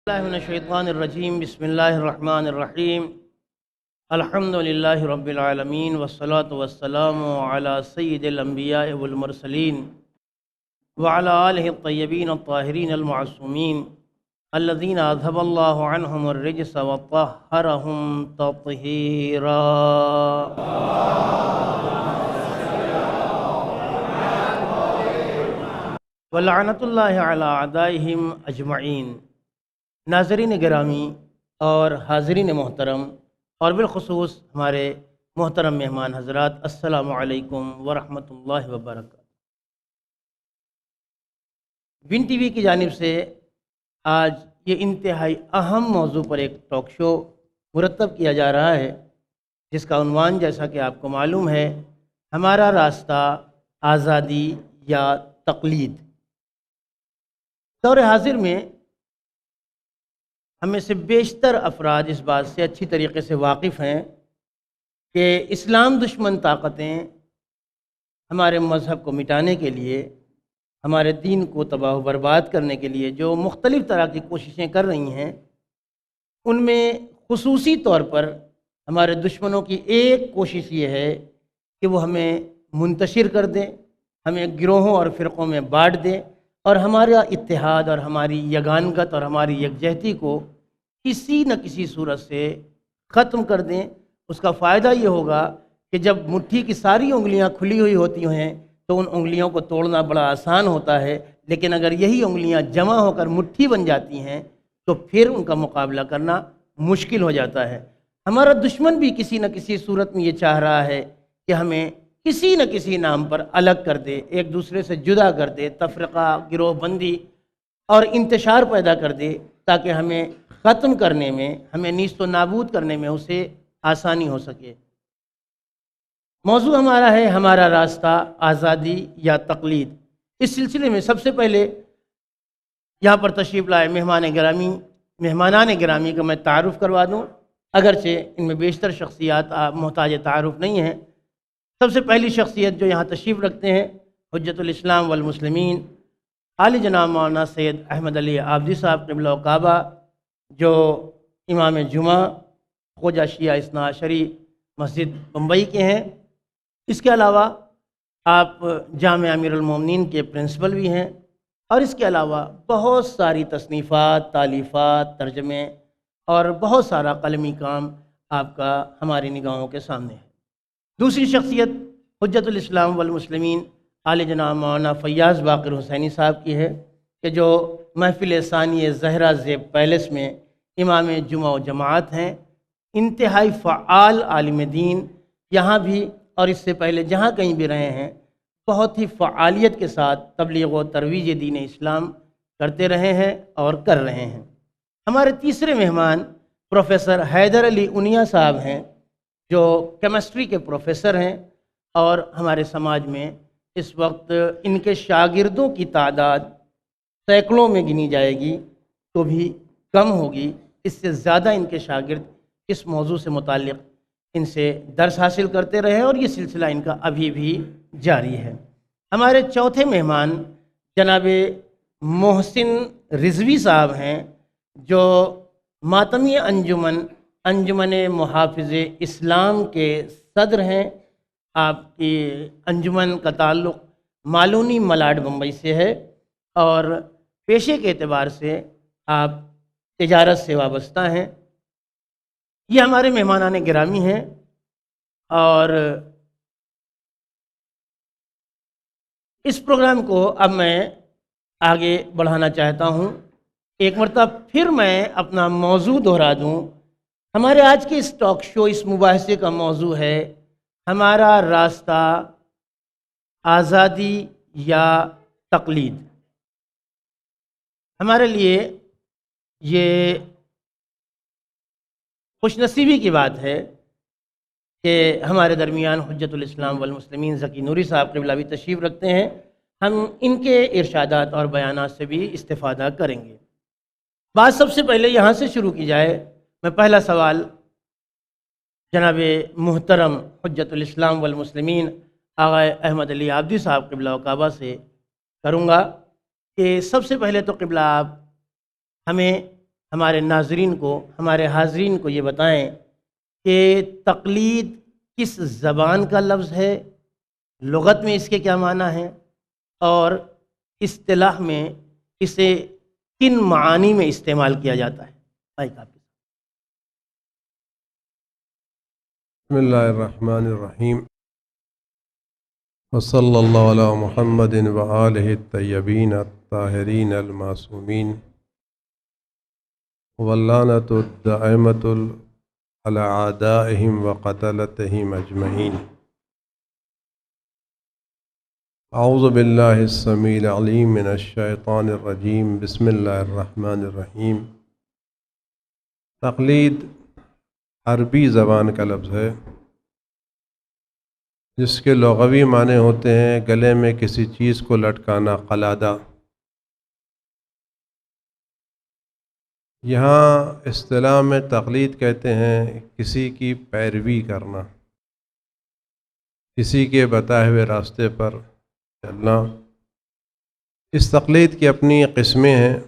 اللہ من الشیطان الرجیم بسم اللہ الرحمن الرحیم الحمد للہ رب العالمین والصلاة والسلام علی سید الانبیاء والمرسلین وعلی آلہ الطیبین الطاہرین المعصومین الذین اذھب اللہ عنہم الرجس وطہرہم تطہیرا۔ ولعنۃ اللہ علی اعدائہم اجمعین۔ ناظرین گرامی اور حاضرین محترم اور بالخصوص ہمارے محترم مہمان حضرات، السلام علیکم ورحمۃ اللہ وبرکاتہ۔ ون ٹی وی کی جانب سے آج یہ انتہائی اہم موضوع پر ایک ٹاک شو مرتب کیا جا رہا ہے، جس کا عنوان جیسا کہ آپ کو معلوم ہے، ہمارا راستہ آزادی یا تقلید۔ دور حاضر میں ہمیں سے بیشتر افراد اس بات سے اچھی طریقے سے واقف ہیں کہ اسلام دشمن طاقتیں ہمارے مذہب کو مٹانے کے لیے، ہمارے دین کو تباہ و برباد کرنے کے لیے جو مختلف طرح کی کوششیں کر رہی ہیں، ان میں خصوصی طور پر ہمارے دشمنوں کی ایک کوشش یہ ہے کہ وہ ہمیں منتشر کر دیں، ہمیں گروہوں اور فرقوں میں بانٹ دیں اور ہمارا اتحاد اور ہماری یگانگت اور ہماری یکجہتی کو کسی نہ کسی صورت سے ختم کر دیں۔ اس کا فائدہ یہ ہوگا کہ جب مٹھی کی ساری انگلیاں کھلی ہوئی ہوتی ہیں تو ان انگلیوں کو توڑنا بڑا آسان ہوتا ہے، لیکن اگر یہی انگلیاں جمع ہو کر مٹھی بن جاتی ہیں تو پھر ان کا مقابلہ کرنا مشکل ہو جاتا ہے۔ ہمارا دشمن بھی کسی نہ کسی صورت میں یہ چاہ رہا ہے کہ ہمیں کسی نہ کسی نام پر الگ کر دے، ایک دوسرے سے جدا کر دے، تفرقہ، گروہ بندی اور انتشار پیدا کر دے، تاکہ ہمیں ختم کرنے میں، ہمیں نیست و نابود کرنے میں اسے آسانی ہو سکے۔ موضوع ہمارا ہے ہمارا راستہ آزادی یا تقلید۔ اس سلسلے میں سب سے پہلے یہاں پر تشریف لائے مہمانان گرامی کا میں تعارف کروا دوں، اگرچہ ان میں بیشتر شخصیات محتاج تعارف نہیں ہیں۔ سب سے پہلی شخصیت جو یہاں تشریف رکھتے ہیں، حجت الاسلام والمسلمین عالی جناب مولانا سید احمد علی عابدی صاحب قبلہ و کعبہ، جو امام جمعہ خواجہ شیعہ اثنا عشری مسجد بمبئی کے ہیں۔ اس کے علاوہ آپ جامعہ امیر المومنین کے پرنسپل بھی ہیں، اور اس کے علاوہ بہت ساری تصنیفات، تالیفات، ترجمے اور بہت سارا قلمی کام آپ کا ہماری نگاہوں کے سامنے ہے۔ دوسری شخصیت حجت الاسلام والمسلمین عالی جناب مولانا فیاض باقر حسینی صاحب کی ہے، کہ جو محفل ثانی زہرہ زیب پیلس میں امام جمعہ و جماعت ہیں، انتہائی فعال عالم دین، یہاں بھی اور اس سے پہلے جہاں کہیں بھی رہے ہیں، بہت ہی فعالیت کے ساتھ تبلیغ و ترویج دین اسلام کرتے رہے ہیں اور کر رہے ہیں۔ ہمارے تیسرے مہمان پروفیسر حیدر علی انیا صاحب ہیں، جو کیمسٹری کے پروفیسر ہیں، اور ہمارے سماج میں اس وقت ان کے شاگردوں کی تعداد سینکڑوں میں گنی جائے گی تو بھی کم ہوگی۔ اس سے زیادہ ان کے شاگرد اس موضوع سے متعلق ان سے درس حاصل کرتے رہے، اور یہ سلسلہ ان کا ابھی بھی جاری ہے۔ ہمارے چوتھے مہمان جناب محسن رضوی صاحب ہیں، جو ماتمی انجمن محافظ اسلام کے صدر ہیں۔ آپ کی انجمن کا تعلق مالونی ملاڈ بمبئی سے ہے، اور پیشے کے اعتبار سے آپ تجارت سے وابستہ ہیں۔ یہ ہمارے مہمانان گرامی ہیں، اور اس پروگرام کو اب میں آگے بڑھانا چاہتا ہوں۔ ایک مرتبہ پھر میں اپنا موضوع دہرا دوں۔ ہمارے آج کے اس ٹاک شو، اس مباحثے کا موضوع ہے ہمارا راستہ آزادی یا تقلید۔ ہمارے لیے یہ خوش نصیبی کی بات ہے کہ ہمارے درمیان حجت الاسلام والمسلمین ذکی نوری صاحب قبلہ بھی تشریف رکھتے ہیں۔ ہم ان کے ارشادات اور بیانات سے بھی استفادہ کریں گے۔ بات سب سے پہلے یہاں سے شروع کی جائے، میں پہلا سوال جناب محترم حجت الاسلام والمسلمین آغا احمد علی عابدی صاحب قبلہ و کعبہ سے کروں گا کہ سب سے پہلے تو قبلہ آپ ہمیں ہمارے ناظرین کو، ہمارے حاضرین کو یہ بتائیں کہ تقلید کس زبان کا لفظ ہے، لغت میں اس کے کیا معنی ہیں، اور اصطلاح میں اسے کن معانی میں استعمال کیا جاتا ہے؟ بھائی آپ بسم اللہ الرحمن الرحیم، وصلی اللہ علی محمد وآلہ الطیبین الطاہرین المعصومین، واللعنۃ الدائمۃ علی اعدائہم وقتلتہم اجمعین۔ اعوذ باللہ السمیع العلیم من الشیطان الرجیم، بسم اللہ الرحمن الرحیم۔ تقلید عربی زبان کا لفظ ہے جس کے لغوی معنی ہوتے ہیں گلے میں کسی چیز کو لٹکانا، قلادہ۔ یہاں اصطلاح میں تقلید کہتے ہیں کسی کی پیروی کرنا، کسی کے بتائے ہوئے راستے پر چلنا۔ اس تقلید کی اپنی قسمیں ہیں،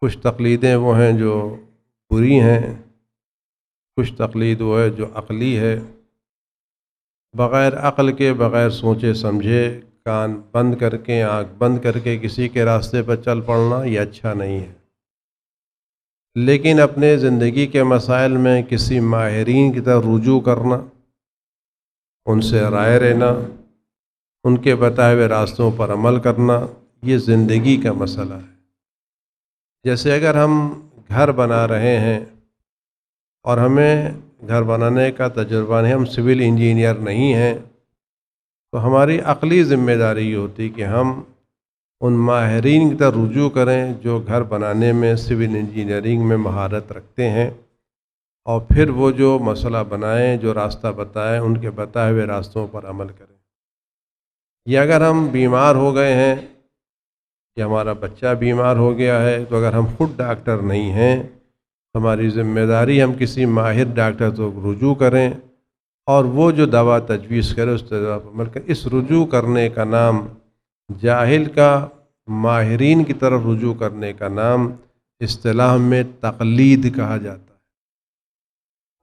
کچھ تقلیدیں وہ ہیں جو بری ہیں، کچھ تقلید وہ ہے جو عقلی ہے۔ بغیر عقل کے، بغیر سوچے سمجھے، کان بند کر کے، آنکھ بند کر کے کسی کے راستے پر چل پڑنا یہ اچھا نہیں ہے۔ لیکن اپنے زندگی کے مسائل میں کسی ماہرین کی طرف رجوع کرنا، ان سے رائے لینا، ان کے بتائے ہوئے راستوں پر عمل کرنا، یہ زندگی کا مسئلہ ہے۔ جیسے اگر ہم گھر بنا رہے ہیں اور ہمیں گھر بنانے کا تجربہ نہیں، ہم سول انجینئر نہیں ہیں، تو ہماری عقلی ذمہ داری یہ ہوتی کہ ہم ان ماہرین کی طرف رجوع کریں جو گھر بنانے میں، سول انجینئرنگ میں مہارت رکھتے ہیں، اور پھر وہ جو مسئلہ بنائیں، جو راستہ بتائیں، ان کے بتائے ہوئے راستوں پر عمل کریں۔ یا اگر ہم بیمار ہو گئے ہیں یا ہمارا بچہ بیمار ہو گیا ہے، تو اگر ہم خود ڈاکٹر نہیں ہیں، ہماری ذمہ داری ہم کسی ماہر ڈاکٹر کو رجوع کریں اور وہ جو دوا تجویز کرے اس دوا پر عمل کریں۔ اس رجوع کرنے کا نام، جاہل کا ماہرین کی طرف رجوع کرنے کا نام اصطلاح میں تقلید کہا جاتا ہے۔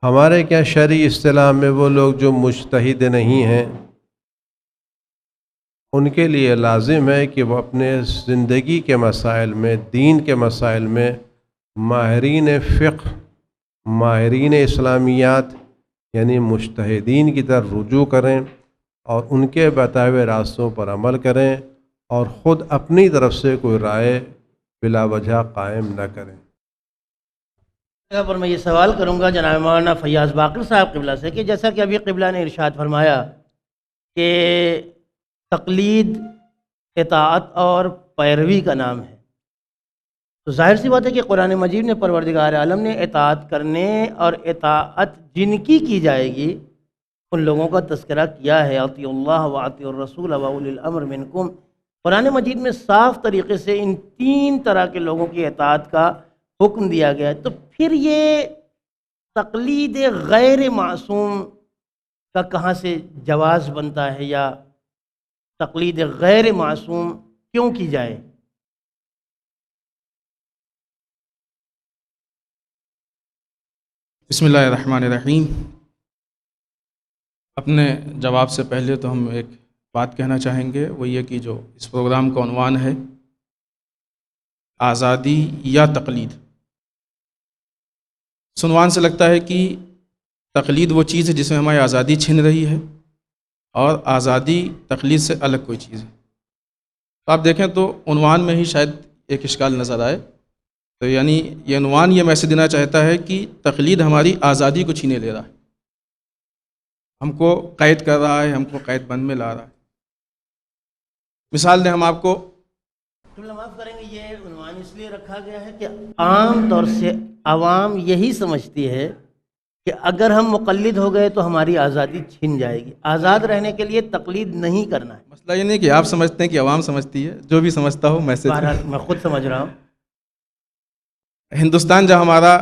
ہمارے کیا شرعی اصطلاح میں وہ لوگ جو مجتہد نہیں ہیں، ان کے لیے لازم ہے کہ وہ اپنے زندگی کے مسائل میں، دین کے مسائل میں ماہرین فقہ، ماہرین اسلامیات یعنی مجتہدین کی طرف رجوع کریں اور ان کے بتائے ہوئے راستوں پر عمل کریں، اور خود اپنی طرف سے کوئی رائے بلا وجہ قائم نہ کریں۔ یہاں پر میں یہ سوال کروں گا جناب مولانا فیاض باقر صاحب قبلہ سے کہ جیسا کہ ابھی قبلہ نے ارشاد فرمایا کہ تقلید اطاعت اور پیروی کا نام ہے، تو ظاہر سی بات ہے کہ قرآن مجید نے پروردگار عالم نے اطاعت کرنے اور اطاعت جن کی جائے گی ان لوگوں کا تذکرہ کیا ہے، اطیعوا اللہ واطیعوا الرسول واولی الامر منکم۔ قرآن مجید میں صاف طریقے سے ان تین طرح کے لوگوں کی اطاعت کا حکم دیا گیا ہے۔ تو پھر یہ تقلید غیر معصوم کا کہاں سے جواز بنتا ہے، یا تقلید غیر معصوم کیوں کی جائے؟ بسم اللہ الرحمن الرحیم۔ اپنے جواب سے پہلے تو ہم ایک بات کہنا چاہیں گے، وہ یہ کہ جو اس پروگرام کا عنوان ہے آزادی یا تقلید، اس عنوان سے لگتا ہے کہ تقلید وہ چیز ہے جس میں ہماری آزادی چھن رہی ہے، اور آزادی تقلید سے الگ کوئی چیز ہے۔ تو آپ دیکھیں تو عنوان میں ہی شاید ایک اشکال نظر آئے، تو یعنی یہ عنوان یہ میسج دینا چاہتا ہے کہ تقلید ہماری آزادی کو چھینے لے رہا ہے، ہم کو قید کر رہا ہے، ہم کو قید بند میں لا رہا ہے۔ مثال دیں ہم آپ کو، معاف کریں گے، یہ عنوان اس لیے رکھا گیا ہے کہ عام طور سے عوام یہی سمجھتی ہے کہ اگر ہم مقلد ہو گئے تو ہماری آزادی چھن جائے گی۔ آزاد رہنے کے لیے تقلید نہیں کرنا ہے۔ مسئلہ یہ نہیں کہ آپ سمجھتے ہیں کہ عوام سمجھتی ہے، جو بھی سمجھتا ہو میسج۔ بہرحال میں خود سمجھ رہا ہوں۔ ہندوستان جب ہمارا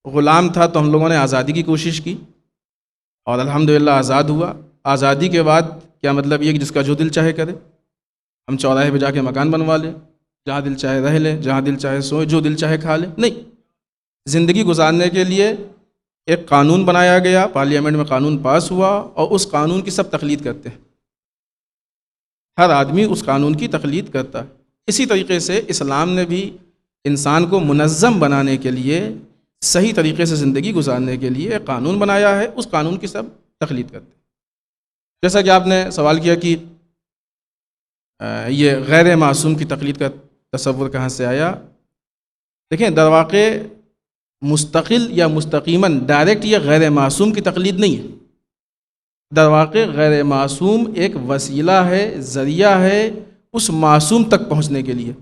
غلام تھا تو ہم لوگوں نے آزادی کی کوشش کی اور الحمدللہ آزاد ہوا۔ آزادی کے بعد کیا مطلب یہ کہ جس کا جو دل چاہے کرے، ہم چوراہے پہ جا کے مکان بنوا لیں، جہاں دل چاہے رہ لے، جہاں دل چاہے سوئے، جو دل چاہے کھا لے، نہیں. زندگی گزارنے کے لیے ایک قانون بنایا گیا، پارلیمنٹ میں قانون پاس ہوا، اور اس قانون کی سب تقلید کرتے ہیں. ہر آدمی اس قانون کی تقلید کرتا ہے. اسی طریقے سے اسلام نے بھی انسان کو منظم بنانے کے لیے، صحیح طریقے سے زندگی گزارنے کے لیے ایک قانون بنایا ہے، اس قانون کی سب تقلید کرتے ہیں. جیسا کہ آپ نے سوال کیا کہ یہ غیر معصوم کی تقلید کا تصور کہاں سے آیا. دیکھیں، در واقع مستقل یا مستقیماً ڈائریکٹ یہ غیر معصوم کی تقلید نہیں ہے. در واقع غیر معصوم ایک وسیلہ ہے، ذریعہ ہے اس معصوم تک پہنچنے کے لیے.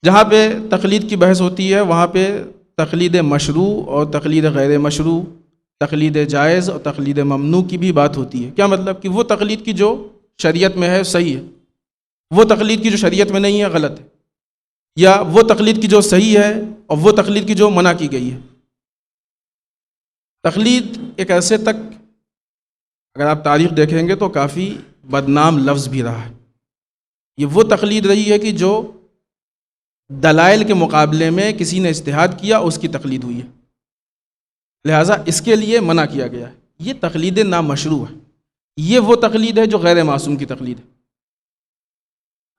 جہاں پہ تقلید کی بحث ہوتی ہے وہاں پہ تقلید مشروع اور تقلید غیر مشروع، تقلید جائز اور تقلید ممنوع کی بھی بات ہوتی ہے. کیا مطلب؟ کہ وہ تقلید کی جو شریعت میں ہے صحیح ہے، وہ تقلید کی جو شریعت میں نہیں ہے غلط ہے، یا وہ تقلید کی جو صحیح ہے اور وہ تقلید کی جو منع کی گئی ہے. تقلید ایک عرصے تک اگر آپ تاریخ دیکھیں گے تو کافی بدنام لفظ بھی رہا ہے. یہ وہ تقلید رہی ہے کہ جو دلائل کے مقابلے میں کسی نے اجتہاد کیا، اس کی تقلید ہوئی ہے، لہٰذا اس کے لیے منع کیا گیا ہے. یہ تقلید نامشروع ہے. یہ وہ تقلید ہے جو غیر معصوم کی تقلید ہے.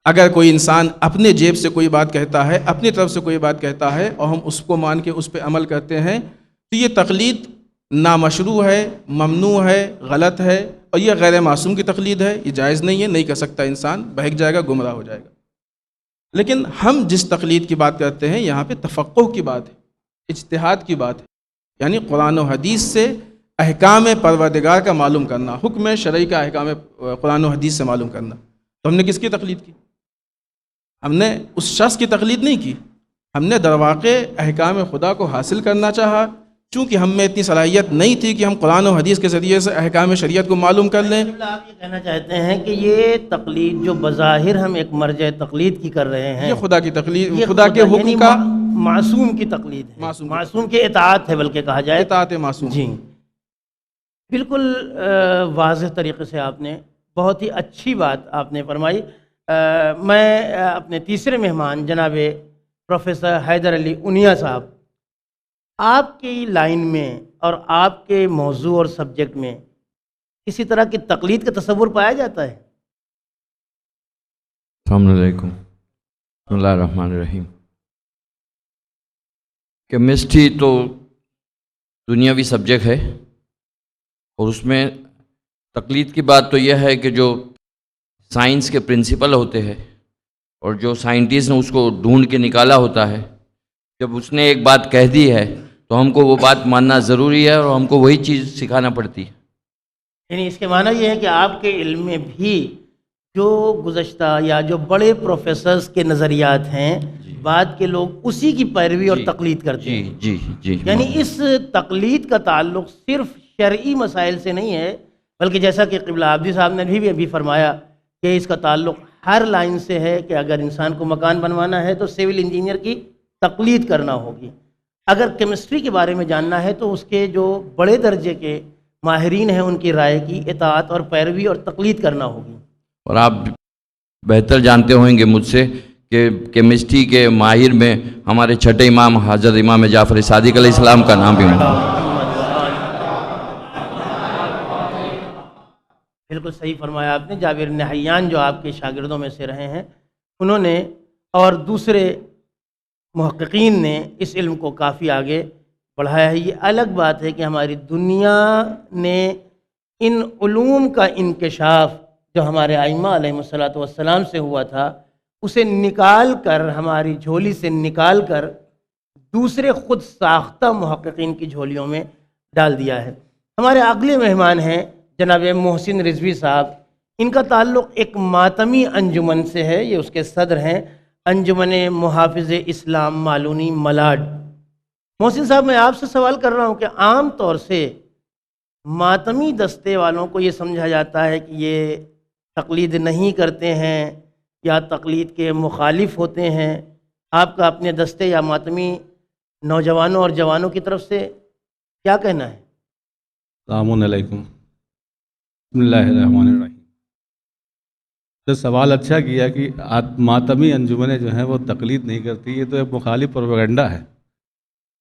اگر کوئی انسان اپنے جیب سے کوئی بات کہتا ہے، اپنی طرف سے کوئی بات کہتا ہے اور ہم اس کو مان کے اس پہ عمل کرتے ہیں تو یہ تقلید نامشروع ہے، ممنوع ہے، غلط ہے، اور یہ غیر معصوم کی تقلید ہے. یہ جائز نہیں ہے، نہیں کر سکتا انسان، بہک جائے گا، گمراہ ہو جائے گا. لیکن ہم جس تقلید کی بات کرتے ہیں یہاں پہ تفقہ کی بات ہے، اجتہاد کی بات ہے، یعنی قرآن و حدیث سے احکام پروردگار کا معلوم کرنا، حکم شرعی کا احکام قرآن و حدیث سے معلوم کرنا. تو ہم نے کس کی تقلید کی؟ ہم نے اس شخص کی تقلید نہیں کی، ہم نے در واقع احکام خدا کو حاصل کرنا چاہا. چونکہ ہم میں اتنی صلاحیت نہیں تھی کہ ہم قرآن و حدیث کے ذریعے سے احکام شریعت کو معلوم کر لیں. آپ یہ کہنا چاہتے ہیں کہ یہ تقلید جو بظاہر ہم ایک مرجع تقلید کی کر رہے ہیں، یہ خدا کی تقلید، یہ خدا کے حکم یعنی کا، معصوم کی تقلید ہے، معصوم کی اطاعت ہے بلکہ کہا جائے، اطاعت معصوم. جی بالکل واضح طریقے سے آپ نے بہت ہی اچھی بات آپ نے فرمائی. میں اپنے تیسرے مہمان جناب پروفیسر حیدر علی اونیا صاحب، آپ کی لائن میں اور آپ کے موضوع اور سبجیکٹ میں کسی طرح کی تقلید کا تصور پایا جاتا ہے؟ السلام علیکم، بسم اللہ الرحمن الرحیم. کیمسٹری تو دنیاوی سبجیکٹ ہے اور اس میں تقلید کی بات تو یہ ہے کہ جو سائنس کے پرنسپل ہوتے ہیں اور جو سائنٹسٹ نے اس کو ڈھونڈ کے نکالا ہوتا ہے، جب اس نے ایک بات کہہ دی ہے تو ہم کو وہ بات ماننا ضروری ہے اور ہم کو وہی چیز سکھانا پڑتی ہے. یعنی اس کے معنی یہ ہے کہ آپ کے علم میں بھی جو گزشتہ یا جو بڑے پروفیسرز کے نظریات ہیں، بعد کے لوگ اسی کی پیروی اور تقلید کرتے ہیں. جی جی. یعنی اس تقلید کا تعلق صرف شرعی مسائل سے نہیں ہے، بلکہ جیسا کہ قبلہ عابدی صاحب نے بھی ابھی فرمایا کہ اس کا تعلق ہر لائن سے ہے کہ اگر انسان کو مکان بنوانا ہے تو سول انجینئر کی تقلید کرنا ہوگی. اگر کیمسٹری کے بارے میں جاننا ہے تو اس کے جو بڑے درجے کے ماہرین ہیں ان کی رائے کی اطاعت اور پیروی اور تقلید کرنا ہوگی. اور آپ بہتر جانتے ہوئیں گے مجھ سے کہ کیمسٹری کے ماہر میں ہمارے چھٹے امام حضرت امام جعفر صادق علیہ السلام کا نام بھی ہے. بالکل صحیح فرمایا آپ نے. جابر نحیان جو آپ کے شاگردوں میں سے رہے ہیں، انہوں نے اور دوسرے محققین نے اس علم کو کافی آگے بڑھایا ہے. یہ الگ بات ہے کہ ہماری دنیا نے ان علوم کا انکشاف جو ہمارے ائمہ علیہ الصلوۃ والسلام سے ہوا تھا اسے نکال کر، ہماری جھولی سے نکال کر دوسرے خود ساختہ محققین کی جھولیوں میں ڈال دیا ہے. ہمارے اگلے مہمان ہیں جناب محسن رضوی صاحب. ان کا تعلق ایک ماتمی انجمن سے ہے، یہ اس کے صدر ہیں، انجمن محافظ اسلام مالونی ملاڈ. محسن صاحب، میں آپ سے سوال کر رہا ہوں کہ عام طور سے ماتمی دستے والوں کو یہ سمجھا جاتا ہے کہ یہ تقلید نہیں کرتے ہیں یا تقلید کے مخالف ہوتے ہیں. آپ کا اپنے دستے یا ماتمی نوجوانوں اور جوانوں کی طرف سے کیا کہنا ہے؟ السلام علیکم. بسم اللہ الرحمن الرحیم. تو سوال اچھا کیا کہ ماتمی انجمنیں جو ہیں وہ تقلید نہیں کرتی، یہ تو ایک مخالف پروپیگنڈا ہے.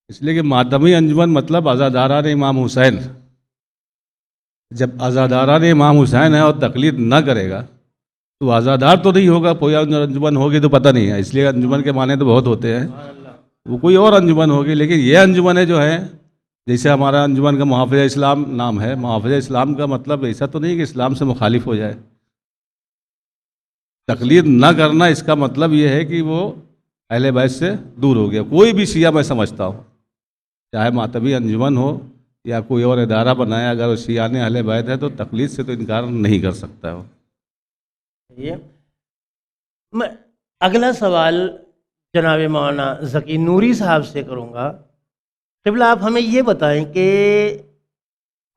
اس لیے کہ ماتمی انجمن مطلب عزاداران امام حسین. جب عزاداران امام حسین ہے اور تقلید نہ کرے گا تو عزادار تو نہیں ہوگا، کوئی انجمن ہوگی تو پتہ نہیں ہے. اس لیے انجمن کے معنی تو بہت ہوتے ہیں، وہ کوئی اور انجمن ہوگی. لیکن یہ انجمنیں جو ہیں، جیسے ہمارا انجمن کا محافظ اسلام نام ہے، محافظ اسلام کا مطلب ایسا تو نہیں کہ اسلام سے مخالف ہو جائے. تقلید نہ کرنا اس کا مطلب یہ ہے کہ وہ اہل بیت سے دور ہو گیا. کوئی بھی شیعہ میں سمجھتا ہوں، چاہے ماتمی انجمن ہو یا کوئی اور ادارہ بنایا، اگر شیعہ نے اہل بیت ہے تو تقلید سے تو انکار نہیں کر سکتا وہ. یہ میں اگلا سوال جناب مولانا ذکی نوری صاحب سے کروں گا. قبلہ آپ ہمیں یہ بتائیں کہ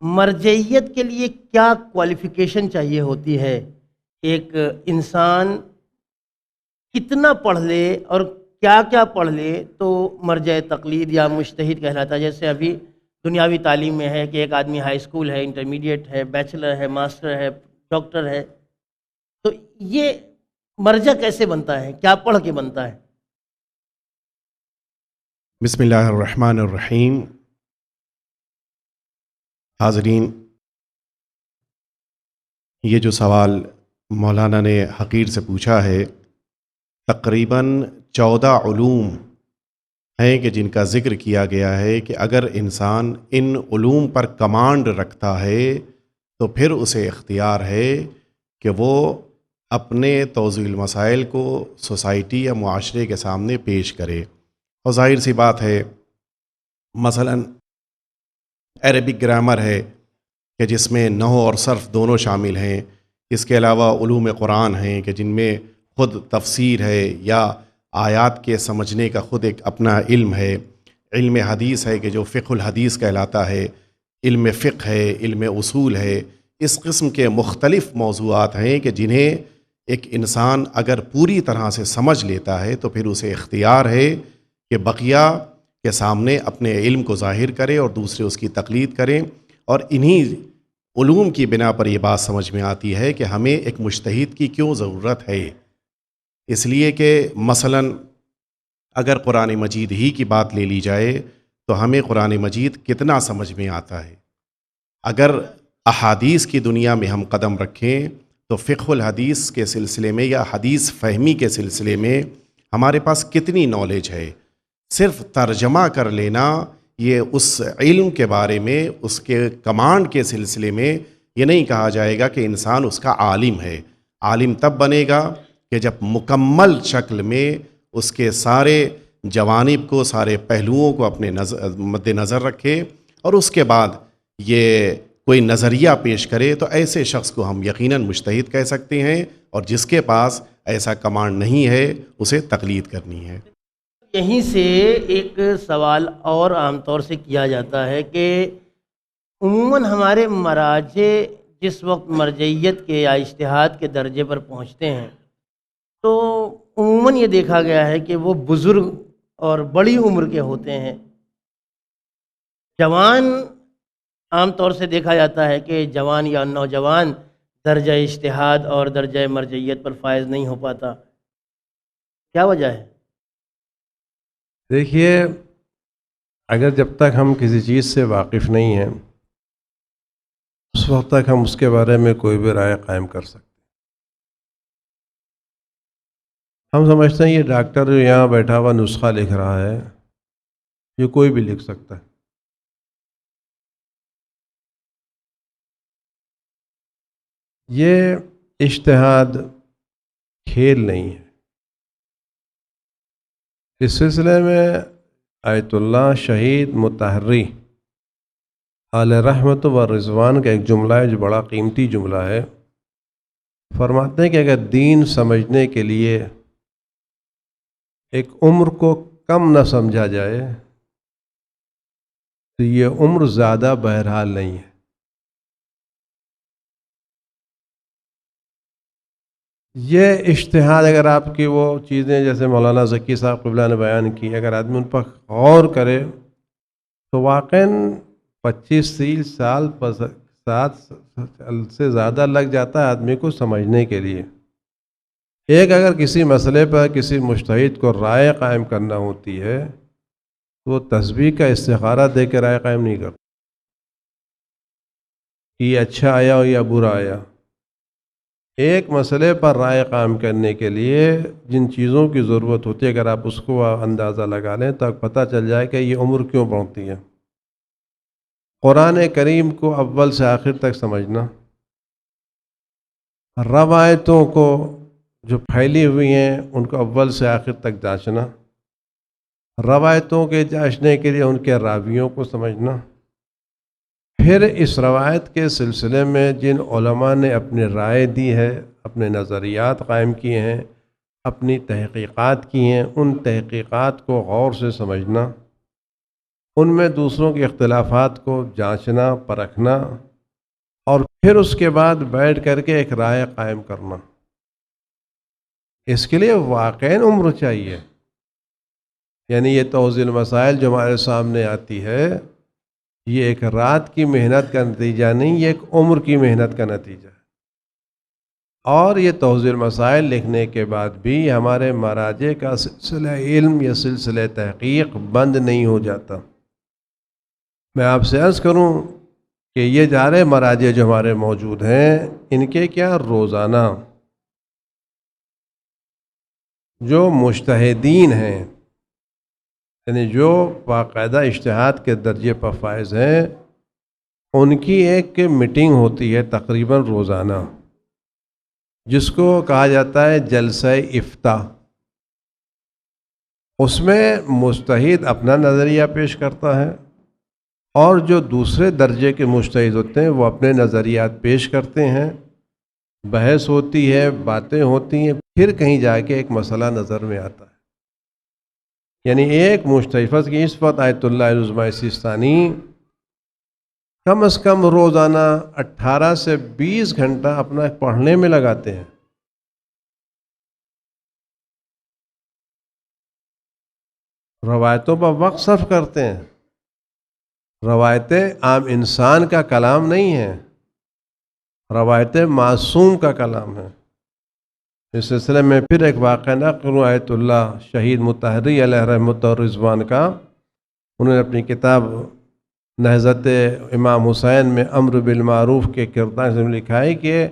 مرجعیت کے لیے کیا کوالیفیکیشن چاہیے ہوتی ہے؟ ایک انسان کتنا پڑھ لے اور کیا کیا پڑھ لے تو مرجع تقلید یا مجتہد کہلاتا ہے؟ جیسے ابھی دنیاوی تعلیم میں ہے کہ ایک آدمی ہائی اسکول ہے، انٹرمیڈیٹ ہے، بیچلر ہے، ماسٹر ہے، ڈاکٹر ہے، تو یہ مرجع کیسے بنتا ہے؟ کیا پڑھ کے بنتا ہے؟ بسم اللہ الرحمن الرحیم. حاضرین، یہ جو سوال مولانا نے حقیر سے پوچھا ہے، تقریباً 14 علوم ہیں کہ جن کا ذکر کیا گیا ہے کہ اگر انسان ان علوم پر کمانڈ رکھتا ہے تو پھر اسے اختیار ہے کہ وہ اپنے توضیح المسائل کو سوسائٹی یا معاشرے کے سامنے پیش کرے. اور ظاہر سی بات ہے، مثلاً عربک گرامر ہے کہ جس میں نحو اور صرف دونوں شامل ہیں. اس کے علاوہ علوم قرآن ہیں کہ جن میں خود تفسیر ہے یا آیات کے سمجھنے کا خود ایک اپنا علم ہے. علم حدیث ہے کہ جو فقہ الحدیث کہلاتا ہے. علم فقہ ہے، علم اصول ہے. اس قسم کے مختلف موضوعات ہیں کہ جنہیں ایک انسان اگر پوری طرح سے سمجھ لیتا ہے تو پھر اسے اختیار ہے کہ بقیہ کے سامنے اپنے علم کو ظاہر کرے اور دوسرے اس کی تقلید کریں. اور انہی علوم کی بنا پر یہ بات سمجھ میں آتی ہے کہ ہمیں ایک مجتہد کی کیوں ضرورت ہے. اس لیے کہ مثلاً اگر قرآن مجید ہی کی بات لے لی جائے تو ہمیں قرآن مجید کتنا سمجھ میں آتا ہے. اگر احادیث کی دنیا میں ہم قدم رکھیں تو فقہ الحدیث کے سلسلے میں یا حدیث فہمی کے سلسلے میں ہمارے پاس کتنی نالج ہے. صرف ترجمہ کر لینا یہ اس علم کے بارے میں، اس کے کمانڈ کے سلسلے میں یہ نہیں کہا جائے گا کہ انسان اس کا عالم ہے. عالم تب بنے گا کہ جب مکمل شکل میں اس کے سارے جوانب کو، سارے پہلوؤں کو اپنے مد نظر رکھے اور اس کے بعد یہ کوئی نظریہ پیش کرے. تو ایسے شخص کو ہم یقیناً مجتہد کہہ سکتے ہیں، اور جس کے پاس ایسا کمانڈ نہیں ہے اسے تقلید کرنی ہے. یہیں سے ایک سوال اور عام طور سے کیا جاتا ہے کہ عموماً ہمارے مراجع جس وقت مرجعیت کے یا اجتہاد کے درجے پر پہنچتے ہیں تو عموماً یہ دیکھا گیا ہے کہ وہ بزرگ اور بڑی عمر کے ہوتے ہیں. جوان عام طور سے دیکھا جاتا ہے کہ جوان یا نوجوان درجہ اجتہاد اور درجہ مرجعیت پر فائز نہیں ہو پاتا. کیا وجہ ہے؟ دیکھیے، اگر جب تک ہم کسی چیز سے واقف نہیں ہیں اس وقت تک ہم اس کے بارے میں کوئی بھی رائے قائم کر سکتے. ہم سمجھتے ہیں یہ ڈاکٹر جو یہاں بیٹھا ہوا نسخہ لکھ رہا ہے یہ کوئی بھی لکھ سکتا ہے. یہ اجتہاد کھیل نہیں ہے. اس سلسلے میں آیت اللہ شہید متحری علیہ رحمت و رضوان کا ایک جملہ ہے جو بڑا قیمتی جملہ ہے. فرماتے ہیں کہ اگر دین سمجھنے کے لیے ایک عمر کو کم نہ سمجھا جائے تو یہ عمر زیادہ بہرحال نہیں ہے. یہ اجتہاد اگر آپ کی وہ چیزیں جیسے مولانا ذکی صاحب قبلہ نے بیان کی، اگر آدمی ان پر غور کرے تو واقعاً 25-30 سال 7 سے زیادہ لگ جاتا ہے آدمی کو سمجھنے کے لیے. ایک اگر کسی مسئلے پر کسی مجتہد کو رائے قائم کرنا ہوتی ہے تو وہ تسبیح کا استخارہ دے کے رائے قائم نہیں کرتا کہ یہ اچھا آیا ہو یا برا آیا. ایک مسئلے پر رائے قائم کرنے کے لیے جن چیزوں کی ضرورت ہوتی ہے اگر آپ اس کو اندازہ لگا لیں تو پتہ چل جائے کہ یہ عمر کیوں بڑھتی ہے. قرآن کریم کو اول سے آخر تک سمجھنا، روایتوں کو جو پھیلی ہوئی ہیں ان کو اول سے آخر تک جانچنا، روایتوں کے جانچنے کے لیے ان کے راویوں کو سمجھنا، پھر اس روایت کے سلسلے میں جن علماء نے اپنی رائے دی ہے، اپنے نظریات قائم کیے ہیں، اپنی تحقیقات کی ہیں، ان تحقیقات کو غور سے سمجھنا، ان میں دوسروں کے اختلافات کو جانچنا پرکھنا، اور پھر اس کے بعد بیٹھ کر کے ایک رائے قائم کرنا. اس کے لیے واقعی عمر چاہیے. یعنی یہ توضیح المسائل جو ہمارے سامنے آتی ہے یہ ایک رات کی محنت کا نتیجہ نہیں، یہ ایک عمر کی محنت کا نتیجہ ہے. اور یہ توضیح المسائل لکھنے کے بعد بھی ہمارے مراجع کا سلسلہ علم یا سلسلہ تحقیق بند نہیں ہو جاتا. میں آپ سے عرض کروں کہ یہ جارے مراجع جو ہمارے موجود ہیں ان کے کیا روزانہ جو مجتہدین ہیں، یعنی جو باقاعدہ اجتہاد کے درجے پر فائز ہیں، ان کی ایک میٹنگ ہوتی ہے تقریباً روزانہ جس کو کہا جاتا ہے جلسہ افتاء. اس میں مجتہد اپنا نظریہ پیش کرتا ہے اور جو دوسرے درجے کے مجتہد ہوتے ہیں وہ اپنے نظریات پیش کرتے ہیں، بحث ہوتی ہے، باتیں ہوتی ہیں، پھر کہیں جا کے ایک مسئلہ نظر میں آتا ہے. یعنی ایک مجتہد کی اس وقت آیت اللہ العظمیٰ سیستانی کم از کم روزانہ 18 سے 20 گھنٹہ اپنا پڑھنے میں لگاتے ہیں. روایتوں پر وقت صرف کرتے ہیں. روایتیں عام انسان کا کلام نہیں ہیں، روایتیں معصوم کا کلام ہے. اس سلسلے میں پھر ایک واقعہ نقل آیت اللہ شہید مطہری علیہ رحمت اور رضوان کا. انہوں نے اپنی کتاب نہضت امام حسین میں امر بالمعروف کے کردار سے لکھا ہے کہ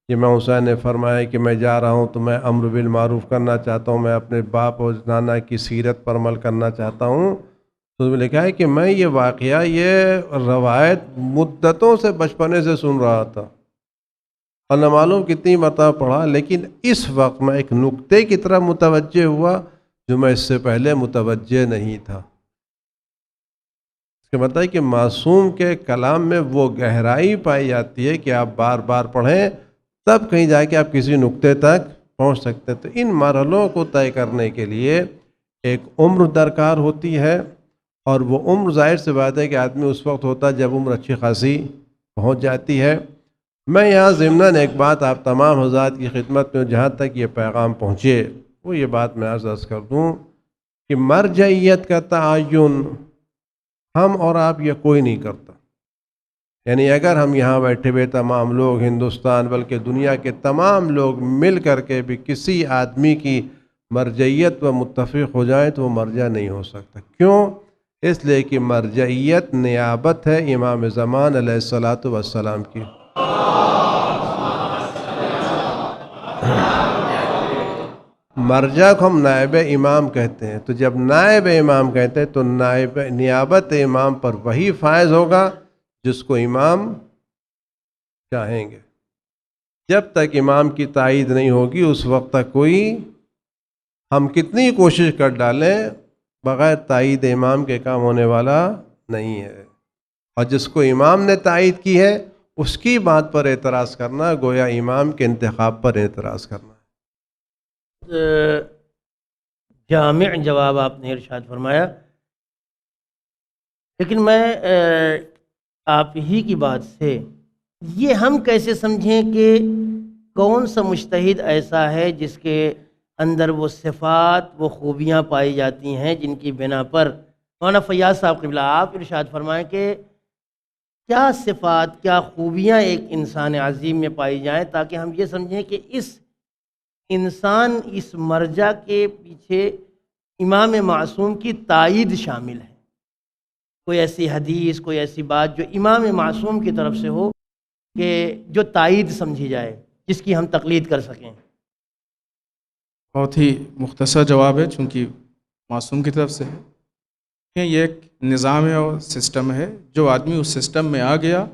امام حسین نے فرمایا کہ میں جا رہا ہوں تو میں امر بالمعروف کرنا چاہتا ہوں، میں اپنے باپ اور نانا کی سیرت پر عمل کرنا چاہتا ہوں. تو اس میں لکھا ہے کہ میں یہ واقعہ، یہ روایت مدتوں سے بچپنے سے سن رہا تھا اور نہ معلوم کتنی مرتبہ پڑھا، لیکن اس وقت میں ایک نقطے کی طرف متوجہ ہوا جو میں اس سے پہلے متوجہ نہیں تھا. اس کا مطلب ہے کہ معصوم کے کلام میں وہ گہرائی پائی جاتی ہے کہ آپ بار بار پڑھیں تب کہیں جا کے آپ کسی نقطے تک پہنچ سکتے ہیں. تو ان مرحلوں کو طے کرنے کے لیے ایک عمر درکار ہوتی ہے، اور وہ عمر ظاہر سے بات ہے کہ آدمی اس وقت ہوتا ہے جب عمر اچھی خاصی پہنچ جاتی ہے. میں یہاں ضمناً ایک بات آپ تمام حضرات کی خدمت میں جہاں تک یہ پیغام پہنچے وہ یہ بات میں عرض کر دوں کہ مرجعیت کا تعین ہم اور آپ یہ کوئی نہیں کرتا. یعنی اگر ہم یہاں بیٹھے ہوئے تمام لوگ ہندوستان بلکہ دنیا کے تمام لوگ مل کر کے بھی کسی آدمی کی مرجعیت پر متفق ہو جائیں تو وہ مرجع نہیں ہو سکتا. کیوں؟ اس لیے کہ مرجعیت نیابت ہے امام زمان علیہ الصلاۃ والسلام کی. مرجع کو ہم نائب امام کہتے ہیں. تو جب نائب امام کہتے ہیں تو نیابت امام پر وہی فائز ہوگا جس کو امام چاہیں گے. جب تک امام کی تائید نہیں ہوگی اس وقت تک کوئی ہم کتنی کوشش کر ڈالیں بغیر تائید امام کے کام ہونے والا نہیں ہے. اور جس کو امام نے تائید کی ہے اس کی بات پر اعتراض کرنا گویا امام کے انتخاب پر اعتراض کرنا. جامع جواب آپ نے ارشاد فرمایا، لیکن میں آپ ہی کی بات سے یہ ہم کیسے سمجھیں کہ کون سا مجتہد ایسا ہے جس کے اندر وہ صفات وہ خوبیاں پائی جاتی ہیں جن کی بنا پر مولانا فیاض صاحب قبلہ آپ ارشاد فرمائیں کہ کیا صفات کیا خوبیاں ایک انسان عظیم میں پائی جائیں تاکہ ہم یہ سمجھیں کہ اس انسان اس مرجع کے پیچھے امام معصوم کی تائید شامل ہے؟ کوئی ایسی حدیث، کوئی ایسی بات جو امام معصوم کی طرف سے ہو کہ جو تائید سمجھی جائے، جس کی ہم تقلید کر سکیں؟ بہت ہی مختصر جواب ہے، چونکہ معصوم کی طرف سے ہے کہ یہ ایک نظام ہے اور سسٹم ہے، جو آدمی اس سسٹم میں آ گیا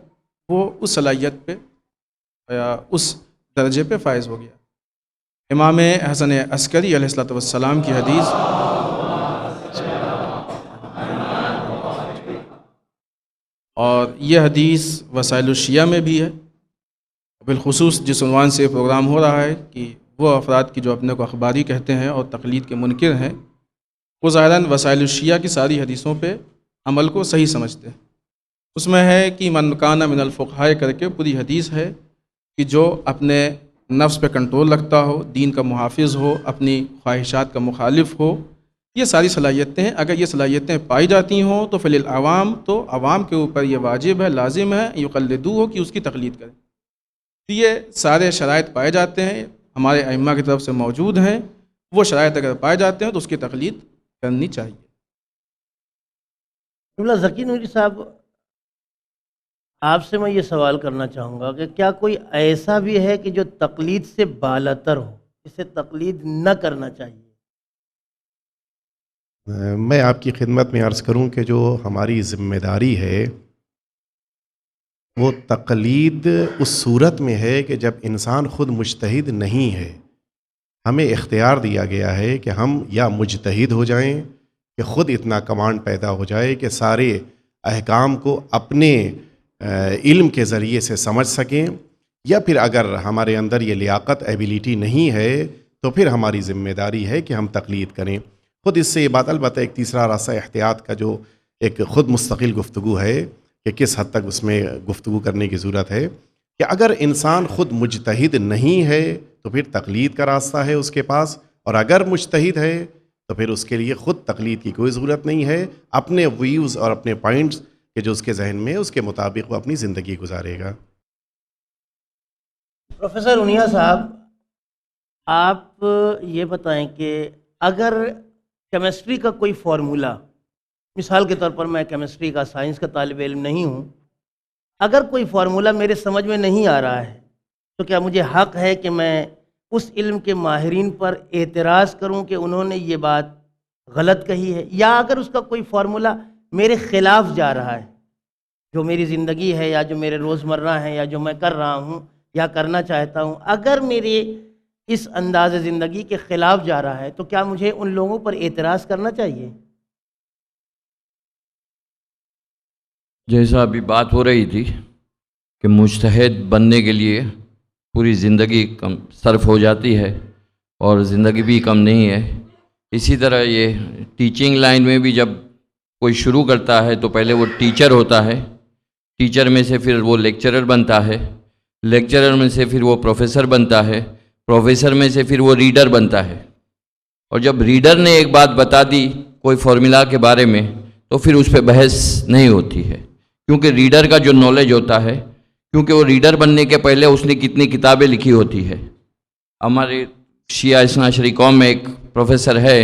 وہ اس صلاحیت پہ یا اس درجے پہ فائز ہو گیا۔ امام حسن عسکری علیہ الصلوۃ والسلام کی حدیث، اور یہ حدیث وسائل الشیعہ میں بھی ہے، بالخصوص جس عنوان سے یہ پروگرام ہو رہا ہے کہ وہ افراد کی جو اپنے کو اخباری کہتے ہیں اور تقلید کے منکر ہیں، وہ ظاہراً وسائل الشیعہ کی ساری حدیثوں پہ عمل کو صحیح سمجھتے ہیں۔ اس میں ہے کہ من کان من الفقہاء کر کے پوری حدیث ہے کہ جو اپنے نفس پہ کنٹرول رکھتا ہو، دین کا محافظ ہو، اپنی خواہشات کا مخالف ہو، یہ ساری صلاحیتیں ہیں۔ اگر یہ صلاحیتیں پائی جاتی ہوں تو فللعوام، تو عوام کے اوپر یہ واجب ہے، لازم ہے، یقلدو ہو کہ اس کی تقلید کریں۔ تو یہ سارے شرائط پائے جاتے ہیں، ہمارے ائمہ کی طرف سے موجود ہیں، وہ شرائط اگر پائے جاتے ہیں تو اس کی تقلید کرنی چاہیے۔ ذکی نوری صاحب، آپ سے میں یہ سوال کرنا چاہوں گا کہ کیا کوئی ایسا بھی ہے کہ جو تقلید سے بالاتر ہو، اسے تقلید نہ کرنا چاہیے؟ میں آپ کی خدمت میں عرض کروں کہ جو ہماری ذمہ داری ہے وہ تقلید اس صورت میں ہے کہ جب انسان خود مجتہد نہیں ہے۔ ہمیں اختیار دیا گیا ہے کہ ہم یا مجتہد ہو جائیں کہ خود اتنا کمانڈ پیدا ہو جائے کہ سارے احکام کو اپنے علم کے ذریعے سے سمجھ سکیں، یا پھر اگر ہمارے اندر یہ لیاقت ایبیلیٹی نہیں ہے تو پھر ہماری ذمہ داری ہے کہ ہم تقلید کریں خود۔ اس سے یہ بات البتہ ایک تیسرا راستہ احتیاط کا جو ایک خود مستقل گفتگو ہے کہ کس حد تک اس میں گفتگو کرنے کی ضرورت ہے، کہ اگر انسان خود مجتہد نہیں ہے تو پھر تقلید کا راستہ ہے اس کے پاس، اور اگر مجتہد ہے تو پھر اس کے لیے خود تقلید کی کوئی ضرورت نہیں ہے، اپنے ویوز اور اپنے پوائنٹس کہ جو اس کے ذہن میں اس کے مطابق وہ اپنی زندگی گزارے گا۔ پروفیسر انیا صاحب، آپ یہ بتائیں کہ اگر کیمسٹری کا کوئی فارمولا، مثال کے طور پر میں کیمسٹری کا، سائنس کا طالب علم نہیں ہوں، اگر کوئی فارمولا میرے سمجھ میں نہیں آ رہا ہے تو کیا مجھے حق ہے کہ میں اس علم کے ماہرین پر اعتراض کروں کہ انہوں نے یہ بات غلط کہی ہے؟ یا اگر اس کا کوئی فارمولا میرے خلاف جا رہا ہے، جو میری زندگی ہے یا جو میرے روزمرہ ہیں یا جو میں کر رہا ہوں یا کرنا چاہتا ہوں، اگر میرے اس انداز زندگی کے خلاف جا رہا ہے تو کیا مجھے ان لوگوں پر اعتراض کرنا چاہیے؟ جیسا ابھی بات ہو رہی تھی کہ مجتہد بننے کے لیے پوری زندگی کم صرف ہو جاتی ہے اور زندگی بھی کم نہیں ہے، اسی طرح یہ ٹیچنگ لائن میں بھی جب کوئی شروع کرتا ہے تو پہلے وہ ٹیچر ہوتا ہے، ٹیچر میں سے پھر وہ لیکچرر بنتا ہے، لیکچرر میں سے پھر وہ پروفیسر بنتا ہے، پروفیسر میں سے پھر وہ ریڈر بنتا ہے، اور جب ریڈر نے ایک بات بتا دی کوئی فارمولا کے بارے میں تو پھر اس پہ بحث نہیں ہوتی ہے، کیونکہ ریڈر کا جو نالج ہوتا ہے، کیونکہ وہ ریڈر بننے کے پہلے اس نے کتنی کتابیں لکھی ہوتی ہے۔ ہمارے شیعہ اثنا عشری قوم میں ایک پروفیسر ہے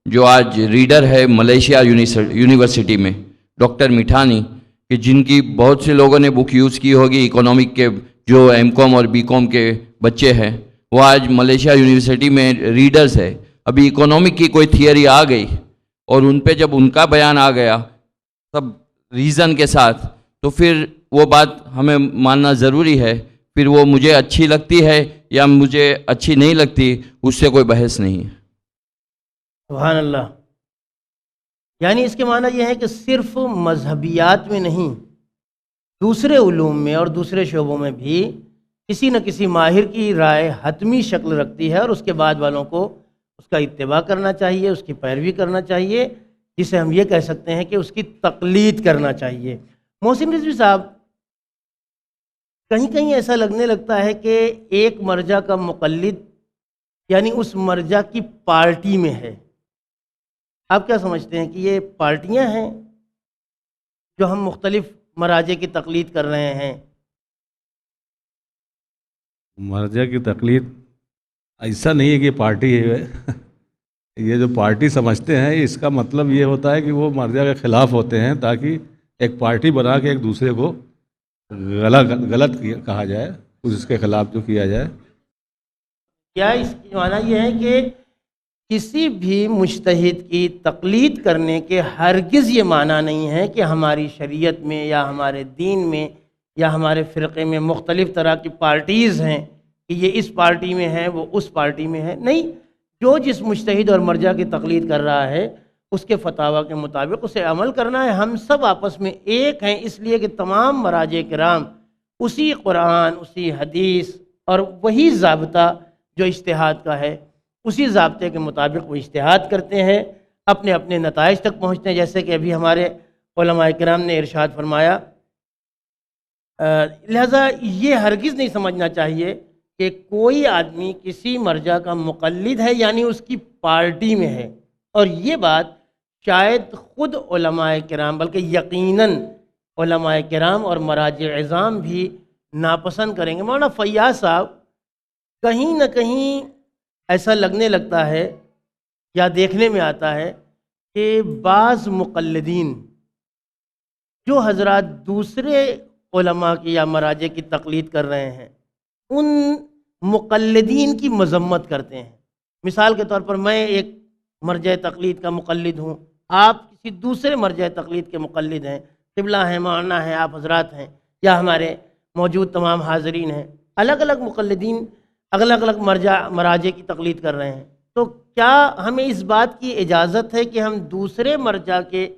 جو آج ریڈر ہے ملیشیا یونیورسٹی میں، ڈاکٹر میٹھانی، کہ جن کی بہت سے لوگوں نے بک یوز کی ہوگی، اکنامک کے جو ایم کام اور بی کام کے بچے ہیں وہ آج ملیشیا یونیورسٹی میں ریڈرز ہے۔ ابھی اکنامک کی کوئی تھیوری آ گئی اور ان پہ جب ان کا بیان آ گیا سب ریزن کے ساتھ، تو پھر وہ بات ہمیں ماننا ضروری ہے، پھر وہ مجھے اچھی لگتی ہے یا مجھے اچھی نہیں لگتی، اس سے کوئی بحث نہیں ہے۔ سبحان اللہ۔ یعنی اس کے معنی یہ ہے کہ صرف مذہبیات میں نہیں، دوسرے علوم میں اور دوسرے شعبوں میں بھی کسی نہ کسی ماہر کی رائے حتمی شکل رکھتی ہے اور اس کے بعد والوں کو اس کا اتباع کرنا چاہیے، اس کی پیروی کرنا چاہیے، جسے ہم یہ کہہ سکتے ہیں کہ اس کی تقلید کرنا چاہیے۔ محسن رضوی صاحب، کہیں کہیں ایسا لگنے لگتا ہے کہ ایک مرجع کا مقلد یعنی اس مرجع کی پارٹی میں ہے۔ آپ کیا سمجھتے ہیں کہ یہ پارٹیاں ہیں جو ہم مختلف مراجع کی تقلید کر رہے ہیں؟ مرجع کی تقلید ایسا نہیں ہے کہ پارٹی ہے یہ جو پارٹی سمجھتے ہیں اس کا مطلب یہ ہوتا ہے کہ وہ مرجع کے خلاف ہوتے ہیں تاکہ ایک پارٹی بنا کے ایک دوسرے کو غلط کہا جائے، اس کے خلاف جو کیا جائے۔ کیا اس کی معنی یہ ہے کہ کسی بھی مجتہد کی تقلید کرنے کے ہرگز یہ معنی نہیں ہے کہ ہماری شریعت میں یا ہمارے دین میں یا ہمارے فرقے میں مختلف طرح کی پارٹیز ہیں کہ یہ اس پارٹی میں ہے وہ اس پارٹی میں ہے؟ نہیں، جو جس مجتہد اور مرجع کی تقلید کر رہا ہے اس کے فتاویٰ کے مطابق اسے عمل کرنا ہے۔ ہم سب آپس میں ایک ہیں، اس لیے کہ تمام مراجع کرام اسی قرآن، اسی حدیث اور وہی ضابطہ جو اجتہاد کا ہے اسی ضابطے کے مطابق وہ اجتہاد کرتے ہیں، اپنے اپنے نتائج تک پہنچتے ہیں۔ جیسے کہ ابھی ہمارے علماء کرام نے ارشاد فرمایا، لہذا یہ ہرگز نہیں سمجھنا چاہیے کہ کوئی آدمی کسی مرجع کا مقلد ہے یعنی اس کی پارٹی میں ہے، اور یہ بات شاید خود علماء کرام بلکہ یقیناً علماء کرام اور مراجع عظام بھی ناپسند کریں گے۔ مولانا فیاض صاحب، کہیں نہ کہیں ایسا لگنے لگتا ہے یا دیکھنے میں آتا ہے کہ بعض مقلدین جو حضرات دوسرے علماء کی یا مراجع کی تقلید کر رہے ہیں ان مقلدین کی مذمت کرتے ہیں۔ مثال کے طور پر میں ایک مرجع تقلید کا مقلد ہوں، آپ کسی دوسرے مرجع تقلید کے مقلد ہیں، قبلہ ہیں، مولانا ہیں، آپ حضرات ہیں، یا ہمارے موجود تمام حاضرین ہیں، الگ الگ مقلدین الگ الگ مراجع کی تقلید کر رہے ہیں، تو کیا ہمیں اس بات کی اجازت ہے کہ ہم دوسرے مرجع کے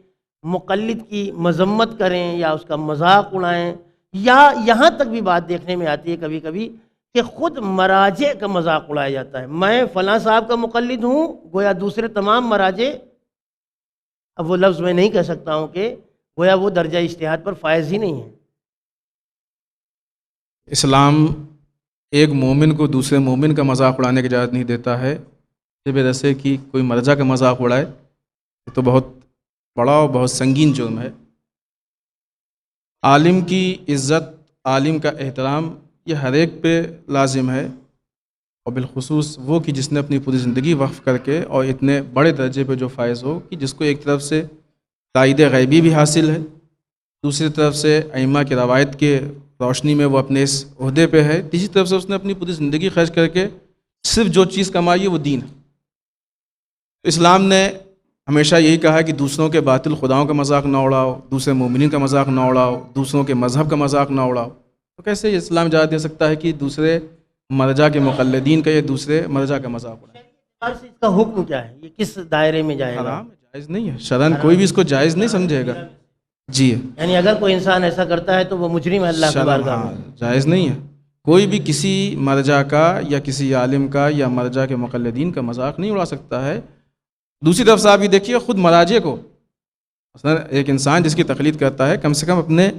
مقلد کی مذمت کریں یا اس کا مذاق اڑائیں؟ یا یہاں تک بھی بات دیکھنے میں آتی ہے کبھی کبھی کہ خود مراجع کا مذاق اڑایا جاتا ہے، میں فلاں صاحب کا مقلد ہوں، گویا دوسرے تمام مراجع، اب وہ لفظ میں نہیں کہہ سکتا ہوں کہ گویا وہ درجہ اجتہاد پر فائز ہی نہیں ہے۔ اسلام ایک مومن کو دوسرے مومن کا مذاق اڑانے کی اجازت نہیں دیتا ہے، جب جیسے کہ کوئی مرجع کا مذاق اڑائے تو بہت بڑا اور بہت سنگین جرم ہے۔ عالم کی عزت، عالم کا احترام یہ ہر ایک پہ لازم ہے، اور بالخصوص وہ کہ جس نے اپنی پوری زندگی وقف کر کے اور اتنے بڑے درجے پہ جو فائز ہو کہ جس کو ایک طرف سے تائید غیبی بھی حاصل ہے، دوسری طرف سے ائمہ کی روایت کے روشنی میں وہ اپنے اس عہدے پہ ہے، تیسری طرف سے اس نے اپنی پوری زندگی خرچ کر کے صرف جو چیز کمائی ہے وہ دین ہے۔ اسلام نے ہمیشہ یہی کہا کہ دوسروں کے باطل خداؤں کا مذاق نہ اڑاؤ، دوسرے مومنین کا مذاق نہ اڑاؤ، دوسروں کے مذہب کا مذاق نہ اڑاؤ۔ تو کیسے یہ اسلام اجازت دے سکتا ہے کہ دوسرے مرجع کے مقلدین کا یا دوسرے مرجع کا مذاق اڑائے؟ اس کا حکم کیا ہے؟ یہ کس دائرے میں جائے گا؟ حرام ہے، جائز نہیں ہے، شرعاً کوئی بھی اس کو جائز نہیں سمجھے گا۔ جی یعنی اگر کوئی انسان ایسا کرتا ہے تو وہ مجرم ہے اللہ کی بارگاہ میں۔ جائز نہیں ہے، کوئی بھی کسی مرجع کا یا کسی عالم کا یا مرجع کے مقلدین کا مذاق نہیں اڑا سکتا ہے۔ دوسری طرف سے آپ یہ دیکھیے خود مراجع کو، مثلا ایک انسان جس کی تقلید کرتا ہے کم سے کم اپنے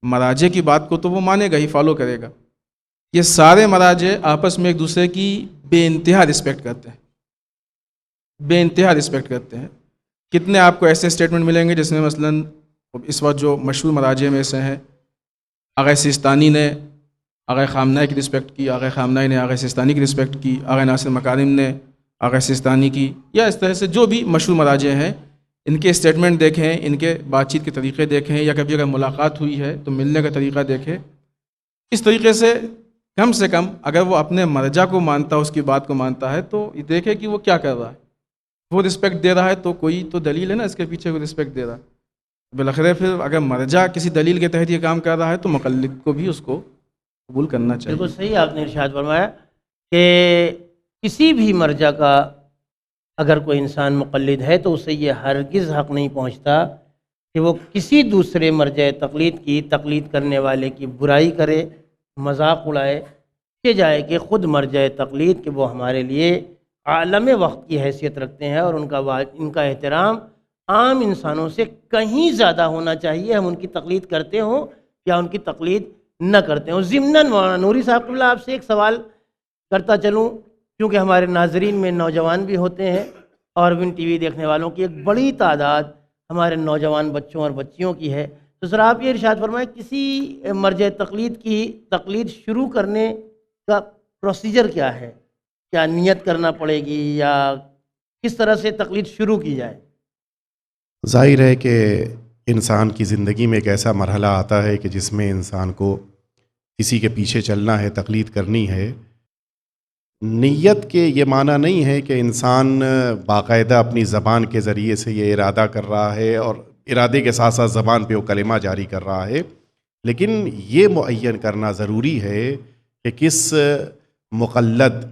مراجع کی بات کو تو وہ مانے گا ہی، فالو کرے گا۔ یہ سارے مراجع آپس میں ایک دوسرے کی بے انتہا رسپیکٹ کرتے ہیں، بے انتہا رسپیکٹ کرتے ہیں۔ کتنے آپ کو ایسے اسٹیٹمنٹ ملیں گے جس میں مثلا اس وقت جو مشہور مراجع میں سے ہیں، آغا سیستانی نے آغا خامنہ کی رسپیکٹ کی، آغا خامنہ نے آغا سیستانی کی رسپیکٹ کی، آغا ناصر مکارم نے آغا سیستانی کی، یا اس طرح سے جو بھی مشہور مراجع ہیں ان کے اسٹیٹمنٹ دیکھیں، ان کے بات چیت کے طریقے دیکھیں، یا کبھی اگر ملاقات ہوئی ہے تو ملنے کا طریقہ دیکھیں۔ اس طریقے سے کم اگر وہ اپنے مرجع کو مانتا ہے، اس کی بات کو مانتا ہے، تو یہ دیکھے کہ وہ کیا کر رہا ہے، وہ رسپیکٹ دے رہا ہے تو کوئی تو دلیل ہے نا اس کے پیچھے وہ رسپیکٹ دے رہا ہے۔ بالآخر پھر اگر مرجع کسی دلیل کے تحت یہ کام کر رہا ہے تو مقلد کو بھی اس کو قبول کرنا چاہیے۔ بالکل صحیح آپ نے ارشاد فرمایا کہ کسی بھی مرجع کا اگر کوئی انسان مقلد ہے تو اسے یہ ہرگز حق نہیں پہنچتا کہ وہ کسی دوسرے مرجع تقلید کی تقلید کرنے والے کی برائی کرے، مذاق اڑائے، کہ جائے کہ خود مرجع تقلید کہ وہ ہمارے لیے عالم وقت کی حیثیت رکھتے ہیں اور ان کا احترام عام انسانوں سے کہیں زیادہ ہونا چاہیے، ہم ان کی تقلید کرتے ہوں یا ان کی تقلید نہ کرتے ہوں۔ ضمناً مولانا نوری صاحب قبلہ آپ سے ایک سوال کرتا چلوں، کیونکہ ہمارے ناظرین میں نوجوان بھی ہوتے ہیں اور ون ٹی وی دیکھنے والوں کی ایک بڑی تعداد ہمارے نوجوان بچوں اور بچیوں کی ہے، تو سر آپ یہ ارشاد فرمائیں کسی مرجع تقلید کی تقلید شروع کرنے کا پروسیجر کیا ہے؟ کیا نیت کرنا پڑے گی یا کس طرح سے تقلید شروع کی جائے؟ ظاہر ہے کہ انسان کی زندگی میں ایک ایسا مرحلہ آتا ہے کہ جس میں انسان کو کسی کے پیچھے چلنا ہے، تقلید کرنی ہے۔ نیت کے یہ معنی نہیں ہے کہ انسان باقاعدہ اپنی زبان کے ذریعے سے یہ ارادہ کر رہا ہے اور ارادے کے ساتھ ساتھ زبان پہ وہ کلمہ جاری کر رہا ہے، لیکن یہ معین کرنا ضروری ہے کہ کس مقلد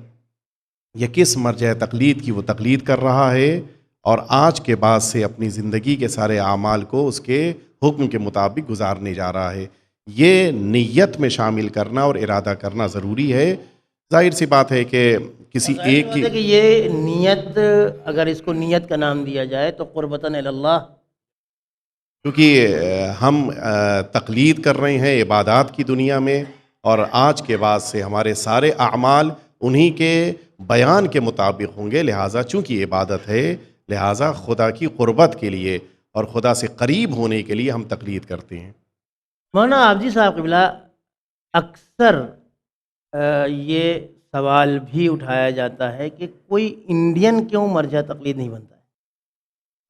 یا کس مرجع تقلید کی وہ تقلید کر رہا ہے، اور آج کے بعد سے اپنی زندگی کے سارے اعمال کو اس کے حکم کے مطابق گزارنے جا رہا ہے۔ یہ نیت میں شامل کرنا اور ارادہ کرنا ضروری ہے۔ ظاہر سی بات ہے کہ کسی ایک کی کہ یہ نیت، اگر اس کو نیت کا نام دیا جائے تو قربتاً اللہ، کیونکہ ہم تقلید کر رہے ہیں عبادات کی دنیا میں، اور آج کے بعد سے ہمارے سارے اعمال انہی کے بیان کے مطابق ہوں گے، لہٰذا چونکہ عبادت ہے لہٰذا خدا کی قربت کے لیے اور خدا سے قریب ہونے کے لیے ہم تقلید کرتے ہیں۔ مولانا عابدی صاحب قبلہ، اکثر یہ سوال بھی اٹھایا جاتا ہے کہ کوئی انڈین کیوں مرجع تقلید نہیں بنتا ہے؟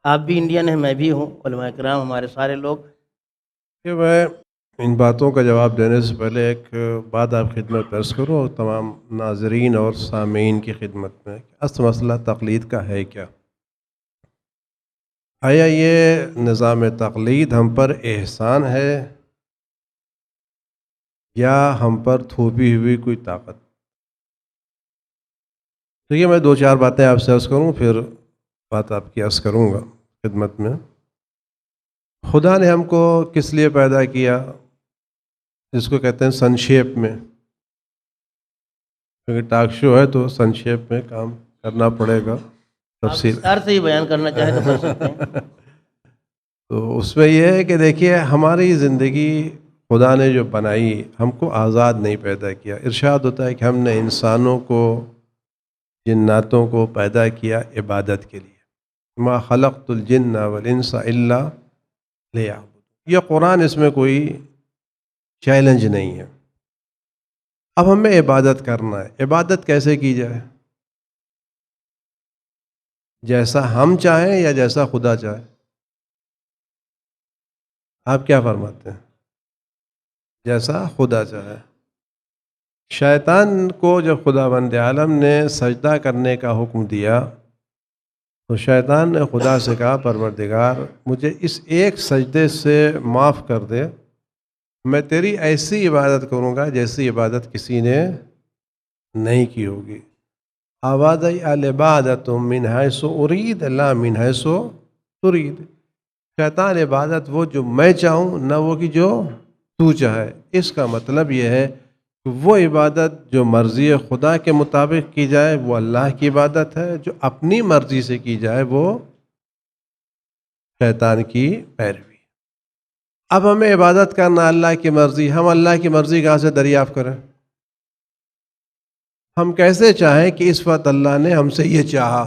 آپ بھی انڈین ہیں، میں بھی ہوں، علماء کرام ہمارے سارے لوگ۔ کہ میں ان باتوں کا جواب دینے سے پہلے ایک بات آپ خدمت پیش کروں اور تمام ناظرین اور سامعین کی خدمت میں، اصل مسئلہ تقلید کا ہے کیا؟ آیا یہ نظام تقلید ہم پر احسان ہے یا ہم پر تھوپی ہوئی کوئی طاقت؟ تو یہ میں دو چار باتیں آپ سے عرض کروں، پھر بات آپ کی عرض کروں گا خدمت میں۔ خدا نے ہم کو کس لیے پیدا کیا، جس کو کہتے ہیں سنشیپ میں، کیونکہ ٹاک شو ہے تو سنشیپ میں کام کرنا پڑے گا، تفصیل وستار سے ہی بیان کرنا چاہیں تو کر سکتے ہیں۔ تو اس میں یہ ہے کہ دیکھیے ہماری زندگی خدا نے جو بنائی، ہم کو آزاد نہیں پیدا کیا۔ ارشاد ہوتا ہے کہ ہم نے انسانوں کو، جناتوں کو پیدا کیا عبادت کے لیے، ما خلقت الجن والانس الا لیعبدون۔ یہ قرآن، اس میں کوئی چیلنج نہیں ہے۔ اب ہمیں عبادت کرنا ہے، عبادت کیسے کی جائے؟ جیسا ہم چاہیں یا جیسا خدا چاہے؟ آپ کیا فرماتے ہیں؟ جیسا خدا چاہے۔ شیطان کو جب خدا بند عالم نے سجدہ کرنے کا حکم دیا تو شیطان نے خدا سے کہا پروردگار مجھے اس ایک سجدے سے معاف کر دے، میں تیری ایسی عبادت کروں گا جیسی عبادت کسی نے نہیں کی ہوگی۔ آواز العبادت من حیث ارید لا من حیث ترید۔ شیطان عبادت وہ جو میں چاہوں، نہ وہ کہ جو تو چاہے۔ اس کا مطلب یہ ہے کہ وہ عبادت جو مرضی خدا کے مطابق کی جائے وہ اللہ کی عبادت ہے، جو اپنی مرضی سے کی جائے وہ شیطان کی پیروی۔ اب ہمیں عبادت کرنا اللہ کی مرضی، ہم اللہ کی مرضی کہاں سے دریافت کریں؟ ہم کیسے چاہیں کہ اس وقت اللہ نے ہم سے یہ چاہا؟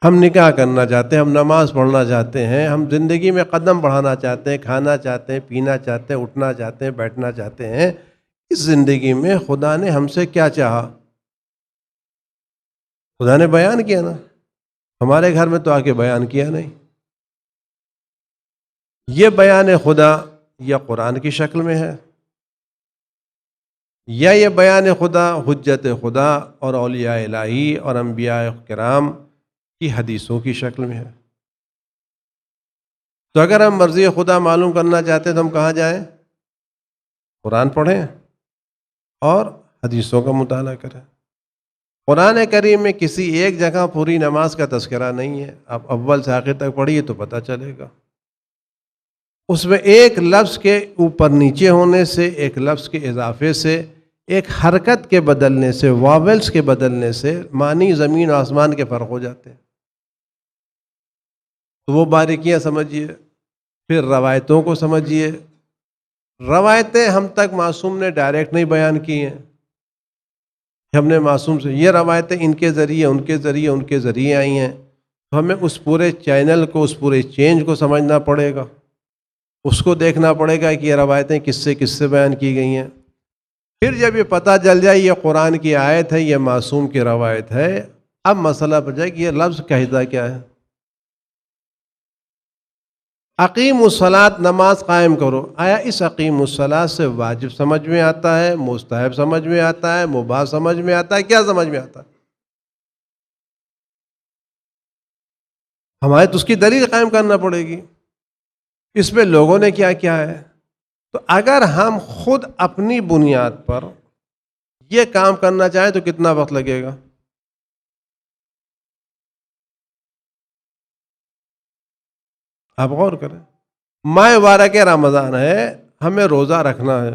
ہم نکاح کرنا چاہتے ہیں، ہم نماز پڑھنا چاہتے ہیں، ہم زندگی میں قدم بڑھانا چاہتے ہیں، کھانا چاہتے ہیں، پینا چاہتے ہیں، اٹھنا چاہتے ہیں، بیٹھنا چاہتے ہیں۔ اس زندگی میں خدا نے ہم سے کیا چاہا؟ خدا نے بیان کیا نا، ہمارے گھر میں تو آ کے بیان کیا نہیں۔ یہ بیان خدا یا قرآن کی شکل میں ہے، یا یہ بیان خدا حجت خدا اور اولیاء الہی اور انبیاء کرام کی حدیثوں کی شکل میں ہے۔ تو اگر ہم مرضی خدا معلوم کرنا چاہتے ہیں تو ہم کہاں جائیں؟ قرآن پڑھیں اور حدیثوں کا مطالعہ کریں۔ قرآن کریم میں کسی ایک جگہ پوری نماز کا تذکرہ نہیں ہے، آپ اول سے آخر تک پڑھیے تو پتہ چلے گا۔ اس میں ایک لفظ کے اوپر نیچے ہونے سے، ایک لفظ کے اضافے سے، ایک حرکت کے بدلنے سے، واولز کے بدلنے سے معنی زمین و آسمان کے فرق ہو جاتے ہیں۔ تو وہ باریکیاں سمجھیے، پھر روایتوں کو سمجھیے۔ روایتیں ہم تک معصوم نے ڈائریکٹ نہیں بیان کی ہیں، ہم نے معصوم سے یہ روایتیں ان کے ذریعے ان کے ذریعے ان کے ذریعے آئی ہیں، تو ہمیں اس پورے چینل کو، اس پورے چینج کو سمجھنا پڑے گا، اس کو دیکھنا پڑے گا کہ یہ روایتیں کس سے بیان کی گئی ہیں۔ پھر جب یہ پتہ چل جائے یہ قرآن کی آیت ہے، یہ معصوم کی روایت ہے، اب مسئلہ پڑ جائے کہ یہ لفظ کہتا کیا ہے۔ اقیم الصلاۃ، نماز قائم کرو، آیا اس اقیم الصلاۃ سے واجب سمجھ میں آتا ہے، مستحب سمجھ میں آتا ہے، مباح سمجھ میں آتا ہے، کیا سمجھ میں آتا ہے؟ ہمارے تو اس کی دلیل قائم کرنا پڑے گی، اس پہ لوگوں نے کیا کیا ہے۔ تو اگر ہم خود اپنی بنیاد پر یہ کام کرنا چاہیں تو کتنا وقت لگے گا؟ آپ غور کریں، ماہ مبارک رمضان ہے، ہمیں روزہ رکھنا ہے،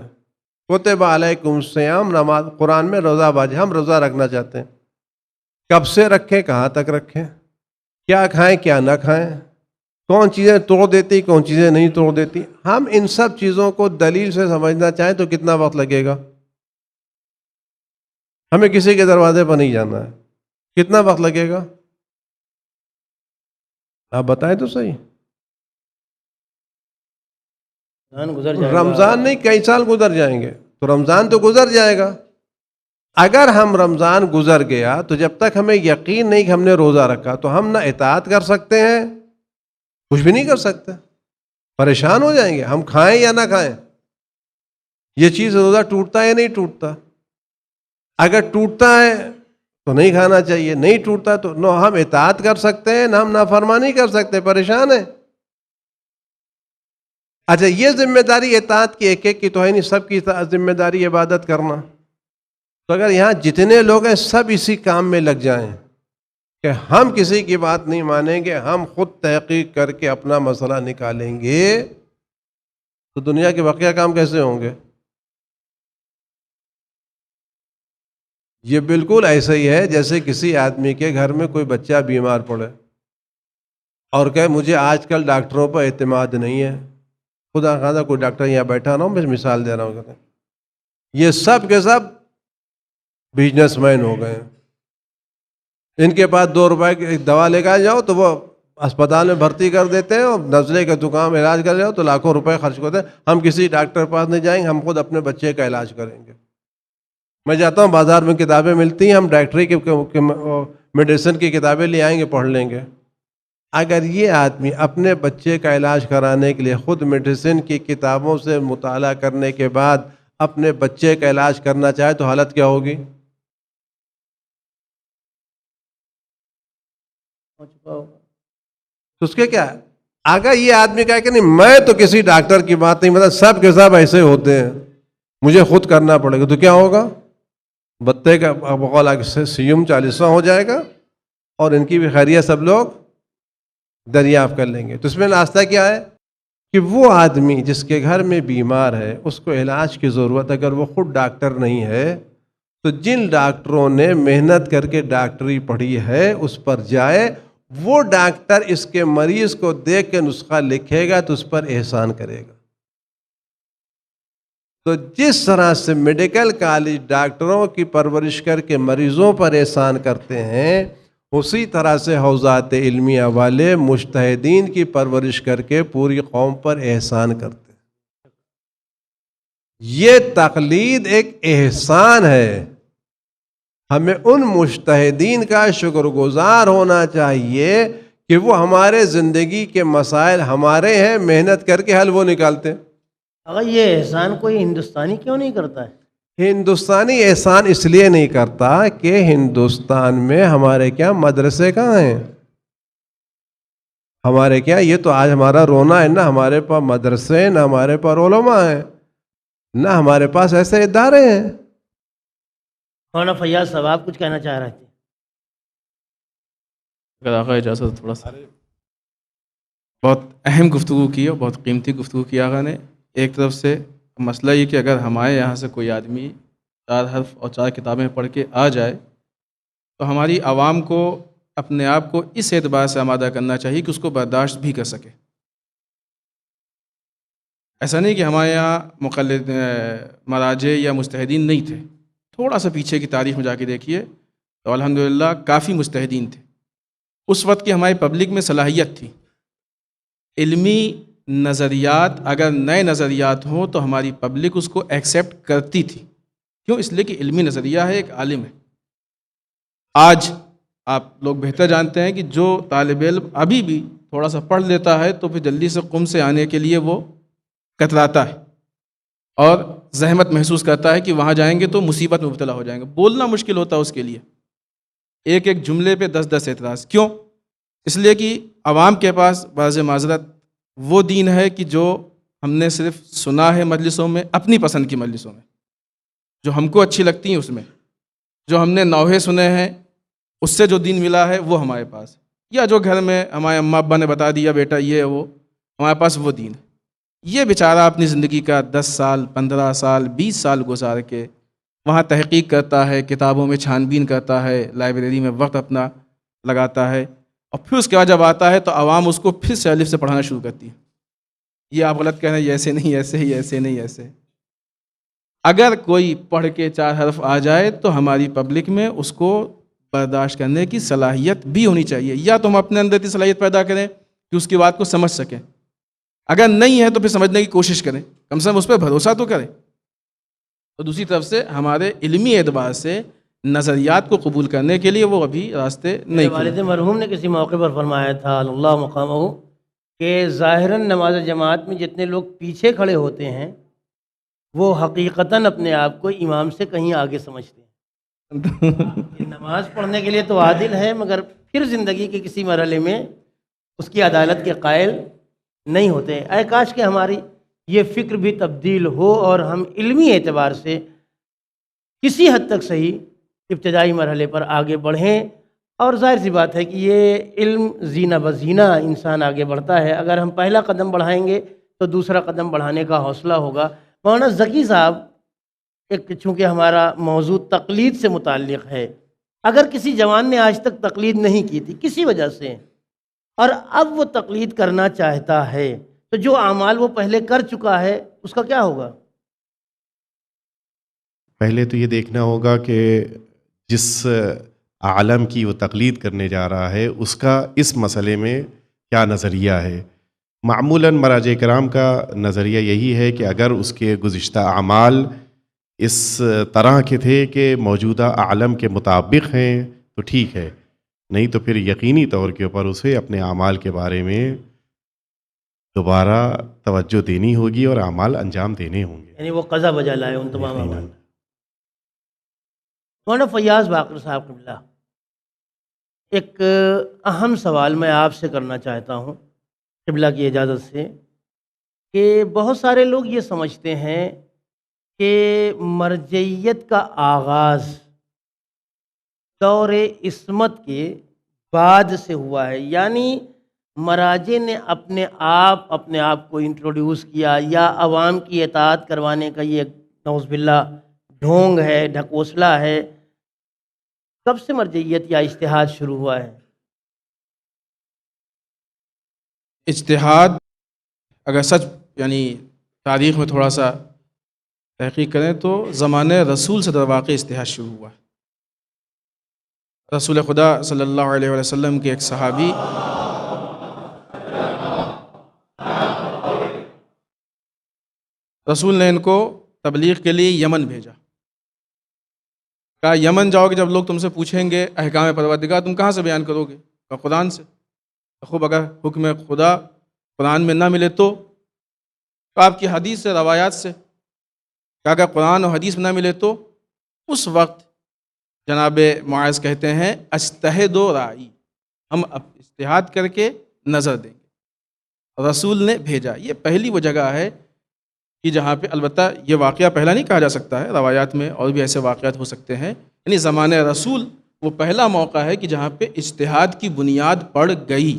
کتب علیکم الصیام، نماز قرآن میں روزہ واجب، ہم روزہ رکھنا چاہتے ہیں، کب سے رکھیں، کہاں تک رکھیں، کیا کھائیں کیا نہ کھائیں، کون چیزیں توڑ دیتی کون چیزیں نہیں توڑ دیتی، ہم ان سب چیزوں کو دلیل سے سمجھنا چاہیں تو کتنا وقت لگے گا؟ ہمیں کسی کے دروازے پر نہیں جانا ہے، کتنا وقت لگے گا؟ آپ بتائیں تو صحیح۔ گزر جائے گا، رمضان نہیں، کئی سال گزر جائیں گے، تو رمضان تو گزر جائے گا۔ اگر ہم رمضان گزر گیا تو جب تک ہمیں یقین نہیں کہ ہم نے روزہ رکھا تو ہم نہ اطاعت کر سکتے ہیں، کچھ بھی نہیں کر سکتے، پریشان ہو جائیں گے، ہم کھائیں یا نہ کھائیں۔ یہ چیز روزہ ٹوٹتا ہے یا نہیں ٹوٹتا؟ اگر ٹوٹتا ہے تو نہیں کھانا چاہیے، نہیں ٹوٹتا تو نہ ہم اطاعت کر سکتے ہیں نہ ہم نافرمانی کر سکتے، پریشان ہیں۔ اچھا، یہ ذمہ داری اطاعت کی ایک ایک کی تو ہے نہیں، سب کی ذمہ داری عبادت کرنا۔ تو اگر یہاں جتنے لوگ ہیں سب اسی کام میں لگ جائیں کہ ہم کسی کی بات نہیں مانیں گے، ہم خود تحقیق کر کے اپنا مسئلہ نکالیں گے، تو دنیا کے بقیہ کام کیسے ہوں گے؟ یہ بالکل ایسا ہی ہے جیسے کسی آدمی کے گھر میں کوئی بچہ بیمار پڑے اور کہے مجھے آج کل ڈاکٹروں پر اعتماد نہیں ہے، خدا خواہ کوئی ڈاکٹر یہاں بیٹھا نہ ہو، میں مثال دے رہا ہوں، کہتے ہیں یہ سب کے سب بزنس مین ہو گئے ہیں، ان کے پاس 2 روپے کی دوا لے کر جاؤ تو وہ اسپتال میں بھرتی کر دیتے ہیں، اور نزلے کا زکام علاج کر جاؤ تو لاکھوں روپے خرچ کرتے ہیں۔ ہم کسی ڈاکٹر کے پاس نہیں جائیں گے، ہم خود اپنے بچے کا علاج کریں گے۔ میں جاتا ہوں بازار میں کتابیں ملتی ہیں، ہم ڈاکٹری کی میڈیسن کی کتابیں لے آئیں گے، پڑھ لیں گے۔ اگر یہ آدمی اپنے بچے کا علاج کرانے کے لیے خود میڈیسن کی کتابوں سے مطالعہ کرنے کے بعد اپنے بچے کا علاج کرنا چاہے تو حالت کیا ہوگی؟ تو اس کے کیا ہے؟ اگر یہ آدمی کہے کہ نہیں میں تو کسی ڈاکٹر کی بات نہیں، مطلب سب کے سب ایسے ہوتے ہیں، مجھے خود کرنا پڑے گا، تو کیا ہوگا؟ بتے کا بقول سیوم 40واں ہو جائے گا اور ان کی بھی خیریت سب لوگ دریافت کر لیں گے۔ تو اس میں راستہ کیا ہے کہ وہ آدمی جس کے گھر میں بیمار ہے، اس کو علاج کی ضرورت، اگر وہ خود ڈاکٹر نہیں ہے تو جن ڈاکٹروں نے محنت کر کے ڈاکٹری پڑھی ہے اس پر جائے، وہ ڈاکٹر اس کے مریض کو دیکھ کے نسخہ لکھے گا تو اس پر احسان کرے گا۔ تو جس طرح سے میڈیکل کالج ڈاکٹروں کی پرورش کر کے مریضوں پر احسان کرتے ہیں، اسی طرح سے حوزات علمیہ والے مجتہدین کی پرورش کر کے پوری قوم پر احسان کرتے ہیں۔ یہ تقلید ایک احسان ہے، ہمیں ان مجتہدین کا شکر گزار ہونا چاہیے کہ وہ ہمارے زندگی کے مسائل ہمارے ہیں، محنت کر کے حل وہ نکالتے ہیں۔ اگر یہ احسان کوئی ہندوستانی کیوں نہیں کرتا ہے؟ ہندوستانی احسان اس لیے نہیں کرتا کہ ہندوستان میں ہمارے کیا مدرسے کہاں ہیں، ہمارے کیا، یہ تو آج ہمارا رونا ہے، نہ ہمارے پاس مدرسے، نہ ہمارے پاس علماء ہیں، نہ ہمارے پاس ایسے ادارے ہیں۔ مولانا فیاض صاحب آپ کچھ کہنا چاہ رہے تھے؟ اگر آقا اجازت تھوڑا سا، بہت اہم گفتگو کی اور بہت قیمتی گفتگو کی آقا نے۔ ایک طرف سے مسئلہ یہ کہ اگر ہمارے یہاں سے کوئی آدمی 4 حرف اور 4 کتابیں پڑھ کے آ جائے تو ہماری عوام کو اپنے آپ کو اس اعتبار سے آمادہ کرنا چاہیے کہ اس کو برداشت بھی کر سکے۔ ایسا نہیں کہ ہمارے یہاں مقلد مراجع یا مجتہدین نہیں تھے، تھوڑا سا پیچھے کی تاریخ میں جا کے دیکھیے تو الحمدللہ کافی مجتہدین تھے۔ اس وقت کی ہماری پبلک میں صلاحیت تھی، علمی نظریات اگر نئے نظریات ہوں تو ہماری پبلک اس کو ایکسیپٹ کرتی تھی کیوں؟ اس لیے کہ علمی نظریہ ہے، ایک عالم ہے۔ آج آپ لوگ بہتر جانتے ہیں کہ جو طالب علم ابھی بھی تھوڑا سا پڑھ لیتا ہے تو پھر جلدی سے قم سے آنے کے لیے وہ کتراتا ہے اور زحمت محسوس کرتا ہے کہ وہاں جائیں گے تو مصیبت میں مبتلا ہو جائیں گے، بولنا مشکل ہوتا ہے اس کے لیے، ایک ایک جملے پہ 10 اعتراض۔ کیوں؟ اس لیے کہ عوام کے پاس بعض معذرت وہ دین ہے کہ جو ہم نے صرف سنا ہے مجلسوں میں، اپنی پسند کی مجلسوں میں، جو ہم کو اچھی لگتی ہیں اس میں، جو ہم نے نوحے سنے ہیں اس سے جو دین ملا ہے وہ ہمارے پاس، یا جو گھر میں ہمارے اماں ابا نے بتا دیا بیٹا یہ ہے وہ، ہمارے پاس وہ دین ہے۔ یہ بیچارہ اپنی زندگی کا 10 سال 15 سال 20 سال گزار کے وہاں تحقیق کرتا ہے، کتابوں میں چھان بین کرتا ہے، لائبریری میں وقت اپنا لگاتا ہے، اور پھر اس کے بعد جب آتا ہے تو عوام اس کو پھر سے الف سے پڑھانا شروع کرتی ہے، یہ آپ غلط کہہ رہے ہیں، یہ ایسے نہیں، ایسے ہی، ایسے نہیں، ایسے۔ اگر کوئی پڑھ کے 4 حرف آ جائے تو ہماری پبلک میں اس کو برداشت کرنے کی صلاحیت بھی ہونی چاہیے، یا تو ہم اپنے اندر کی صلاحیت پیدا کریں کہ اس کی بات کو سمجھ سکیں، اگر نہیں ہے تو پھر سمجھنے کی کوشش کریں، کم سے کم اس پہ بھروسہ تو کریں۔ تو دوسری طرف سے ہمارے علمی اعتبار سے نظریات کو قبول کرنے کے لیے وہ ابھی راستے نہیں میرے کھلے۔ والد مرحوم نے کسی موقع پر فرمایا تھا اللہ مقامہ کہ ظاہراً نماز جماعت میں جتنے لوگ پیچھے کھڑے ہوتے ہیں وہ حقیقتاً اپنے آپ کو امام سے کہیں آگے سمجھتے ہیں کہ نماز پڑھنے کے لیے تو عادل ہے، مگر پھر زندگی کے کسی مرحلے میں اس کی عدالت کے قائل نہیں ہوتے۔ اے کاش کہ ہماری یہ فکر بھی تبدیل ہو اور ہم علمی اعتبار سے کسی حد تک صحیح ابتدائی مرحلے پر آگے بڑھیں، اور ظاہر سی بات ہے کہ یہ علم زینہ بزینہ انسان آگے بڑھتا ہے، اگر ہم پہلا قدم بڑھائیں گے تو دوسرا قدم بڑھانے کا حوصلہ ہوگا۔ مولانا ذکی صاحب، ایک چونکہ ہمارا موضوع تقلید سے متعلق ہے، اگر کسی جوان نے آج تک تقلید نہیں کی تھی کسی وجہ سے اور اب وہ تقلید کرنا چاہتا ہے تو جو اعمال وہ پہلے کر چکا ہے اس کا کیا ہوگا؟ پہلے تو یہ دیکھنا ہوگا کہ جس عالم کی وہ تقلید کرنے جا رہا ہے اس کا اس مسئلے میں کیا نظریہ ہے۔ معمولاً مراجع کرام کا نظریہ یہی ہے کہ اگر اس کے گزشتہ اعمال اس طرح کے تھے کہ موجودہ عالم کے مطابق ہیں تو ٹھیک ہے، نہیں تو پھر یقینی طور کے اوپر اسے اپنے اعمال کے بارے میں دوبارہ توجہ دینی ہوگی اور اعمال انجام دینے ہوں گے۔ یعنی وہ قضا بجا لائے ان تمام اعمال۔ مولانا فیاض باقر صاحب قبلہ، ایک اہم سوال میں آپ سے کرنا چاہتا ہوں قبلہ کی اجازت سے، کہ بہت سارے لوگ یہ سمجھتے ہیں کہ مرجعیت کا آغاز دور عصمت کے بعد سے ہوا ہے، یعنی مراجع نے اپنے آپ کو انٹروڈیوس کیا، یا عوام کی اطاعت کروانے کا یہ نعوذ باللہ ڈھونگ ہے، ڈھکوسلا ہے؟ کب سے مرجعیت یا اجتہاد شروع ہوا ہے؟ اجتہاد اگر سچ یعنی تاریخ میں تھوڑا سا تحقیق کریں تو زمانے رسول سے در واقع اجتہاد شروع ہوا ہے۔ رسول خدا صلی اللہ علیہ وسلم کے ایک صحابی رسول نے ان کو تبلیغ کے لیے یمن بھیجا، کہا یمن جاؤ گے، جب لوگ تم سے پوچھیں گے احکام پروردگار تم کہاں سے بیان کرو گے؟ کہا قرآن سے۔ خوب اگر حکم خدا قرآن میں نہ ملے تو آپ کی حدیث سے، روایات سے۔ کہا اگر قرآن اور حدیث میں نہ ملے تو اس وقت جناب معاذ کہتے ہیں اجتہد و رائی، ہم اجتہاد کر کے نظر دیں گے۔ رسول نے بھیجا، یہ پہلی وہ جگہ ہے کہ جہاں پہ، البتہ یہ واقعہ پہلا نہیں کہا جا سکتا ہے، روایات میں اور بھی ایسے واقعات ہو سکتے ہیں، یعنی زمانے رسول وہ پہلا موقع ہے کہ جہاں پہ اجتہاد کی بنیاد پڑ گئی۔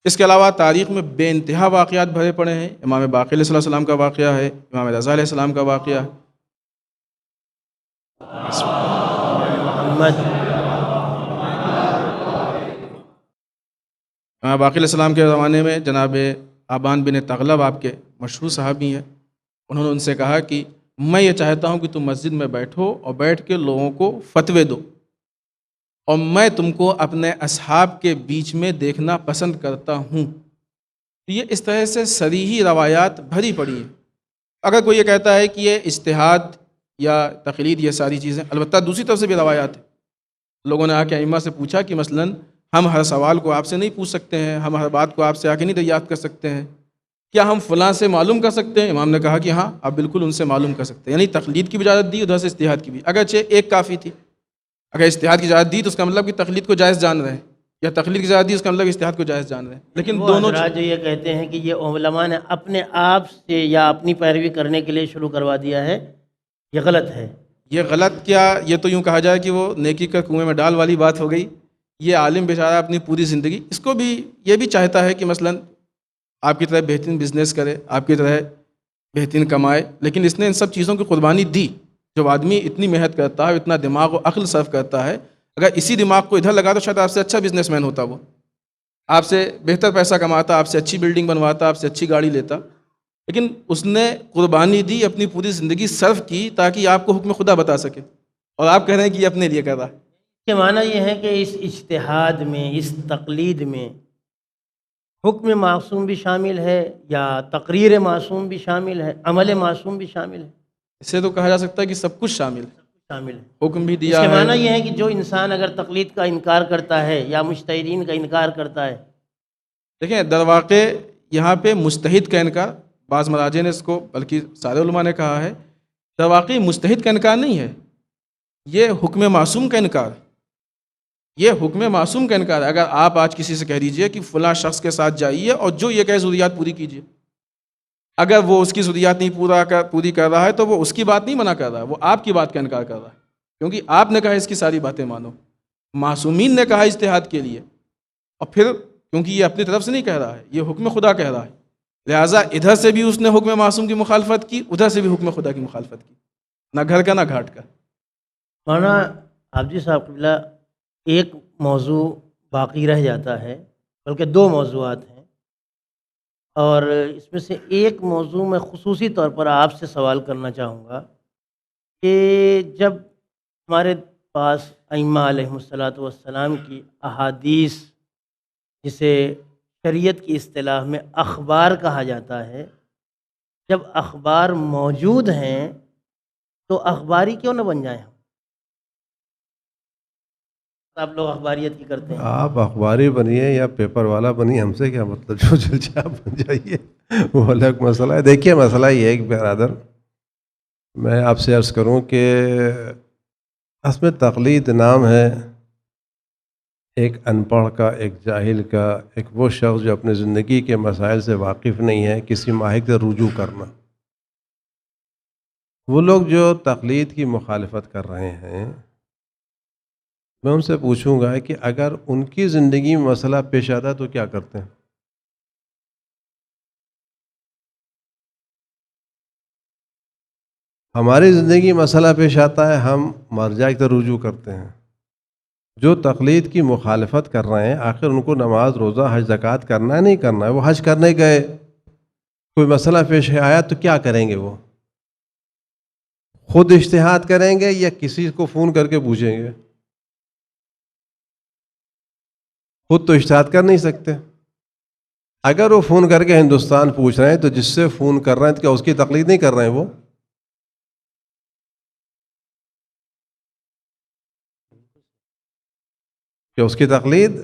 اس کے علاوہ تاریخ میں بے انتہا واقعات بھرے پڑے ہیں، امام باقر علیہ السلام کا واقعہ ہے، امام رضا علیہ السلام کا واقعہ ہے۔ امام باقر علیہ السلام کے زمانے میں جناب آبان بن تغلب آپ کے مشہور صحابی ہیں، انہوں نے ان سے کہا کہ میں یہ چاہتا ہوں کہ تم مسجد میں بیٹھو اور بیٹھ کے لوگوں کو فتوے دو، اور میں تم کو اپنے اصحاب کے بیچ میں دیکھنا پسند کرتا ہوں۔ یہ اس طرح سے صریحی روایات بھری پڑی ہیں۔ اگر کوئی یہ کہتا ہے کہ یہ اجتہاد یا تقلید، یہ ساری چیزیں. البتہ دوسری طرف سے بھی روایات ہیں. لوگوں نے آ کے ائمہ سے پوچھا کہ مثلاً ہم ہر سوال کو آپ سے نہیں پوچھ سکتے ہیں، ہم ہر بات کو آپ سے آ کے نہیں دریافت کر سکتے ہیں، کیا ہم فلاں سے معلوم کر سکتے ہیں؟ امام نے کہا کہ ہاں، آپ بالکل ان سے معلوم کر سکتے ہیں. یعنی تقلید کی بھی اجازت دی، ادھر سے اجتہاد کی بھی. اگرچہ ایک کافی تھی. اگر اجتہاد کی اجازت دی تو اس کا مطلب کہ تقلید کو جائز جان رہے ہیں، یا تقلید کی اجازت دی اس کا مطلب اجتہاد کو جائز جان رہے ہیں. لیکن وہ دونوں حضرات جو یہ کہتے ہیں کہ یہ علماء نے اپنے آپ سے یا اپنی پیروی کرنے کے لیے شروع کروا دیا ہے، یہ غلط ہے. یہ غلط کیا، یہ تو یوں کہا جائے کہ وہ نیکی کا کنویں میں ڈال والی بات ہو گئی. یہ عالم بیچارہ اپنی پوری زندگی، اس کو بھی یہ بھی چاہتا ہے کہ مثلاً آپ کی طرح بہترین بزنس کرے، آپ کی طرح بہترین کمائے، لیکن اس نے ان سب چیزوں کی قربانی دی. جب آدمی اتنی محنت کرتا ہے، اتنا دماغ و عقل صرف کرتا ہے، اگر اسی دماغ کو ادھر لگا تو شاید آپ سے اچھا بزنس مین ہوتا، وہ آپ سے بہتر پیسہ کماتا، آپ سے اچھی بلڈنگ بنواتا، آپ سے اچھی گاڑی لیتا. لیکن اس نے قربانی دی، اپنی پوری زندگی صرف کی تاکہ آپ کو حکم خدا بتا سکے، اور آپ کہہ رہے ہیں کہ یہ اپنے لیے کر رہا ہے. اس کے معنی یہ ہے کہ اس اجتہاد میں، اس تقلید میں حکم معصوم بھی شامل ہے، یا تقریر معصوم بھی شامل ہے، عمل معصوم بھی شامل ہے. اس سے تو کہا جا سکتا ہے کہ سب کچھ شامل ہے. شامل ہے. حکم بھی اس دیا کے ہے. معنی یہ ہے کہ جو انسان اگر تقلید کا انکار کرتا ہے یا مجتہدین کا انکار کرتا ہے. دیکھیں، در واقع یہاں پہ مجتہد کا انکار، بعض مراجع نے اس کو، بلکہ سارے علماء نے کہا ہے، در واقع مجتہد کا انکار نہیں ہے، یہ حکم معصوم کا انکار ہے. یہ حکم معصوم کا انکار ہے. اگر آپ آج کسی سے کہہ دیجئے کہ فلاں شخص کے ساتھ جائیے اور جو یہ کہے ضروریات پوری کیجیے، اگر وہ اس کی ضروریات نہیں پوری کر رہا ہے تو وہ اس کی بات نہیں منع کر رہا ہے، وہ آپ کی بات کا انکار کر رہا ہے، کیونکہ آپ نے کہا اس کی ساری باتیں مانو. معصومین نے کہا اجتہاد کے لیے، اور پھر کیونکہ یہ اپنی طرف سے نہیں کہہ رہا ہے، یہ حکم خدا کہہ رہا ہے، لہٰذا ادھر سے بھی اس نے حکم معصوم کی مخالفت کی، ادھر سے بھی حکم خدا کی مخالفت کی، نہ گھر کا نہ گھاٹ کا. مولانا حافظ صاحب قبلہ، ایک موضوع باقی رہ جاتا ہے، بلکہ دو موضوعات ہیں، اور اس میں سے ایک موضوع میں خصوصی طور پر آپ سے سوال کرنا چاہوں گا کہ جب ہمارے پاس ائمہ علیہم الصلاۃ والسلام کی احادیث، جسے شریعت کی اصطلاح میں اخبار کہا جاتا ہے، جب اخبار موجود ہیں تو اخباری کیوں نہ بن جائیں ہم؟ آپ لوگ اخباریت کی کرتے ہیں. آپ اخباری بنیے یا پیپر والا بنیے، ہم سے کیا مطلب، جو جل چاہ بن جائیے، وہ الگ مسئلہ ہے. دیکھیے، مسئلہ یہ ہے کہ برادر، میں آپ سے عرض کروں کہ اس میں تقلید نام ہے ایک ان پڑھ کا، ایک جاہل کا، ایک وہ شخص جو اپنے زندگی کے مسائل سے واقف نہیں ہے، کسی ماہر سے رجوع کرنا. وہ لوگ جو تقلید کی مخالفت کر رہے ہیں، میں ان سے پوچھوں گا کہ اگر ان کی زندگی میں مسئلہ پیش آتا تو کیا کرتے ہیں؟ ہماری زندگی میں مسئلہ پیش آتا ہے، ہم مرجع کی طرف رجوع کرتے ہیں. جو تقلید کی مخالفت کر رہے ہیں، آخر ان کو نماز، روزہ، حج، زکوٰۃ کرنا ہے نہیں کرنا ہے؟ وہ حج کرنے گئے، کوئی مسئلہ پیش آیا تو کیا کریں گے؟ وہ خود اجتہاد کریں گے یا کسی کو فون کر کے پوچھیں گے؟ خود تو اجتہاد کر نہیں سکتے. اگر وہ فون کر کے ہندوستان پوچھ رہے ہیں تو جس سے فون کر رہے ہیں تو کیا اس کی تقلید نہیں کر رہے ہیں؟ وہ کہ اس کی تقلید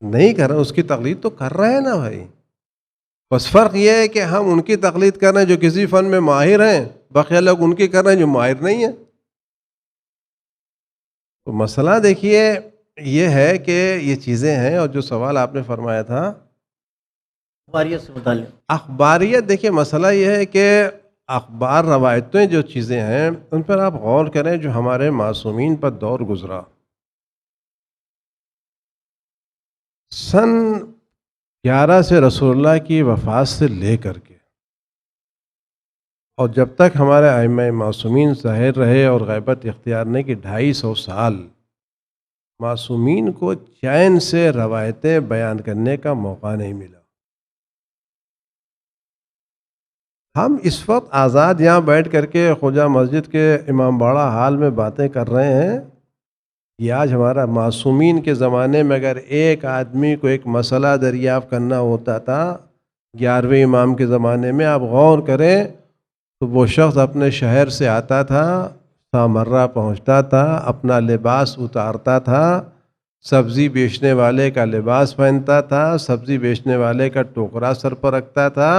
نہیں کر رہے ہیں؟ اس کی تقلید تو کر رہے ہیں نا بھائی. بس فرق یہ ہے کہ ہم ان کی تقلید کر رہے ہیں جو کسی فن میں ماہر ہیں، بقیہ لوگ ان کی کر رہے ہیں جو ماہر نہیں ہیں. تو مسئلہ دیکھیے یہ ہے کہ یہ چیزیں ہیں. اور جو سوال آپ نے فرمایا تھا اخباریت سے متعلق، اخباریت، دیکھیے مسئلہ یہ ہے کہ اخبار، روایتیں جو چیزیں ہیں ان پر آپ غور کریں جو ہمارے معصومین پر دور گزرا. سن 11 سے رسول اللہ کی وفات سے لے کر کے اور جب تک ہمارے ائمہ معصومین ظاہر رہے اور غیبت اختیار نے کی 250 سال، معصومین کو چین سے روایتیں بیان کرنے کا موقع نہیں ملا. ہم اس وقت آزاد یہاں بیٹھ کر کے خواجہ مسجد کے امام باڑہ حال میں باتیں کر رہے ہیں. یہ آج ہمارا معصومین کے زمانے میں اگر ایک آدمی کو ایک مسئلہ دریافت کرنا ہوتا تھا 11ویں امام کے زمانے میں، آپ غور کریں تو وہ شخص اپنے شہر سے آتا تھا، سامرہ پہنچتا تھا، اپنا لباس اتارتا تھا، سبزی بیچنے والے کا لباس پہنتا تھا، سبزی بیچنے والے کا ٹوکرا سر پر رکھتا تھا،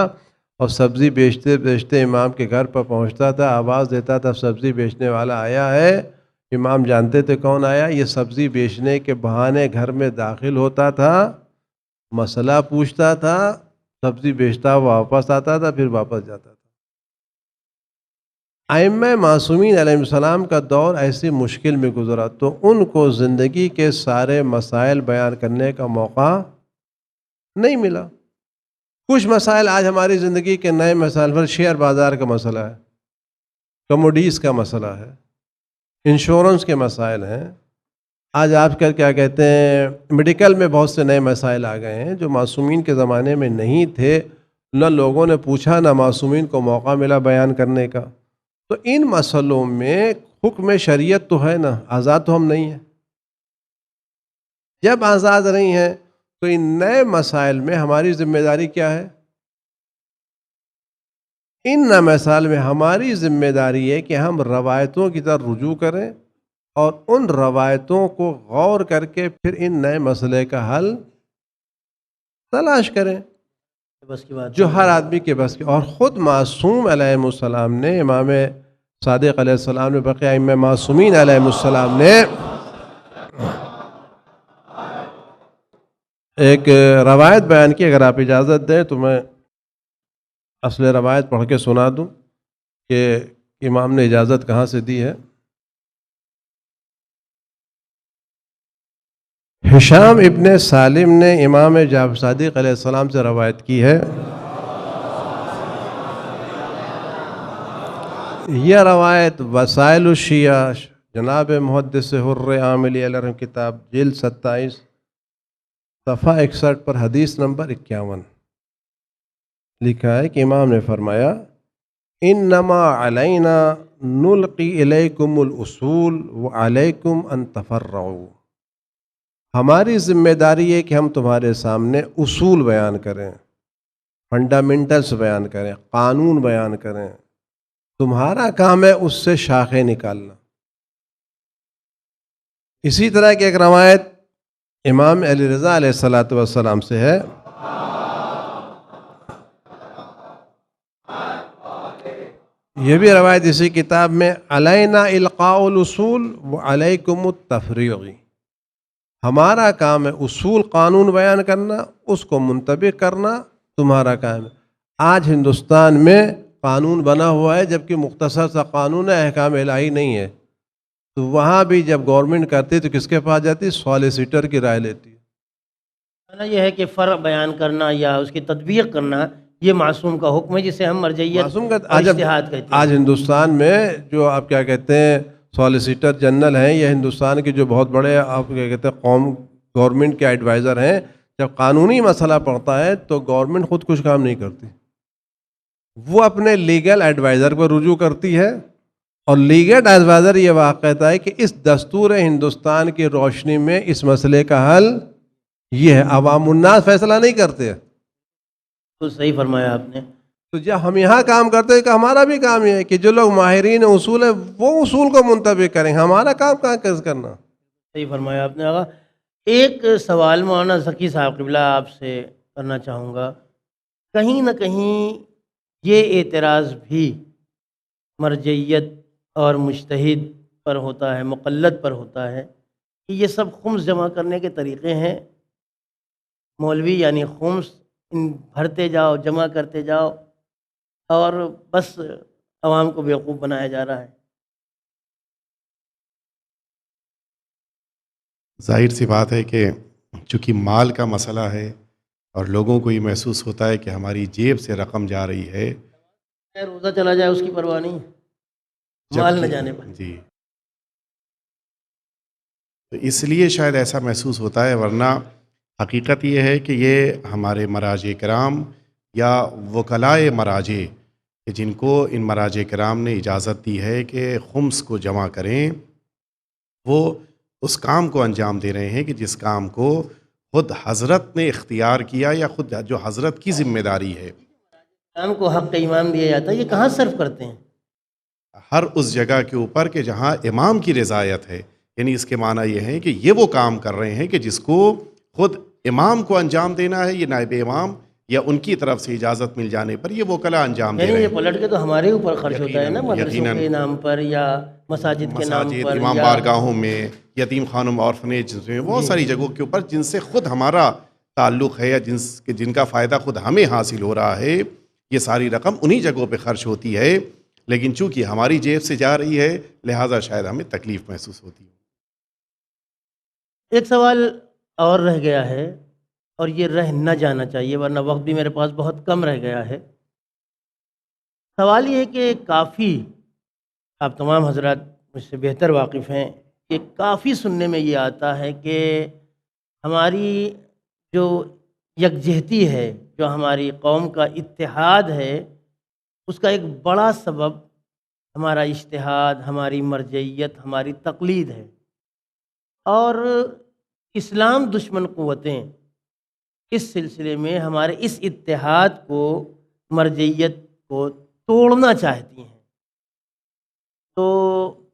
اور سبزی بیچتے بیچتے امام کے گھر پر پہنچتا تھا، آواز دیتا تھا سبزی بیچنے والا آیا ہے۔ امام جانتے تھے کون آیا، یہ سبزی بیچنے کے بہانے گھر میں داخل ہوتا تھا، مسئلہ پوچھتا تھا، سبزی بیچتا واپس آتا تھا، پھر واپس جاتا تھا۔ ائمہ معصومین علیہ السلام کا دور ایسی مشکل میں گزرا تو ان کو زندگی کے سارے مسائل بیان کرنے کا موقع نہیں ملا۔ کچھ مسائل آج ہماری زندگی کے نئے مسائل پر شیئر بازار کا مسئلہ ہے، کموڈیز کا مسئلہ ہے، انشورنس کے مسائل ہیں، آج آپ کیا کہتے ہیں میڈیکل میں بہت سے نئے مسائل آ گئے ہیں جو معصومین کے زمانے میں نہیں تھے، نہ لوگوں نے پوچھا، نہ معصومین کو موقع ملا بیان کرنے کا۔ تو ان مسئلوں میں حکم شریعت تو ہے نا، آزاد تو ہم نہیں ہیں۔ جب آزاد نہیں ہیں تو ان نئے مسائل میں ہماری ذمہ داری کیا ہے؟ ان نئے مسائل میں ہماری ذمہ داری ہے کہ ہم روایتوں کی طرف رجوع کریں اور ان روایتوں کو غور کر کے پھر ان نئے مسئلے کا حل تلاش کریں بس کی بات جو ہر آدمی کے بس کی۔ اور خود معصوم علیہ السلام نے، امام صادق علیہ السلام نے، بقیہ ائمہ معصومین علیہ السلام نے ایک روایت بیان کی، اگر آپ اجازت دیں تو میں اصل روایت پڑھ کے سنا دوں کہ امام نے اجازت کہاں سے دی ہے۔ ہشام ابن سالم نے امام جعفر صادق علیہ السلام سے روایت کی ہے۔ یہ روایت وسائل الشیعہ جناب محدث حر عاملی علیہ رحمہ کتاب جلد 27 صفحہ 61 پر حدیث نمبر 51 لکھا ہے کہ امام نے فرمایا انما علینا نلقی الیکم الاصول وعلیکم ان تفرعوا، ہماری ذمہ داری ہے کہ ہم تمہارے سامنے اصول بیان کریں، فنڈامنٹلز بیان کریں، قانون بیان کریں، تمہارا کام ہے اس سے شاخیں نکالنا۔ اسی طرح کی ایک روایت امام علی رضا علیہ الصلوۃ والسلام سے ہے، یہ بھی روایت اسی کتاب میں، علینا القاء الاصول وعلیکم التفریع، ہمارا کام ہے اصول قانون بیان کرنا، اس کو منطبق کرنا تمہارا کام ہے۔ آج ہندوستان میں قانون بنا ہوا ہے جبکہ مختصر سا قانون ہے، احکام الہی نہیں ہے، تو وہاں بھی جب گورنمنٹ کرتی تو کس کے پاس جاتی؟ سالیسیٹر کی رائے لیتی ہے۔ یہ ہے کہ فرق بیان کرنا یا اس کی تطبیق کرنا یہ معصوم کا حکم ہے، جسے ہم مرجعیت اور اجتہاد کہتے ہیں۔ آج ہندوستان میں جو آپ کیا کہتے ہیں سالیسیٹر جنرل ہیں، یہ ہندوستان کے جو بہت بڑے آپ کیا کہتے ہیں گورنمنٹ کے ایڈوائزر ہیں، جب قانونی مسئلہ پڑتا ہے تو گورنمنٹ خود کچھ کام نہیں کرتی، وہ اپنے لیگل ایڈوائزر پر رجوع کرتی ہے، اور لیگل ایڈوائزر یہ واقع کہتا ہے کہ اس دستور ہندوستان کی روشنی میں اس مسئلے کا حل یہ ہے، عوام الناس فیصلہ نہیں کرتے۔ تو صحیح فرمایا آپ نے۔ تو جب ہم یہاں کام کرتے ہیں کہ ہمارا بھی کام یہ ہے کہ جو لوگ ماہرین اصول ہیں وہ اصول کو منطبق کریں، ہمارا کام کہاں کرنا۔ صحیح فرمایا آپ نے آقا۔ ایک سوال مولانا ذکی صاحب قبلہ آپ سے کرنا چاہوں گا، کہیں نہ کہیں یہ اعتراض بھی مرجعیت اور مجتہد پر ہوتا ہے، مقلد پر ہوتا ہے کہ یہ سب خمس جمع کرنے کے طریقے ہیں، مولوی یعنی خمس بھرتے جاؤ، جمع کرتے جاؤ، اور بس عوام کو بیوقوف بنایا جا رہا ہے۔ ظاہر سی بات ہے کہ چونکہ مال کا مسئلہ ہے اور لوگوں کو یہ محسوس ہوتا ہے کہ ہماری جیب سے رقم جا رہی ہے، روزہ چلا جائے اس کی پرواہ نہیں، مال نہ جانے پر۔ جی، تو اس لیے شاید ایسا محسوس ہوتا ہے، ورنہ حقیقت یہ ہے کہ یہ ہمارے مراجع کرام یا وکلائے مراجع کہ جن کو ان مراجع کرام نے اجازت دی ہے کہ خمس کو جمع کریں، وہ اس کام کو انجام دے رہے ہیں کہ جس کام کو خود حضرت نے اختیار کیا یا خود جو حضرت کی ذمہ داری ہے۔ امام کو حق امام دیا جاتا ہے، یہ کہاں صرف کرتے ہیں؟ ہر اس جگہ کے اوپر کہ جہاں امام کی رضایت ہے، یعنی اس کے معنی یہ ہے کہ یہ وہ کام کر رہے ہیں کہ جس کو خود امام کو انجام دینا ہے، یہ نائب امام یا ان کی طرف سے اجازت مل جانے پر یہ وکلا انجام دے یعنی رہے یہ ہیں۔ پلٹ کے تو ہمارے اوپر خرچ ہوتا ہے نا، یقیناً، مدرسوں یقیناً، کے نام پر یا مساجد کے نام مساجد، پر امام یا بارگاہوں میں، یتیم خانوں میں، آرفنیج میں، بہت ساری جگہوں کے اوپر جن سے خود ہمارا تعلق ہے یا جن کا فائدہ خود ہمیں حاصل ہو رہا ہے، یہ ساری رقم انہی جگہوں پہ خرچ ہوتی ہے، لیکن چونکہ ہماری جیب سے جا رہی ہے لہٰذا شاید ہمیں تکلیف محسوس ہوتی ہے۔ ایک سوال اور رہ گیا ہے، اور یہ رہ نہ جانا چاہیے ورنہ وقت بھی میرے پاس بہت کم رہ گیا ہے۔ سوال یہ ہے کہ کافی، آپ تمام حضرات مجھ سے بہتر واقف ہیں کہ کافی سننے میں یہ آتا ہے کہ ہماری جو یکجہتی ہے، جو ہماری قوم کا اتحاد ہے، اس کا ایک بڑا سبب ہمارا اجتہاد، ہماری مرجعیت، ہماری تقلید ہے، اور اسلام دشمن قوتیں اس سلسلے میں ہمارے اس اتحاد کو، مرجعیت کو توڑنا چاہتی ہیں۔ تو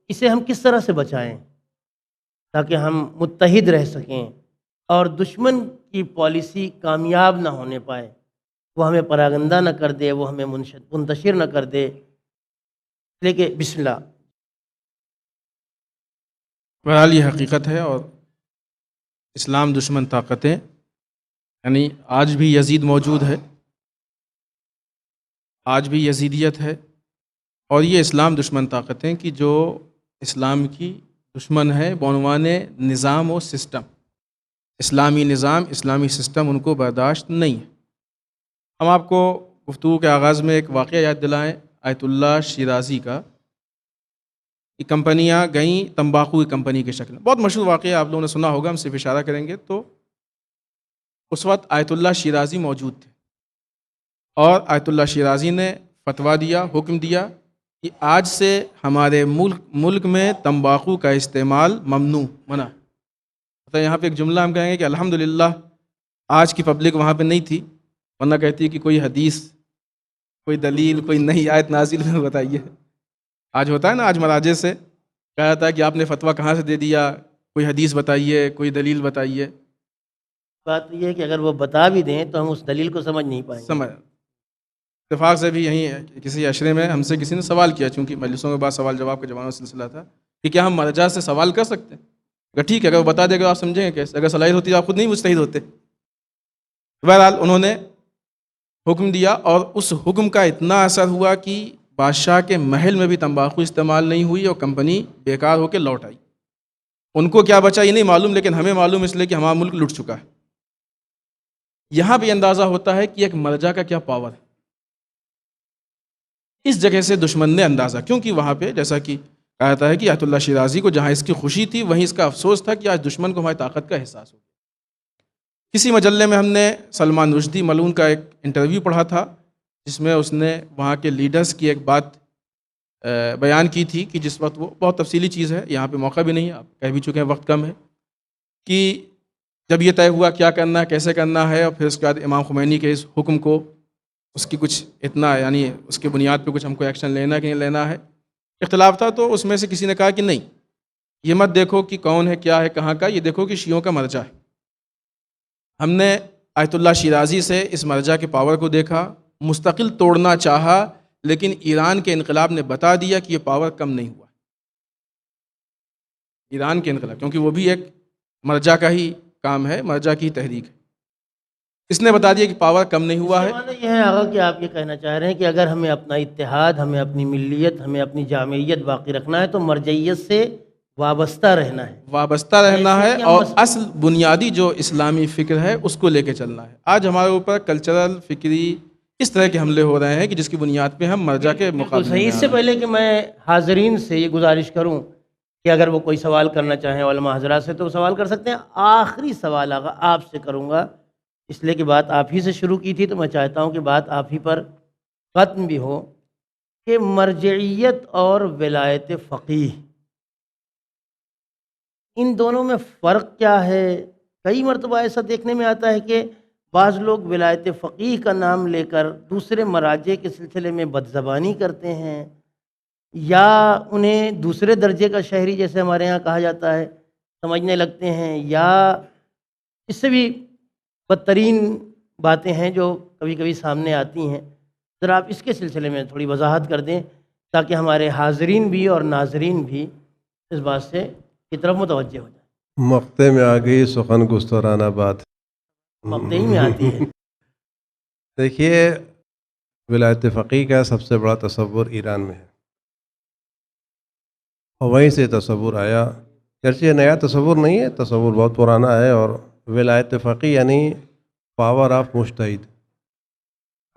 اسے ہم کس طرح سے بچائیں تاکہ ہم متحد رہ سکیں اور دشمن کی پالیسی کامیاب نہ ہونے پائے، وہ ہمیں پراگندہ نہ کر دے، وہ ہمیں منتشر نہ کر دے؟ لیکن بسم اللہ۔ بہرحال یہ حقیقت ہے، اور اسلام دشمن طاقتیں یعنی آج بھی یزید موجود ہے، آج بھی یزیدیت ہے، اور یہ اسلام دشمن طاقتیں کہ جو اسلام کی دشمن ہے بعنوان نظام و سسٹم، اسلامی نظام، اسلامی سسٹم ان کو برداشت نہیں ہے۔ ہم آپ کو گفتگو کے آغاز میں ایک واقعہ یاد دلائیں آیت اللہ شیرازی کا، کہ کمپنیاں گئیں تمباکو کی کمپنی کی شکل میں، بہت مشہور واقعہ آپ لوگوں نے سنا ہوگا، ہم صرف اشارہ کریں گے۔ تو اس وقت آیت اللہ شیرازی موجود تھے، اور آیت اللہ شیرازی نے فتویٰ دیا، حکم دیا کہ آج سے ہمارے ملک میں تمباکو کا استعمال ممنوع، منع۔ تو یہاں پہ ایک جملہ ہم کہیں گے کہ الحمدللہ آج کی پبلک وہاں پہ نہیں تھی، ورنہ کہتی ہے کہ کوئی حدیث، کوئی دلیل، کوئی نئی آیت نازل میں بتائیے۔ آج ہوتا ہے نا، آج مراجع سے کہا جاتا ہے کہ آپ نے فتویٰ کہاں سے دے دیا، کوئی حدیث بتائیے، کوئی دلیل بتائیے۔ بات یہ ہے کہ اگر وہ بتا بھی دیں تو ہم اس دلیل کو سمجھ نہیں پائیں گے۔ سمجھ اتفاق سے بھی یہیں کسی عشرے میں ہم سے کسی نے سوال کیا، چونکہ مجلسوں کے بعد سوال جواب کا جوانوں سلسلہ تھا، کہ کیا ہم مرجع سے سوال کر سکتے ہیں؟ اگر ٹھیک ہے، اگر وہ بتا دے گا آپ سمجھیں گے کیسے؟ اگر صلاحیت ہوتی تو آپ خود نہیں مجتہد ہوتے۔ بہرحال انہوں نے حکم دیا، اور اس حکم کا اتنا اثر ہوا کہ بادشاہ کے محل میں بھی تمباکو استعمال نہیں ہوئی، اور کمپنی بیکار ہو کے لوٹ آئی۔ ان کو کیا بچا یہ نہیں معلوم، لیکن ہمیں معلوم اس لیے کہ ہمارا ملک لٹ چکا ہے۔ یہاں بھی اندازہ ہوتا ہے کہ ایک مرجع کا کیا پاور ہے۔ اس جگہ سے دشمن نے اندازہ، کیونکہ وہاں پہ جیسا کہ کہا جاتا ہے کہ آیت اللہ شیرازی کو جہاں اس کی خوشی تھی وہیں اس کا افسوس تھا کہ آج دشمن کو ہماری طاقت کا احساس ہو گیا۔ کسی مجلے میں ہم نے سلمان رشدی ملعون کا ایک انٹرویو پڑھا تھا، جس میں اس نے وہاں کے لیڈرز کی ایک بات بیان کی تھی، کہ جس وقت وہ بہت تفصیلی چیز ہے، یہاں پہ موقع بھی نہیں ہے، آپ کہہ بھی چکے ہیں وقت کم ہے، کہ جب یہ طے ہوا کیا کرنا ہے، کیسے کرنا ہے، اور پھر اس کے بعد امام خمینی کے اس حکم کو، اس کی کچھ اتنا یعنی اس کی بنیاد پہ کچھ ہم کو ایکشن لینا ہے کہ نہیں لینا ہے، اختلاف تھا۔ تو اس میں سے کسی نے کہا کہ نہیں، یہ مت دیکھو کہ کون ہے، کیا ہے، کہاں کا، یہ دیکھو کہ شیعوں کا مرجع ہے۔ ہم نے آیت اللہ شیرازی سے اس مرجع کے پاور کو دیکھا، مستقل توڑنا چاہا، لیکن ایران کے انقلاب نے بتا دیا کہ یہ پاور کم نہیں ہوا۔ ایران کے انقلاب، کیونکہ وہ بھی ایک مرجع کا ہی کام ہے، مرجع کی تحریک ہے، اس نے بتا دیا کہ پاور کم نہیں ہوا ہے۔ معنی یہ ہے آغا کہ آپ یہ کہنا چاہ رہے ہیں کہ اگر ہمیں اپنا اتحاد، ہمیں اپنی ملیت، ہمیں اپنی جامعیت باقی رکھنا ہے تو مرجعیت سے وابستہ رہنا ہے، وابستہ رہنا ہے، ایسے کہ ہم اور اصل بنیادی جو اسلامی فکر ہے اس کو لے کے چلنا ہے۔ آج ہمارے اوپر کلچرل، فکری اس طرح کے حملے ہو رہے ہیں کہ جس کی بنیاد پہ ہم مرجع کے بالکل مقابلے صحیح۔ میں اس سے پہلے کہ میں حاضرین سے یہ گزارش کروں کہ اگر وہ کوئی سوال کرنا چاہیں علماء حضرات سے تو وہ سوال کر سکتے ہیں۔ آخری سوال آغا آپ سے کروں گا، اس لیے کہ بات آپ ہی سے شروع کی تھی تو میں چاہتا ہوں کہ بات آپ ہی پر ختم بھی ہو، کہ مرجعیت اور ولایت فقیہ، ان دونوں میں فرق کیا ہے؟ کئی مرتبہ ایسا دیکھنے میں آتا ہے کہ بعض لوگ ولایت فقیہ کا نام لے کر دوسرے مراجع کے سلسلے میں بدزبانی کرتے ہیں، یا انہیں دوسرے درجے کا شہری جیسے ہمارے ہاں کہا جاتا ہے سمجھنے لگتے ہیں، یا اس سے بھی بدترین باتیں ہیں جو کبھی کبھی سامنے آتی ہیں۔ ذرا آپ اس کے سلسلے میں تھوڑی وضاحت کر دیں تاکہ ہمارے حاضرین بھی اور ناظرین بھی اس بات سے کی طرف متوجہ ہو جائیں۔ مقطع میں آ گئی سخن گسترانہ بات، مقطع ہی میں آتی ہے۔ دیکھیے، ولایت فقیہ کا سب سے بڑا تصور ایران میں ہے، اور وہیں سے تصور آیا، گرچہ نیا تصور نہیں ہے، تصور بہت پرانا ہے۔ اور ولایت فقیہ یعنی پاور آف مجتہد،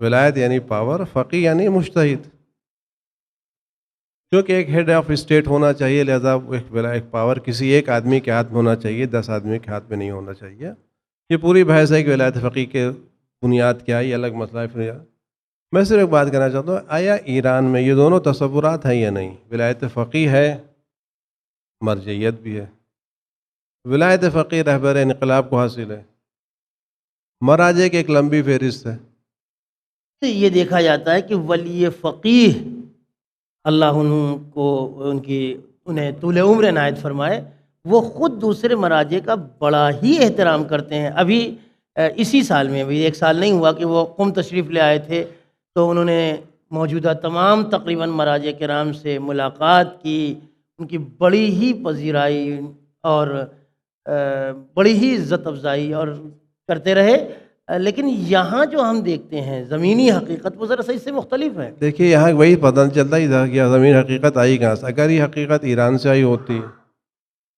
ولایت یعنی پاور، فقیہ یعنی مجتہد، کیونکہ ایک ہیڈ آف اسٹیٹ ہونا چاہیے، لہذا ایک پاور کسی ایک آدمی کے ہاتھ میں ہونا چاہیے، 10 آدمی کے ہاتھ میں نہیں ہونا چاہیے۔ یہ پوری بحث ہے کہ ولایت فقیہ کے بنیاد کیا ہے، یہ الگ مسئلہ ہے۔ پھر میں صرف ایک بات کہنا چاہتا ہوں، آیا ایران میں یہ دونوں تصورات ہیں یا نہیں؟ ولایت فقیہ ہے، مرجعیت بھی ہے۔ ولایت فقیہ رہبر انقلاب کو حاصل ہے، مراجع کی ایک لمبی فہرست ہے۔ یہ دیکھا جاتا ہے کہ ولی فقیہ اللہ کو انہیں طول عمر عنایت فرمائے، وہ خود دوسرے مراجع کا بڑا ہی احترام کرتے ہیں۔ ابھی اسی سال میں، ابھی 1 سال نہیں ہوا کہ وہ قم تشریف لے آئے تھے، تو انہوں نے موجودہ تمام تقریباً مراجع کرام سے ملاقات کی، ان کی بڑی ہی پذیرائی اور بڑی ہی عزت افزائی اور کرتے رہے۔ لیکن یہاں جو ہم دیکھتے ہیں زمینی حقیقت وہ ذرا اس سے مختلف ہے۔ دیکھیے، یہاں وہی پتہ نہیں چلتا کہ زمین حقیقت آئی کہاں سے۔ اگر یہ حقیقت ایران سے آئی ہوتی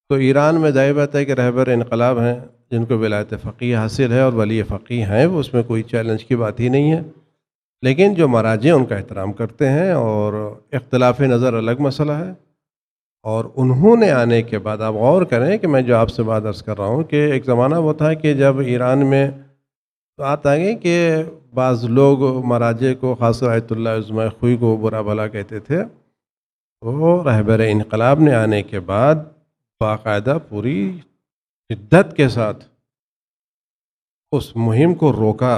تو ایران میں ظاہر بات ہے کہ رہبر انقلاب ہیں جن کو ولایت فقیہ حاصل ہے اور ولی فقیہ ہیں، وہ اس میں کوئی چیلنج کی بات ہی نہیں ہے۔ لیکن جو مراجع ان کا احترام کرتے ہیں، اور اختلاف نظر الگ مسئلہ ہے۔ اور انہوں نے آنے کے بعد آپ غور کریں کہ میں جو آپ سے بات عرض کر رہا ہوں کہ ایک زمانہ وہ تھا کہ جب ایران میں بات آ گئی کہ بعض لوگ مراجع کو، خاص آیت اللہ عظمہ خوئی کو برا بھلا کہتے تھے، وہ رہبر انقلاب نے آنے کے بعد باقاعدہ پوری شدت کے ساتھ اس مہم کو روکا،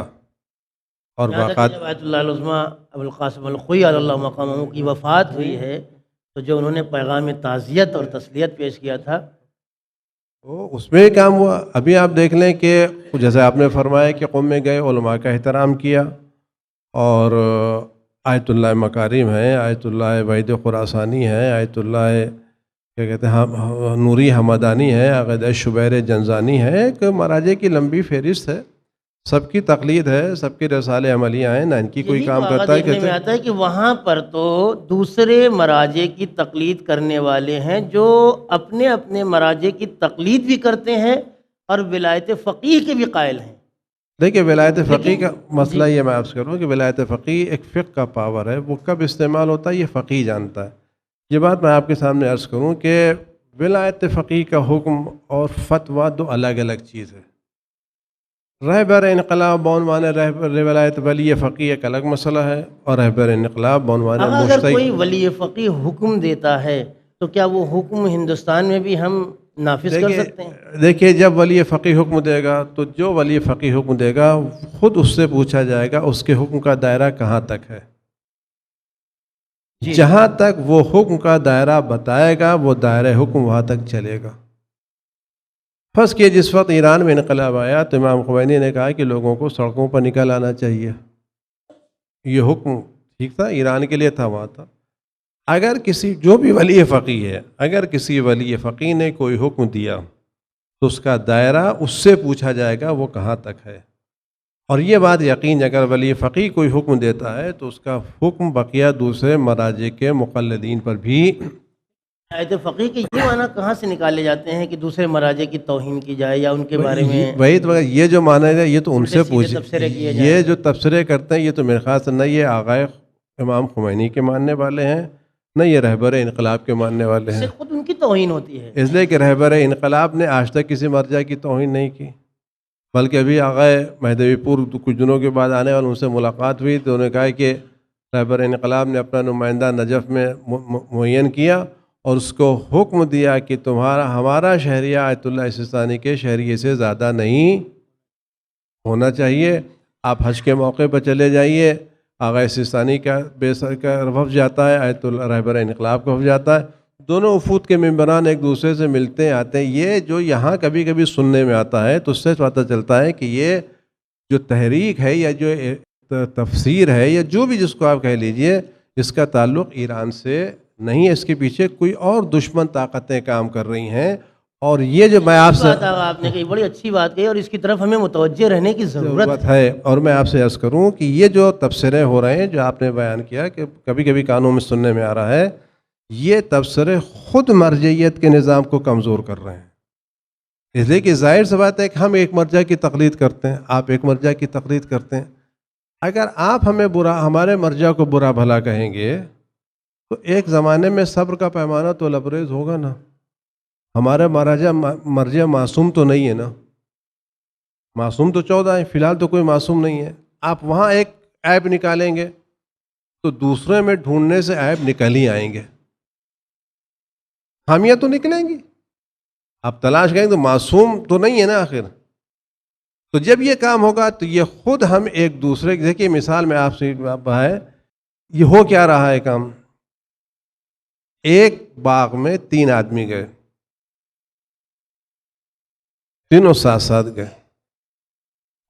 اور باقاعدہ جب آیت اللہ عظمہ ابوالقاسم الخوئی علی اللہ مقامہ کی وفات ہوئی ہے تو جو انہوں نے پیغام تعزیت اور تسلیت پیش کیا تھا، اس میں کام ہوا۔ ابھی آپ دیکھ لیں کہ جیسے آپ نے فرمایا کہ قوم میں گئے، علماء کا احترام کیا، اور آیت اللہ مکارم ہیں، آیت اللہ وحید خراسانی ہیں، آیت اللہ کیا کہتے ہیں نوری حمدانی ہے، عقیدہ شبیر جنزانی ہے، ایک مراجع کی لمبی فہرست ہے، سب کی تقلید ہے، سب کی رسالے عملیہ ہیں، نہ ان کی کوئی کام کرتا ہے۔ دیکھنے میں آتا ہے کہ وہاں پر تو دوسرے مراجع کی تقلید کرنے والے ہیں جو اپنے اپنے مراجع کی تقلید بھی کرتے ہیں اور ولایت فقیہ کے بھی قائل ہیں۔ دیکھیے، ولایت فقیہ کا مسئلہ یہ میں آپ سے کروں کہ ولایت فقیہ ایک فقہ کا پاور ہے، وہ کب استعمال ہوتا ہے یہ فقیہ جانتا ہے۔ یہ بات میں آپ کے سامنے عرض کروں کہ ولایت فقیہ کا حکم اور فتویٰ دو الگ الگ چیز ہے۔ رہبر انقلاب بعنوان رہبر ولایت ولی فقیہ ایک الگ مسئلہ ہے، اور رہبر انقلاب بعنوان اگر کوئی مجتہد۔ ولی فقیہ حکم دیتا ہے تو کیا وہ حکم ہندوستان میں بھی ہم نافذ کر سکتے ہیں؟ دیکھیے، جب ولی فقیہ حکم دے گا تو جو ولی فقیہ حکم دے گا خود اس سے پوچھا جائے گا اس کے حکم کا دائرہ کہاں تک ہے۔ جہاں تک وہ حکم کا دائرہ بتائے گا وہ دائرہ حکم وہاں تک چلے گا۔ فرض کہ جس وقت ایران میں انقلاب آیا تو امام خمینی نے کہا کہ لوگوں کو سڑکوں پر نکل آنا چاہیے، یہ حکم ٹھیک تھا، ایران کے لیے تھا، وہاں تھا۔ اگر کسی جو بھی ولی فقیہ ہے، اگر کسی ولی فقیہ نے کوئی حکم دیا تو اس کا دائرہ اس سے پوچھا جائے گا وہ کہاں تک ہے۔ اور یہ بات یقین، اگر ولی فقیہ کوئی حکم دیتا ہے تو اس کا حکم بقیہ دوسرے مراجع کے مقلدین پر بھی۔ ولایت فقیہ کے یہ معنی کہاں سے نکالے جاتے ہیں کہ دوسرے مراجع کی توہین کی جائے یا ان کے بارے میں؟ وہی تو یہ جو مانا ہے یہ تو ان سے سیدھے تبصرے کیے پوچھیں، جائیں۔ یہ جو تبصرے کرتے ہیں یہ تو میرے خیال سے نہ یہ آغائے امام خمینی کے ماننے والے ہیں، نہ یہ رہبر انقلاب کے ماننے والے اس ہیں، سے خود ان کی توہین ہوتی ہے۔ اس لیے کہ رہبر انقلاب نے آج تک کسی مرجع کی توہین نہیں کی، بلکہ ابھی آغائے مہدوی پور کچھ دنوں کے بعد آنے والے ان سے ملاقات ہوئی تو انہوں نے کہا کہ رہبر انقلاب نے اپنا نمائندہ نجف میں معین کیا اور اس کو حکم دیا کہ ہمارا شہریہ آیت اللہ سستانی کے شہریے سے زیادہ نہیں ہونا چاہیے. آپ حج کے موقع پر چلے جائیے، آغا سیستانی کا بے سر کا وفد جاتا ہے، آیت اللہ رہبر انقلاب کا وفد جاتا ہے، دونوں وفود کے ممبران ایک دوسرے سے ملتے ہیں، آتے ہیں. یہ جو یہاں کبھی کبھی سننے میں آتا ہے تو اس سے پتہ چلتا ہے کہ یہ جو تحریک ہے یا جو تفسیر ہے یا جو بھی جس کو آپ کہہ لیجئے، اس کا تعلق ایران سے نہیں ہے. اس کے پیچھے کوئی اور دشمن طاقتیں کام کر رہی ہیں. اور یہ جو میں آپ سے آپ نے کہی بڑی اچھی بات کہی، اور اس کی طرف ہمیں متوجہ رہنے کی ضرورت ہے. اور میں آپ سے عرض کروں کہ یہ جو تبصرے ہو رہے ہیں جو آپ نے بیان کیا کہ کبھی کبھی کانوں میں سننے میں آ رہا ہے، یہ تبصرے خود مرجعیت کے نظام کو کمزور کر رہے ہیں. اس لیے کہ ظاہر سی بات ہے کہ ہم ایک مرجع کی تقلید کرتے ہیں، آپ ایک مرجع کی تقلید کرتے ہیں. اگر آپ ہمارے مرجع کو برا بھلا کہیں گے تو ایک زمانے میں صبر کا پیمانہ تو لبریز ہوگا نا. ہمارے مرجع معصوم تو نہیں ہے نا، معصوم تو 14 ہیں، فی الحال تو کوئی معصوم نہیں ہے. آپ وہاں ایک عیب نکالیں گے تو دوسرے میں ڈھونڈنے سے عیب نکل ہی آئیں گے، خامیاں تو نکلیں گی. آپ تلاش کریں تو معصوم تو نہیں ہے نا آخر. تو جب یہ کام ہوگا تو یہ خود ہم ایک دوسرے کی، دیکھیے مثال میں آپ سے ہے، یہ ہو کیا رہا ہے کام. ایک باغ میں 3 آدمی گئے، تینوں ساتھ ساتھ گئے.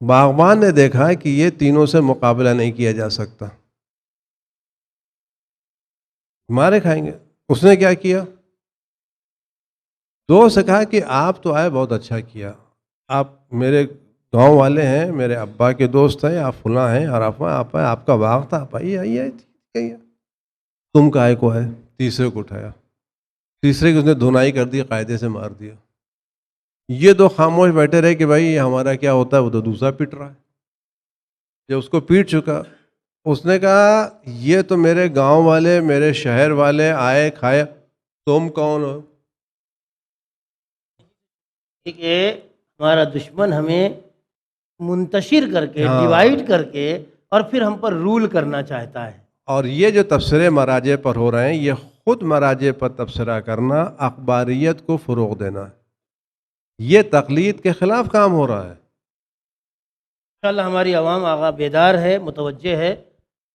باغبان نے دیکھا کہ یہ تینوں سے مقابلہ نہیں کیا جا سکتا، مارے کھائیں گے. اس نے کیا کیا؟ 2 سے کہا کہ آپ تو آئے، بہت اچھا کیا، آپ میرے گاؤں والے ہیں، میرے ابا کے دوست ہیں، آپ فلاں ہیں، اور آپ کا باغ تھا، آپ آئیے. تم کائے کو ہے؟ تیسرے کو اٹھایا، تیسرے کی اس نے دھنائی کر دی، قاعدے سے مار دیا. یہ 2 خاموش بیٹھے رہے کہ بھائی ہمارا کیا ہوتا ہے. وہ تو دوسرا پیٹ رہا ہے. جب اس کو پیٹ چکا، اس نے کہا یہ تو میرے گاؤں والے، میرے شہر والے آئے کھائے، تم کون ہو؟ کہ ہمارا دشمن ہمیں منتشر کر کے، ڈیوائیڈ کر کے، اور پھر ہم پر رول کرنا چاہتا ہے. اور یہ جو تبصرے مراجع پر ہو رہے ہیں، یہ خود مراجع پر تبصرہ کرنا اخباریت کو فروغ دینا ہے. یہ تقلید کے خلاف کام ہو رہا ہے. انشاءاللہ ہماری عوام آغا بیدار ہے، متوجہ ہے،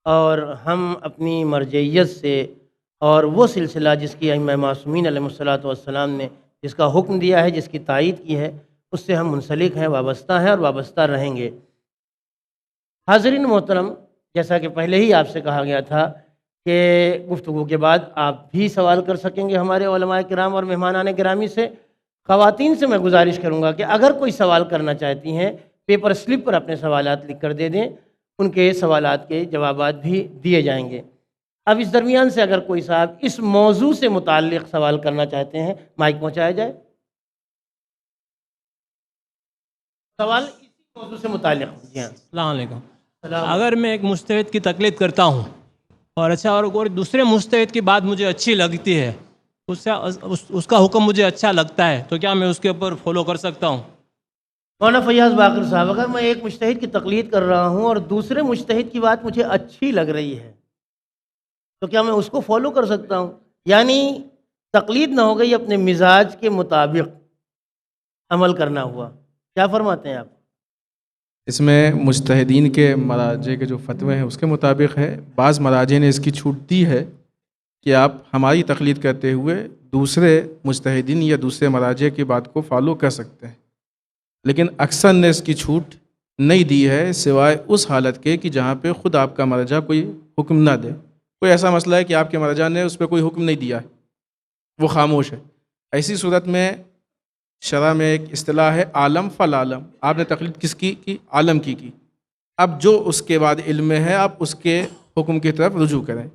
اور ہم اپنی مرجعیت سے اور وہ سلسلہ جس کی ائمہ معصومین علیہ الصلوۃ والسلام نے جس کا حکم دیا ہے، جس کی تائید کی ہے، اس سے ہم منسلک ہیں، وابستہ ہیں اور وابستہ رہیں گے. حاضرین محترم، جیسا کہ پہلے ہی آپ سے کہا گیا تھا کہ گفتگو کے بعد آپ بھی سوال کر سکیں گے ہمارے علماء کرام اور مہمانان گرامی سے. خواتین سے میں گزارش کروں گا کہ اگر کوئی سوال کرنا چاہتی ہیں، پیپر سلپ پر اپنے سوالات لکھ کر دے دیں، ان کے سوالات کے جوابات بھی دیے جائیں گے. اب اس درمیان سے اگر کوئی صاحب اس موضوع سے متعلق سوال کرنا چاہتے ہیں، مائک پہنچایا جائے. سوال اسی موضوع سے متعلق. جی ہاں، السلام علیکم. اگر میں ایک مجتہد کی تقلید کرتا ہوں اور دوسرے مجتہد کی بات مجھے اچھی لگتی ہے، اس کا حکم مجھے اچھا لگتا ہے، تو کیا میں اس کے اوپر فالو کر سکتا ہوں؟ مولانا فیاض باقر صاحب، اگر میں ایک مجتہد کی تقلید کر رہا ہوں اور دوسرے مجتہد کی بات مجھے اچھی لگ رہی ہے، تو کیا میں اس کو فالو کر سکتا ہوں؟ یعنی تقلید نہ ہو گئی، اپنے مزاج کے مطابق عمل کرنا ہوا. کیا فرماتے ہیں آپ؟ اس میں مجتہدین کے مراجع کے جو فتوے ہیں اس کے مطابق ہے. بعض مراجع نے اس کی چھوٹ دی ہے کہ آپ ہماری تقلید کرتے ہوئے دوسرے مجتہدین یا دوسرے مراجع کی بات کو فالو کر سکتے ہیں، لیکن اکثر نے اس کی چھوٹ نہیں دی ہے، سوائے اس حالت کے کہ جہاں پہ خود آپ کا مرجع کوئی حکم نہ دے. کوئی ایسا مسئلہ ہے کہ آپ کے مرجع نے اس پہ کوئی حکم نہیں دیا ہے، وہ خاموش ہے. ایسی صورت میں شرع میں ایک اصطلاح ہے عالم فالعالم. آپ نے تقلید کس کی عالم کی. اب جو اس کے بعد علم میں ہے آپ اس کے حکم کی طرف رجوع کریں.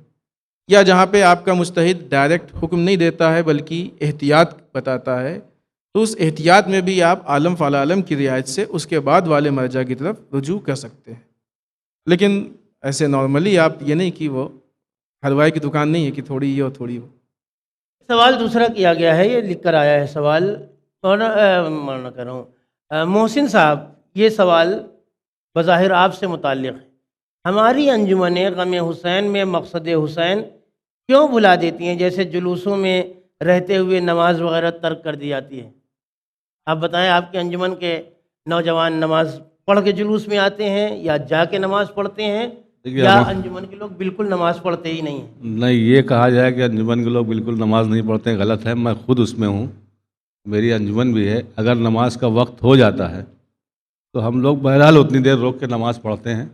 یا جہاں پہ آپ کا مجتہد ڈائریکٹ حکم نہیں دیتا ہے بلکہ احتیاط بتاتا ہے، تو اس احتیاط میں بھی آپ عالم فالعالم کی رعایت سے اس کے بعد والے مرجع کی طرف رجوع کر سکتے ہیں. لیکن ایسے نارملی آپ یہ نہیں کہ وہ حلوائی کی دکان نہیں ہے کہ تھوڑی یہ اور تھوڑی وہ. سوال دوسرا کیا گیا ہے، یہ لکھ کر آیا ہے سوال. مولانا کہہ رہا ہوں محسن صاحب، یہ سوال بظاہر آپ سے متعلق ہے. ہماری انجمن غم حسین میں مقصد حسین کیوں بھلا دیتی ہیں، جیسے جلوسوں میں رہتے ہوئے نماز وغیرہ ترک کر دی جاتی ہے؟ آپ بتائیں، آپ کے انجمن کے نوجوان نماز پڑھ کے جلوس میں آتے ہیں یا جا کے نماز پڑھتے ہیں، دیکھیے یا انجمن کے لوگ بالکل نماز پڑھتے ہی نہیں ہیں؟ نہیں، یہ کہا جائے کہ انجمن کے لوگ بالکل نماز نہیں پڑھتے ہیں، غلط ہے۔ میں خود اس میں ہوں، میری انجمن بھی ہے۔ اگر نماز کا وقت ہو جاتا ہے تو ہم لوگ بہرحال اتنی دیر روک کے نماز پڑھتے ہیں،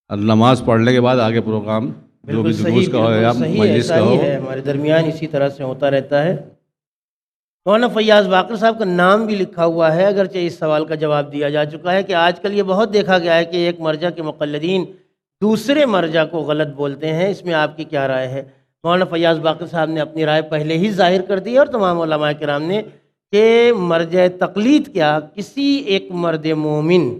اور نماز پڑھنے کے بعد آگے پروگرام جو بھی بالکل جلوس صحیح، کا ہو یا بالکل صحیح، مجلس ایسا کا ہی ہو۔ ہے، ہمارے درمیان اسی طرح سے ہوتا رہتا ہے۔ مولانا فیاض باقر صاحب کا نام بھی لکھا ہوا ہے، اگرچہ اس سوال کا جواب دیا جا چکا ہے کہ آج کل یہ بہت دیکھا گیا ہے کہ ایک مرجع کے مقلدین دوسرے مرجع کو غلط بولتے ہیں، اس میں آپ کی کیا رائے ہے؟ مولانا فیاض باقر صاحب نے اپنی رائے پہلے ہی ظاہر کر دی، اور تمام علماء کرام نے، کہ مرجع تقلید کیا کسی ایک مرد مومن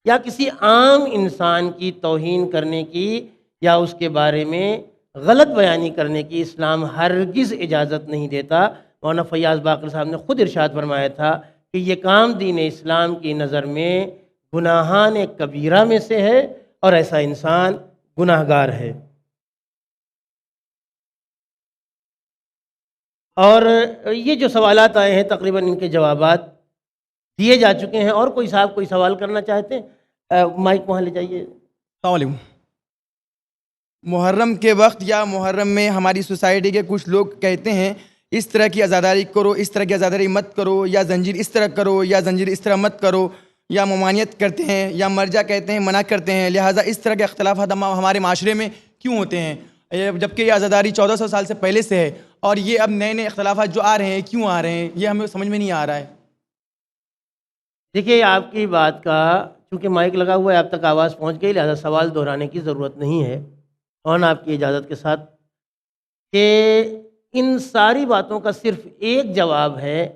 یا کسی عام انسان کی توہین کرنے کی یا اس کے بارے میں غلط بیانی کرنے کی اسلام ہرگز اجازت نہیں دیتا۔ مولانا فیاض باقر صاحب نے خود ارشاد فرمایا تھا کہ یہ کام دین اسلام کی نظر میں گناہان کبیرہ میں سے ہے، اور ایسا انسان گناہ گار ہے۔ اور یہ جو سوالات آئے ہیں تقریباً ان کے جوابات دیے جا چکے ہیں۔ اور کوئی صاحب کوئی سوال کرنا چاہتے ہیں؟ مائک وہاں لے جائیے۔ السلام علیکم۔ محرم کے وقت یا محرم میں ہماری سوسائٹی کے کچھ لوگ کہتے ہیں اس طرح کی عزاداری کرو، اس طرح کی عزاداری مت کرو، یا زنجیر اس طرح کرو، یا زنجیر اس طرح مت کرو، یا ممانعت کرتے ہیں، یا مرجع کہتے ہیں منع کرتے ہیں۔ لہٰذا اس طرح کے اختلافات ہمارے معاشرے میں کیوں ہوتے ہیں، جبکہ یہ عزاداری 1400 سال سے پہلے سے ہے، اور یہ اب نئے نئے اختلافات جو آ رہے ہیں کیوں آ رہے ہیں، یہ ہمیں سمجھ میں نہیں آ رہا ہے۔ دیکھیے، آپ کی بات کا چونکہ مائک لگا ہوا ہے آپ تک آواز پہنچ گئی، لہذا سوال دہرانے کی ضرورت نہیں ہے، اور آپ کی اجازت کے ساتھ کہ ان ساری باتوں کا صرف ایک جواب ہے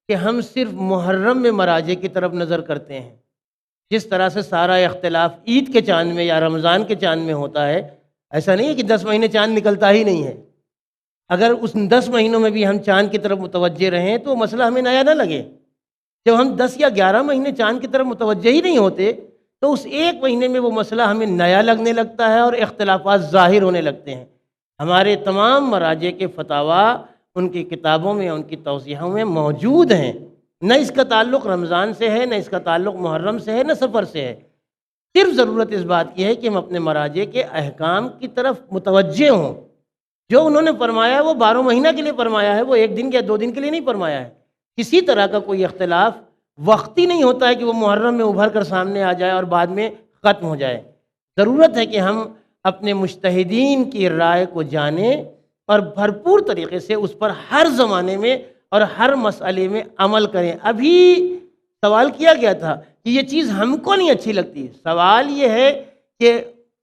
کہ ہم صرف محرم میں مراجع کی طرف نظر کرتے ہیں۔ جس طرح سے سارا اختلاف عید کے چاند میں یا رمضان کے چاند میں ہوتا ہے، ایسا نہیں ہے کہ 10 مہینے چاند نکلتا ہی نہیں ہے۔ اگر اس 10 مہینوں میں بھی ہم چاند کی طرف متوجہ رہیں تو مسئلہ ہمیں نیا نہ لگے۔ جب ہم 10 یا 11 مہینے چاند کی طرف متوجہ ہی نہیں ہوتے تو اس ایک مہینے میں وہ مسئلہ ہمیں نیا لگنے لگتا ہے اور اختلافات ظاہر ہونے لگتے ہیں۔ ہمارے تمام مراجع کے فتاویٰ ان کی کتابوں میں، ان کی توضیحوں میں موجود ہیں۔ نہ اس کا تعلق رمضان سے ہے، نہ اس کا تعلق محرم سے ہے، نہ سفر سے ہے۔ صرف ضرورت اس بات کی ہے کہ ہم اپنے مراجع کے احکام کی طرف متوجہ ہوں۔ جو انہوں نے فرمایا ہے وہ 12 مہینہ کے لیے فرمایا ہے، وہ 1 دن یا 2 دن کے لیے نہیں فرمایا ہے۔ کسی طرح کا کوئی اختلاف وقتی نہیں ہوتا ہے کہ وہ محرم میں ابھر کر سامنے آ جائے اور بعد میں ختم ہو جائے۔ ضرورت ہے کہ ہم اپنے مجتہدین کی رائے کو جانیں اور بھرپور طریقے سے اس پر ہر زمانے میں اور ہر مسئلے میں عمل کریں۔ ابھی سوال کیا گیا تھا کہ یہ چیز ہم کو نہیں اچھی لگتی۔ سوال یہ ہے کہ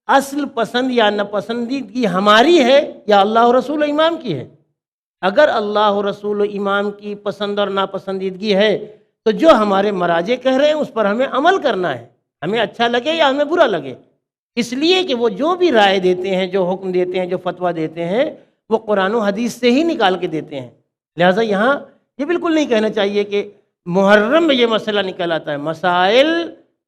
اصل پسند یا ناپسندیدگی ہماری ہے یا اللہ و رسول و امام کی ہے؟ اگر اللہ و رسول و امام کی پسند اور ناپسندیدگی ہے تو جو ہمارے مراجع کہہ رہے ہیں اس پر ہمیں عمل کرنا ہے، ہمیں اچھا لگے یا ہمیں برا لگے۔ اس لیے کہ وہ جو بھی رائے دیتے ہیں، جو حکم دیتے ہیں، جو فتویٰ دیتے ہیں، وہ قرآن و حدیث سے ہی نکال کے دیتے ہیں۔ لہٰذا یہاں یہ بالکل نہیں کہنا چاہیے کہ محرم میں یہ مسئلہ نکل آتا ہے۔ مسائل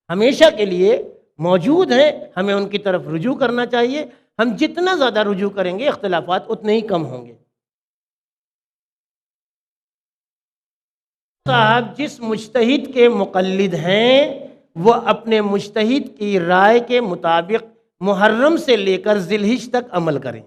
ہمیشہ کے لیے موجود ہیں، ہمیں ان کی طرف رجوع کرنا چاہیے۔ ہم جتنا زیادہ رجوع کریں گے اختلافات اتنے ہی کم ہوں گے۔ صاحب جس مجتہد کے مقلد ہیں وہ اپنے مجتہد کی رائے کے مطابق محرم سے لے کر ذی الحج تک عمل کریں۔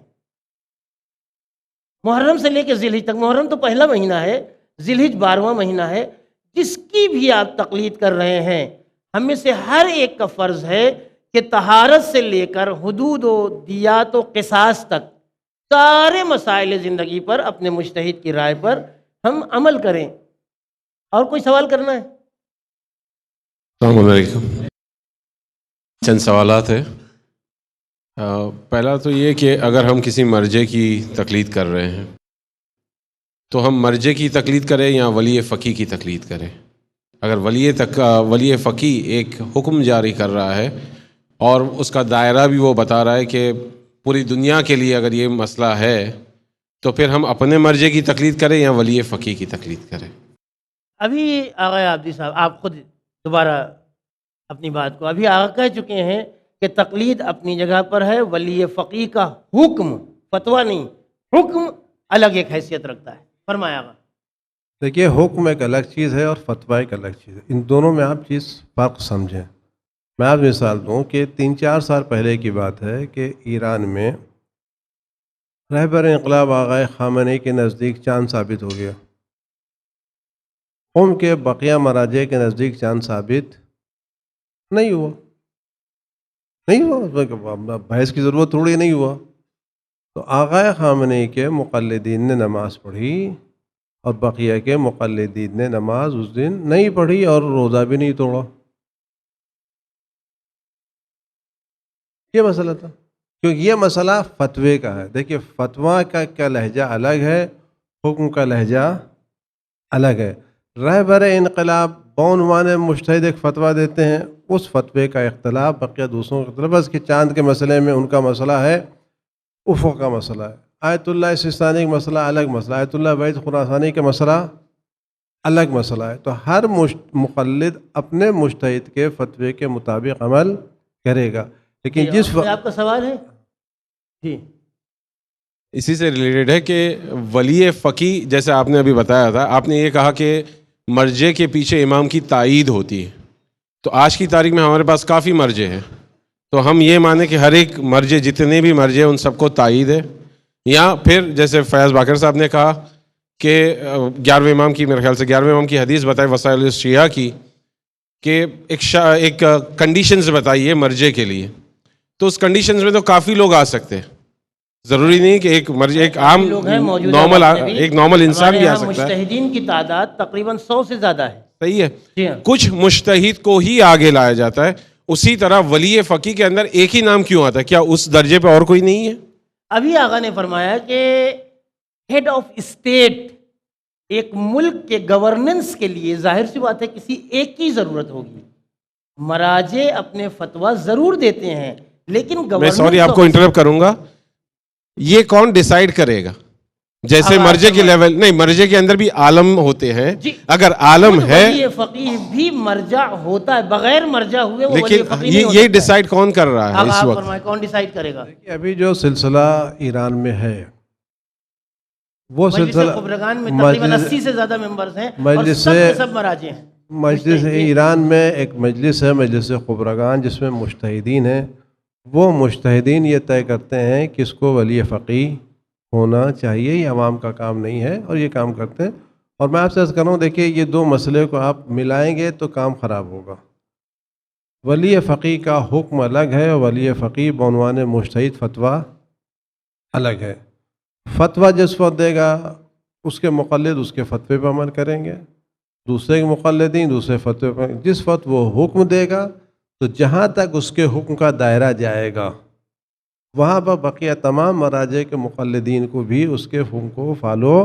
محرم سے لے کے ذی الحج تک، محرم تو پہلا مہینہ ہے، ذی الحج 12واں مہینہ ہے۔ جس کی بھی آپ تقلید کر رہے ہیں، ہم میں سے ہر ایک کا فرض ہے کہ طہارت سے لے کر حدود و دیات و قصاص تک سارے مسائل زندگی پر اپنے مجتہد کی رائے پر ہم عمل کریں۔ اور کوئی سوال کرنا ہے؟ السلام علیکم۔ چند سوالات ہیں۔ پہلا تو یہ کہ اگر ہم کسی مرجع کی تقلید کر رہے ہیں تو ہم مرجع کی تقلید کریں یا ولی فقیہ کی تقلید کریں؟ اگر ولی فقیہ ایک حکم جاری کر رہا ہے اور اس کا دائرہ بھی وہ بتا رہا ہے کہ پوری دنیا کے لیے اگر یہ مسئلہ ہے تو پھر ہم اپنے مرجع کی تقلید کریں یا ولی فقیہ کی تقلید کریں؟ ابھی آغا عابدی صاحب آپ خود دوبارہ اپنی بات کو ابھی آغا کہہ چکے ہیں کہ تقلید اپنی جگہ پر ہے، ولی فقیہ کا حکم، فتویٰ نہیں، حکم الگ ایک حیثیت رکھتا ہے۔ فرمایا آغا۔ دیکھیے، حکم ایک الگ چیز ہے اور فتویٰ ایک الگ چیز ہے۔ ان دونوں میں آپ چیز فرق سمجھیں۔ میں آپ مثال دوں کہ 3-4 سال پہلے کی بات ہے کہ ایران میں رہبر انقلاب آقا خامنئی کے نزدیک چاند ثابت ہو گیا، قوم کے بقیہ مراجع کے نزدیک چاند ثابت نہیں ہوا، بحث کی ضرورت تھوڑی نہیں ہوا۔ تو آقا خامنئی کے مقلدین نے نماز پڑھی اور بقیہ کے مقلدین نے نماز اس دن نہیں پڑھی اور روزہ بھی نہیں توڑا۔ یہ مسئلہ تھا، کیونکہ یہ مسئلہ فتوے کا ہے۔ دیکھیے فتویٰ کا لہجہ الگ ہے، حکم کا لہجہ الگ ہے۔ رہبر انقلاب بعنوان مجتہد ایک فتویٰ دیتے ہیں، اس فتوے کا اختلاف بقیہ دوسروں کا اختلاف، بس کہ چاند کے مسئلے میں ان کا مسئلہ ہے، افق کا مسئلہ ہے۔ آیت اللہ سستانی کا مسئلہ الگ مسئلہ، آیت اللہ وحید خراسانی کا مسئلہ الگ مسئلہ ہے۔ تو ہر مقلد اپنے مجتہد کے فتوے کے مطابق عمل کرے گا، لیکن جس آپ کا سوال ہے جی اسی سے ریلیٹڈ ہے کہ ولی فقی جیسے آپ نے ابھی بتایا تھا، آپ نے یہ کہا کہ مرجع کے پیچھے امام کی تائید ہوتی ہے، تو آج کی تاریخ میں ہمارے پاس کافی مرجع ہیں، تو ہم یہ مانیں کہ ہر ایک مرجع جتنے بھی مرجع ان سب کو تائید ہے، یا پھر جیسے فیاض باقر صاحب نے کہا کہ 11ویں امام کی، میرے خیال سے 11ویں امام کی حدیث بتائی وسائل الشیعہ کی کہ ایک کنڈیشنز بتائیے مرجع کے لیے، تو اس کنڈیشنز میں تو کافی لوگ آ سکتے ہیں، ضروری نہیں کہ ایک مرجع، ایک عام نارمل انسان بھی آ سکتا ہے۔ مجتہدین کی تعداد تقریباً 100 سے زیادہ ہے، صحیح ہے، جی ہاں۔ کچھ مجتہد کو ہی آگے لایا جاتا ہے، اسی طرح ولی فقی کے اندر ایک ہی نام کیوں آتا ہے؟ کیا اس درجے پہ اور کوئی نہیں ہے؟ ابھی آقا نے فرمایا کہ ہیڈ آف اسٹیٹ ایک ملک کے گورننس کے لیے ظاہر سی بات ہے کسی ایک کی ضرورت ہوگی۔ مراجع اپنے فتویٰ ضرور دیتے ہیں، لیکن میں سوری آپ کو انٹرپٹ کروں گا، یہ کون ڈیسائیڈ کرے گا؟ جیسے مرجع کے لیول نہیں، مرجع کے اندر بھی عالم ہوتے ہیں، اگر عالم ہے ولی فقیہ بھی مرجع ہوتا ہے، بغیر مرجع ہوئے وہ ولی فقیہ نہیں ہو لیکن یہ ڈیسائیڈ کون کر رہا ہے اس وقت؟ کون ڈیسائیڈ کرے گا؟ ابھی جو سلسلہ ایران میں ہے وہ سلسلہ خبرگان میں تقریباً 80 سے زیادہ ممبرز ہیں اور سب مراجع ہیں۔ مجلس ایران میں ایک مجلس ہے، مجلس خبرگان، جس میں مجتہدین ہیں، وہ مجتہدین یہ طے کرتے ہیں کہ اس کو ولی فقیہ ہونا چاہیے، یہ عوام کا کام نہیں ہے، اور یہ کام کرتے ہیں۔ اور میں آپ سے عرض کر رہا ہوں، دیکھیے یہ دو مسئلے کو آپ ملائیں گے تو کام خراب ہوگا۔ ولی فقیہ کا حکم الگ ہے، اور ولی فقیہ بعنوان مجتہد فتویٰ الگ ہے۔ فتویٰ جس وقت دے گا اس کے مقلد اس کے فتوے پر عمل کریں گے، دوسرے کے مقلدین دوسرے فتوے پر۔ جس وقت وہ حکم دے گا تو جہاں تک اس کے حکم کا دائرہ جائے گا وہاں پر بقیہ تمام مراجع کے مقلدین کو بھی اس کے حکم کو فالو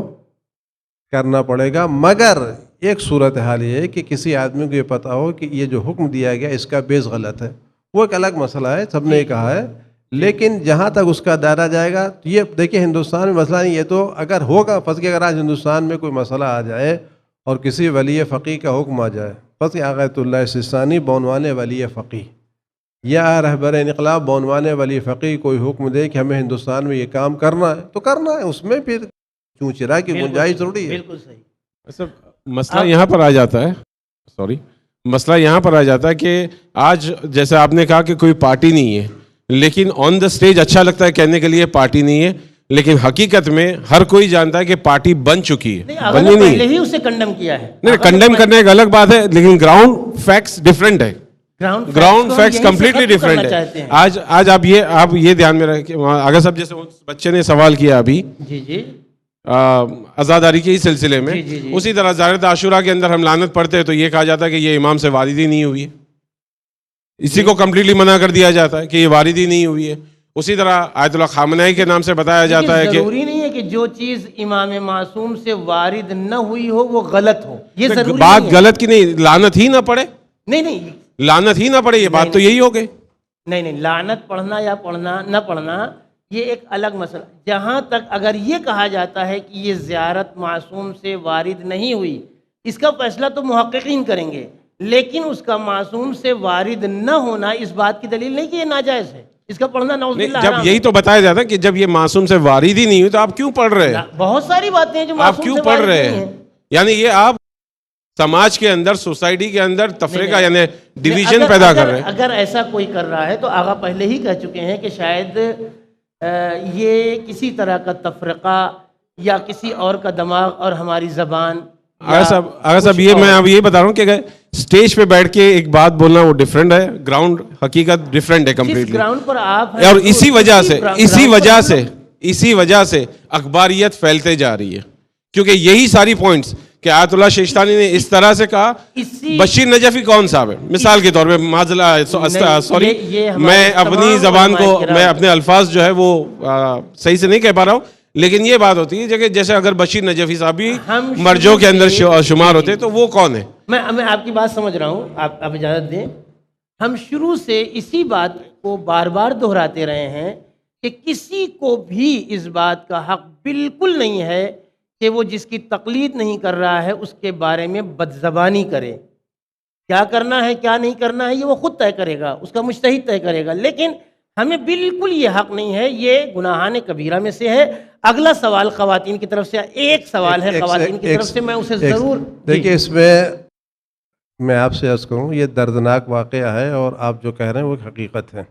کرنا پڑے گا، مگر ایک صورتحال یہ ہے کہ کسی آدمی کو یہ پتہ ہو کہ یہ جو حکم دیا گیا اس کا بیس غلط ہے، وہ ایک الگ مسئلہ ہے، سب نے یہ کہا ہے، لیکن جہاں تک اس کا دائرہ جائے گا تو یہ دیکھیے ہندوستان میں مسئلہ نہیں، یہ تو اگر ہوگا پس کہ اگر آج ہندوستان میں کوئی مسئلہ آ جائے اور کسی ولی فقیہ کا حکم آ جائے، پس کہ آیت اللہ سستانی بعنوان ولی فقیہ یا رہبر انقلاب بعنوان ولی فقیہ کوئی حکم دے کہ ہمیں ہندوستان میں یہ کام کرنا ہے تو کرنا ہے، اس میں پھر چونچرا کی گنجائش ضروری ہے۔ بالکل صحیح۔ مسئلہ یہاں پر آ جاتا ہے، مسئلہ یہاں پر آ جاتا ہے کہ آج جیسے آپ نے کہا کہ کوئی پارٹی نہیں ہے، لیکن آن دا سٹیج اچھا لگتا ہے کہنے کے لیے پارٹی نہیں ہے، لیکن حقیقت میں ہر کوئی جانتا ہے کہ پارٹی بن چکی ہے، بنی نہیں پہلے ہی اسے کنڈم کیا ہے۔ نہیں، کنڈم کرنا ایک الگ بات ہے، لیکن گراؤنڈ فیکٹس ڈفرینٹ ہے، گراؤنڈ فیکٹس کمپلیٹلی ڈفرینٹ ہے۔ آج آپ یہ دھیان میں رکھیں، اگر سب جیسے بچے نے سوال کیا ابھی جی عزاداری کے ہی سلسلے میں، اسی طرح زیارت عاشورہ کے اندر ہم لعنت پڑھتے ہیں تو یہ کہا جاتا ہے کہ یہ امام سے وارد ہی نہیں ہوئی ہے، اسی کو کمپلیٹلی منع کر دیا جاتا ہے کہ یہ وارد ہی نہیں ہوئی ہے۔ اسی طرح آیت اللہ خامنئی کے نام سے بتایا جاتا ہے کہ ضروری نہیں ہے کہ جو چیز امام معصوم سے وارد نہ ہوئی ہو وہ غلط ہو، یہ ضروری بات غلط کی نہیں، لعنت ہی نہ پڑھے، نہیں لعنت ہی نہ پڑھے، یہ بات تو یہی ہو گئی۔ نہیں، لعنت پڑھنا یا پڑھنا نہ پڑھنا یہ ایک الگ مسئلہ۔ جہاں تک اگر یہ کہا جاتا ہے کہ یہ زیارت معصوم سے وارد نہیں ہوئی، اس کا فیصلہ تو محققین کریں گے، لیکن اس کا معصوم سے وارد نہ ہونا اس بات کی دلیل نہیں کہ یہ ناجائز ہے، اس کا پڑھنا نعوذ باللہ جب یہی تو بتایا جاتا ہے کہ جب یہ معصوم سے وارد ہی نہیں ہوئی تو آپ کیوں پڑھ رہے ہیں؟ بہت ساری باتیں ہیں جو آپ معصوم کیوں سے پڑھ وارد رہے نہیں ہیں؟ ہیں۔ یعنی یہ آپ سماج کے اندر، سوسائٹی کے اندر تفریقہ یعنی ڈویژن پیدا کر رہے ہیں. اگر ایسا کوئی کر رہا ہے تو آغا پہلے ہی کہہ چکے ہیں کہ شاید یہ کسی طرح کا تفرقہ یا کسی اور کا دماغ اور ہماری زبان. آغا صاحب یہ میں اب یہ بتا رہا ہوں کہ اسٹیج پہ بیٹھ کے ایک بات بولنا وہ ڈیفرنٹ ہے، گراؤنڈ حقیقت ڈیفرنٹ ہے کمپلیٹلی. گراؤنڈ پر آپ اور اسی وجہ سے اخباریت پھیلتے جا رہی ہے، کیونکہ یہی ساری پوائنٹس کہ آیت اللہ شیشتانی نے اس طرح سے کہا. بشیر نجفی کون صاحب ہے مثال کے طور پہ، سوری میں اپنی زبان کو، میں اپنے الفاظ جو ہے وہ صحیح سے نہیں کہہ پا رہا ہوں، لیکن یہ بات ہوتی ہے کہ جیسے اگر بشیر نجفی صاحب بھی مرجو کے اندر شمار ہوتے تو وہ کون ہے؟ میں آپ کی بات سمجھ رہا ہوں، آپ اجازت دیں. ہم شروع سے اسی بات کو بار بار دہراتے رہے ہیں کہ کسی کو بھی اس بات کا حق بالکل نہیں ہے کہ وہ جس کی تقلید نہیں کر رہا ہے اس کے بارے میں بدزبانی کرے. کیا کرنا ہے کیا نہیں کرنا ہے یہ وہ خود طے کرے گا، اس کا مجتہد طے کرے گا، لیکن ہمیں بالکل یہ حق نہیں ہے. یہ گناہان کبیرہ میں سے ہے. اگلا سوال خواتین کی طرف سے، ایک سوال ہے خواتین کی طرف سے، میں اسے ضرور دیکھیے اس میں آپ سے عرض کروں یہ دردناک واقعہ ہے اور آپ جو کہہ رہے ہیں وہ حقیقت ہے،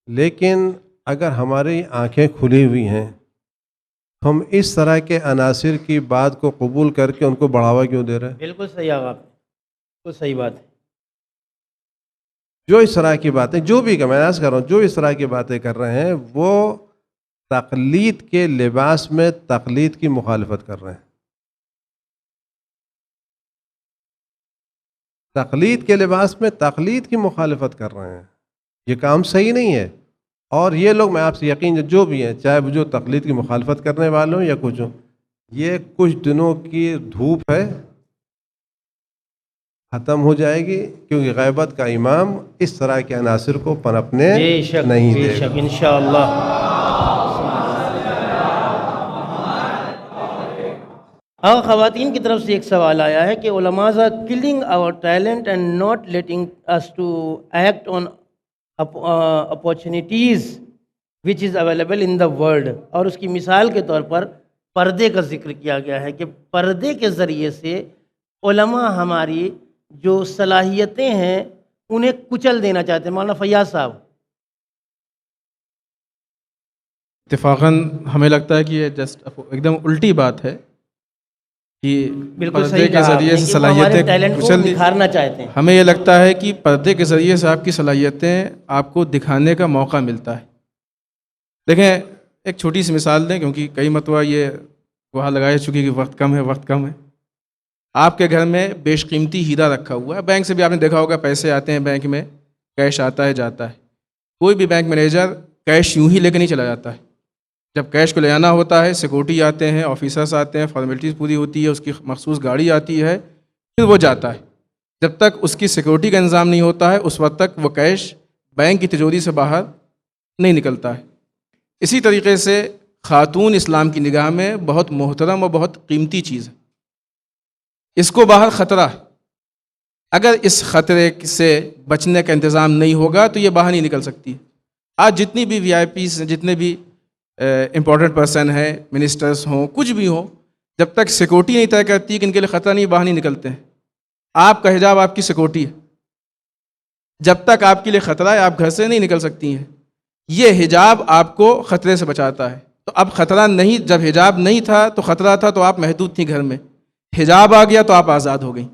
لیکن اگر ہماری آنکھیں کھلی ہوئی ہیں ہم اس طرح کے عناصر کی بات کو قبول کر کے ان کو بڑھاوا کیوں دے رہے ہیں؟ بالکل صحیح آپ بالکل صحیح بات ہے. جو اس طرح کی باتیں، جو بھی میں عرض کر رہا ہوں، جو اس طرح کی باتیں کر رہے ہیں وہ تقلید کے لباس میں تقلید کی مخالفت کر رہے ہیں. تقلید کے لباس میں تقلید کی مخالفت کر رہے ہیں. یہ کام صحیح نہیں ہے. اور یہ لوگ، میں آپ سے یقین جو بھی ہیں، چاہے وہ جو تقلید کی مخالفت کرنے والوں یا کچھ ہوں، یہ کچھ دنوں کی دھوپ ہے، ختم ہو جائے گی، کیونکہ غیبت کا امام اس طرح کے عناصر کو پنپنے نہیں دے گا. انشاءاللہ. خواتین کی طرف سے ایک سوال آیا ہے کہ علماء are killing our talent and not letting us to act on opportunities which is available in the world. اور اس کی مثال کے طور پر پردے کا ذکر کیا گیا ہے کہ پردے کے ذریعے سے علماء ہماری جو صلاحیتیں ہیں انہیں کچل دینا چاہتے ہیں. مولانا فیاض صاحب. اتفاقاً ہمیں لگتا ہے کہ یہ جسٹ ایک دم الٹی بات ہے کہ پردے کے ذریعے سے صلاحیتیں کچل نکھارنا چاہتے ہیں. ہمیں یہ لگتا ہے کہ پردے کے ذریعے سے آپ کی صلاحیتیں آپ کو دکھانے کا موقع ملتا ہے. دیکھیں ایک چھوٹی سی مثال دیں، کیونکہ کئی مرتبہ یہ وہاں لگایا چکی کہ وقت کم ہے. آپ کے گھر میں بیش قیمتی ہیرا رکھا ہوا ہے. بینک سے بھی آپ نے دیکھا ہوگا پیسے آتے ہیں بینک میں، کیش آتا ہے جاتا ہے. کوئی بھی بینک مینیجر کیش یوں ہی لے کے نہیں چلا جاتا ہے. جب کیش کو لے آنا ہوتا ہے سیکورٹی آتے ہیں، آفیسرس آتے ہیں، فارمیلٹیز پوری ہوتی ہے، اس کی مخصوص گاڑی آتی ہے، پھر وہ جاتا ہے. جب تک اس کی سیکورٹی کا انتظام نہیں ہوتا ہے اس وقت تک وہ کیش بینک کی تجوری سے باہر نہیں نکلتا ہے. اسی طریقے سے خاتون اسلام کی نگاہ میں بہت محترم اور بہت قیمتی چیز ہے. اس کو باہر خطرہ ہے. اگر اس خطرے سے بچنے کا انتظام نہیں ہوگا تو یہ باہر نہیں نکل سکتی. آج جتنی بھی وی آئی پیز، جتنے بھی امپورٹنٹ پرسن ہیں، منسٹرز ہوں، کچھ بھی ہوں، جب تک سیکورٹی نہیں طے کرتی کہ ان کے لیے خطرہ نہیں، باہر نہیں نکلتے ہیں. آپ کا حجاب آپ کی سیکورٹی ہے. جب تک آپ کے لیے خطرہ ہے آپ گھر سے نہیں نکل سکتی ہیں. یہ حجاب آپ کو خطرے سے بچاتا ہے. تو اب خطرہ نہیں، جب حجاب نہیں تھا تو خطرہ تھا تو آپ محدود تھیں گھر میں. حجاب آ گیا تو آپ آزاد ہو گئیں.